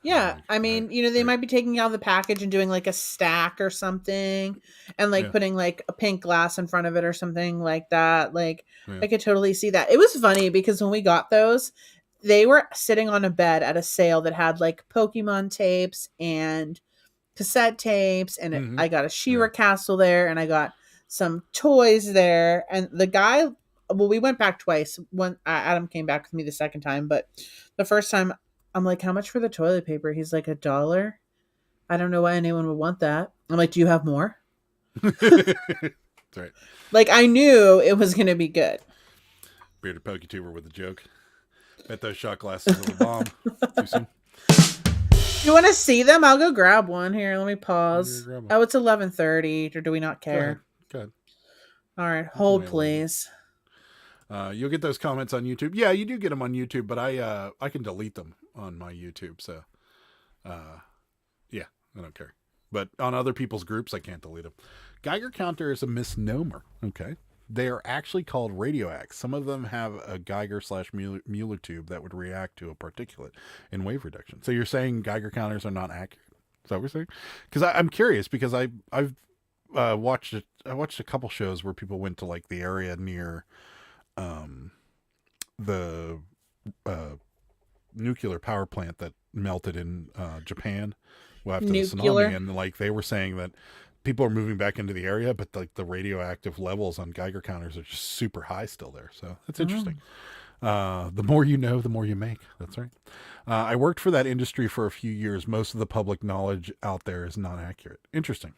Yeah. I mean, they might be taking out the package and doing like a stack or something and like putting like a pink glass in front of it or something like that. Like I could totally see that. It was funny because when we got those, they were sitting on a bed at a sale that had like Pokemon tapes and cassette tapes. And I got a She-Ra castle there, and I got some toys there, and the guy. Well, we went back twice. One Adam came back with me the second time, but the first time I'm like, "How much for the toilet paper?" He's like, $1. I don't know why anyone would want that. I'm like, "Do you have more?" That's right. Like, I knew it was going to be good. Bearded PokeTuber with a joke. Bet those shot glasses are the bomb. Too soon. You want to see them? I'll go grab one here. Let me pause. Grab one. Oh, it's 11:30. Or do we not care? Go ahead. All right, hold only 11. please. You'll get those comments on YouTube. Yeah, you do get them on YouTube, but I can delete them on my YouTube. So, yeah, I don't care. But on other people's groups, I can't delete them. Geiger counter is a misnomer. Okay. They are actually called radioacts. Some of them have a Geiger/Mueller tube that would react to a particulate in wave reduction. So you're saying Geiger counters are not accurate? Is that what we're saying? Because I'm curious, because I've watched a couple shows where people went to like the area near the nuclear power plant that melted in Japan after the tsunami, and like they were saying that people are moving back into the area, but like the radioactive levels on Geiger counters are just super high still there. So that's interesting. The more you know, the more you make. That's right. I worked for that industry for a few years. Most of the public knowledge out there is not accurate. Interesting.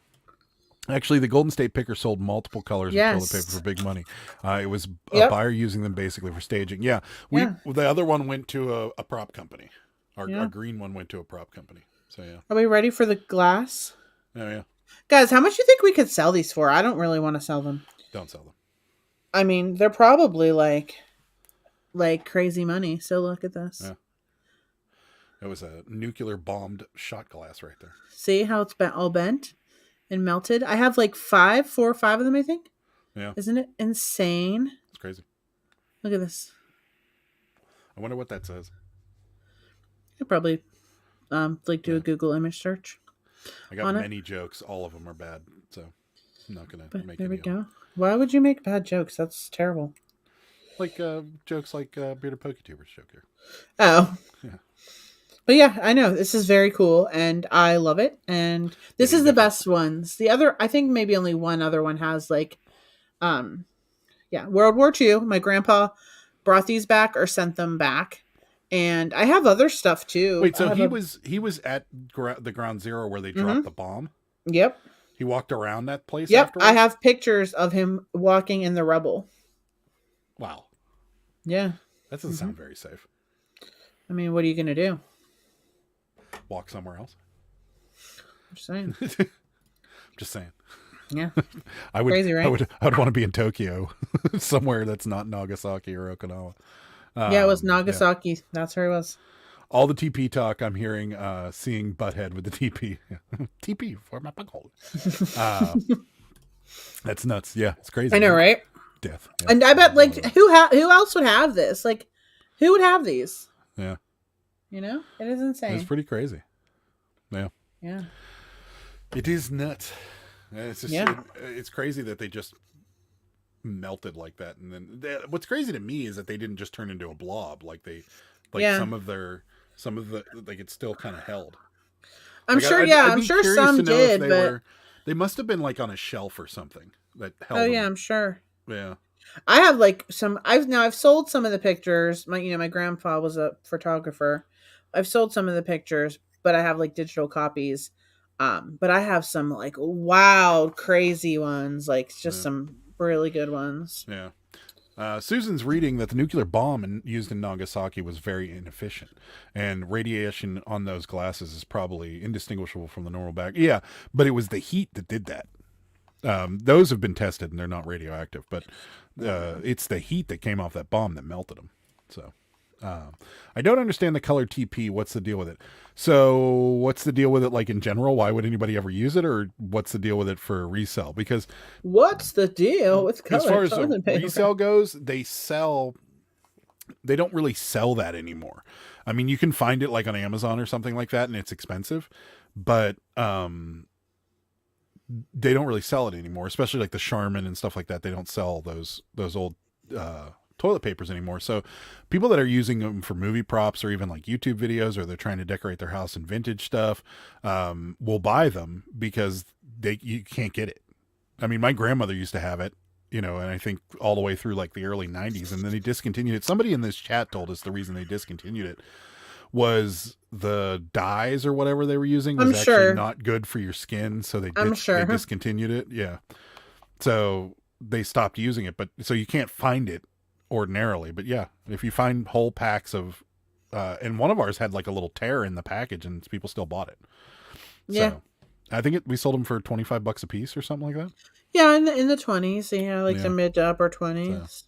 Actually, the Golden State Picker sold multiple colors of toilet paper for big money. It was a buyer using them basically for staging. Yeah. The other one went to a prop company. Our green one went to a prop company. So yeah. Are we ready for the glass? Oh yeah. Guys, how much do you think we could sell these for? I don't really want to sell them. Don't sell them. I mean, they're probably like crazy money. So look at this. Yeah. It was a nuclear bombed shot glass right there. See how it's all bent and melted? I have like 4 or 5 of them, I think. Yeah. Isn't it insane? It's crazy. Look at this. I wonder what that says. I'd probably do a Google image search. I got many jokes. All of them are bad, so I'm not gonna make. There we go. Why would you make bad jokes? That's terrible. Like jokes like Bearded PokeTuber's joke here. Oh. Yeah. But yeah, I know this is very cool, and I love it. And this is the best ones. The other, I think, maybe only one other one has like, World War II. My grandpa brought these back or sent them back. And I have other stuff too. Wait, so he was at the ground zero where they dropped the bomb? Yep. He walked around that place. Yep. Afterwards? I have pictures of him walking in the rubble. Wow. Yeah. That doesn't sound very safe. I mean, what are you gonna do? Walk somewhere else? I'm just saying. Just saying. Yeah. Crazy, right? I would want to be in Tokyo, somewhere that's not Nagasaki or Okinawa. Yeah, it was Nagasaki. Yeah. That's where it was. All the TP talk I'm hearing, seeing Butthead with the TP. TP for my bunghole. That's nuts. Yeah, it's crazy. I know, right? Death. Yeah. And I bet, like, who else would have this? Like, who would have these? Yeah. You know? It is insane. It's pretty crazy. Yeah. Yeah. It is nuts. It's just, it's crazy that they just melted like that, and then what's crazy to me is that they didn't just turn into a blob like some of the like it's still kind of held. I'm sure. I'm sure some did, but they must have been like on a shelf or something that held. Oh yeah, I'm sure. Yeah, I have like some. I've sold some of the pictures. My grandpa was a photographer. I've sold some of the pictures, but I have like digital copies. But I have some like wild, crazy ones, like just some really good ones. Yeah. Susan's reading that the nuclear bomb used in Nagasaki was very inefficient, and radiation on those glasses is probably indistinguishable from the normal back. Yeah, but it was the heat that did that. Those have been tested and they're not radioactive, but it's the heat that came off that bomb that melted them. So I don't understand the color TP. What's the deal with it? So what's the deal with it, like in general? Why would anybody ever use it, or what's the deal with it for resale? Because what's the deal with color? As far as the resale goes, they don't really sell that anymore. I mean, you can find it like on Amazon or something like that, and it's expensive, but they don't really sell it anymore, especially like the Charmin and stuff like that. They don't sell those old toilet papers anymore. So people that are using them for movie props or even like YouTube videos, or they're trying to decorate their house in vintage stuff, will buy them because you can't get it. I mean, my grandmother used to have it, and I think all the way through like the early 90s, and then they discontinued it. Somebody in this chat told us the reason they discontinued it was the dyes or whatever they were using was actually not good for your skin, so they discontinued it. Yeah. So they stopped using it, but so you can't find it ordinarily. But yeah, if you find whole packs of and one of ours had like a little tear in the package and people still bought it. Yeah. So I think we sold them for $25 a piece or something like that. Yeah, in the 20s, the mid to upper 20s. So,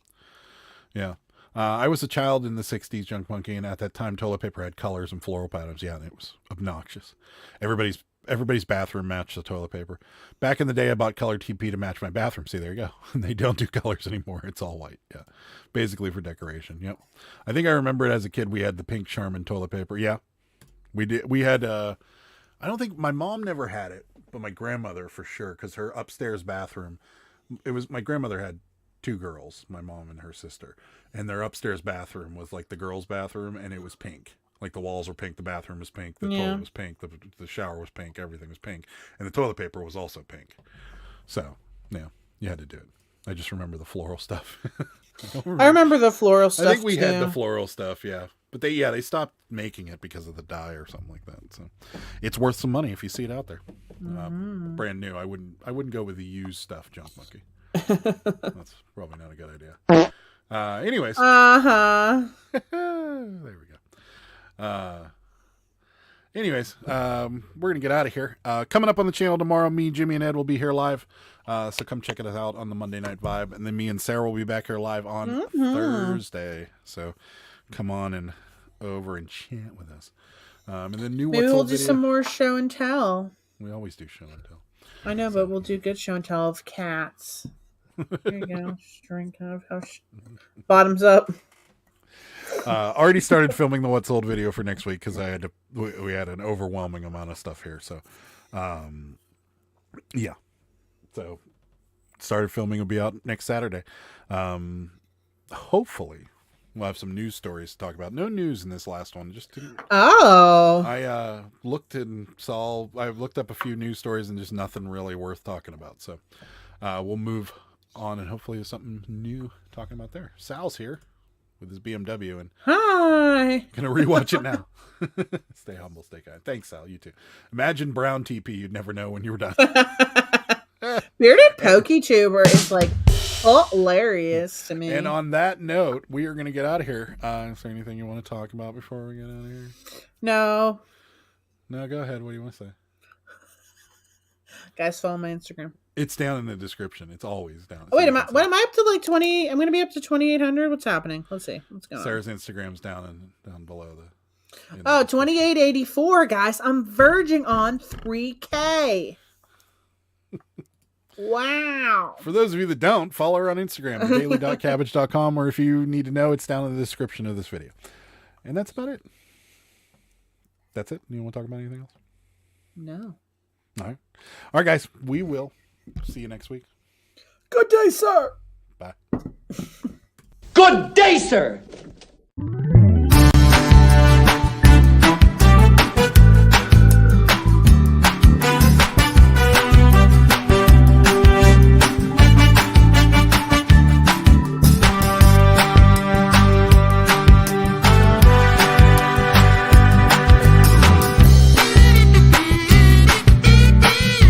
yeah. I was a child in the 60s, Junk Monkey, and at that time toilet paper had colors and floral patterns. Yeah, and it was obnoxious. Everybody's bathroom matched the toilet paper. Back in the day, I bought colored TP to match my bathroom. See, there you go. They don't do colors anymore. It's all white. Yeah, basically for decoration. Yep. I think I remember it as a kid. We had the pink Charmin toilet paper. Yeah, we did. We had. I don't think my mom never had it, but my grandmother for sure, because her upstairs bathroom. It was my grandmother had 2 girls, my mom and her sister, and their upstairs bathroom was like the girls' bathroom, and it was pink. Like the walls were pink, the bathroom was pink, the toilet was pink, the shower was pink, everything was pink, and the toilet paper was also pink. So, yeah, you had to do it. I just remember the floral stuff. I remember the floral stuff. I think we had the floral stuff, yeah. But they stopped making it because of the dye or something like that. So it's worth some money if you see it out there. Brand new. I wouldn't go with the used stuff, Junk Monkey. That's probably not a good idea. Anyways. There we go. Anyways, we're going to get out of here. Coming up on the channel tomorrow, me, Jimmy, and Ed will be here live. So come check us out on the Monday Night Vibe. And then me and Sarah will be back here live on Thursday. So come on and over and chat with us. And then maybe we'll do some more show and tell. We always do show and tell. I know, but we'll do good show and tell of cats. There you go. Drink of bottoms up. Already started filming the What's Old video for next week because we had an overwhelming amount of stuff here. So, yeah. So, started filming. Will be out next Saturday. Hopefully, we'll have some news stories to talk about. No news in this last one. I looked up a few news stories and just nothing really worth talking about. So, we'll move on and hopefully there's something new talking about there. Sal's here with his BMW and hi, gonna rewatch it now. Stay humble, stay kind. Thanks, Sal. You too. Imagine brown TP. You'd never know when you were done. Bearded Pokey Tuber is like hilarious to me. And on that note, we are gonna get out of here. Is there anything you want to talk about before we get out of here? No, go ahead. What do you want to say? Guys, follow my Instagram. It's down in the description. It's always down. Wait, am I up to like 20? I'm going to be up to 2,800. What's happening? Let's see. What's going on? Sarah's Instagram's down below the. 2884, guys. I'm verging on 3K. Wow. For those of you that don't, follow her on Instagram, daily.cabbage.com, or if you need to know, it's down in the description of this video. And that's about it. That's it. You want to talk about anything else? No. All right, guys. We will see you next week. Good day, sir. Bye. Good day, sir.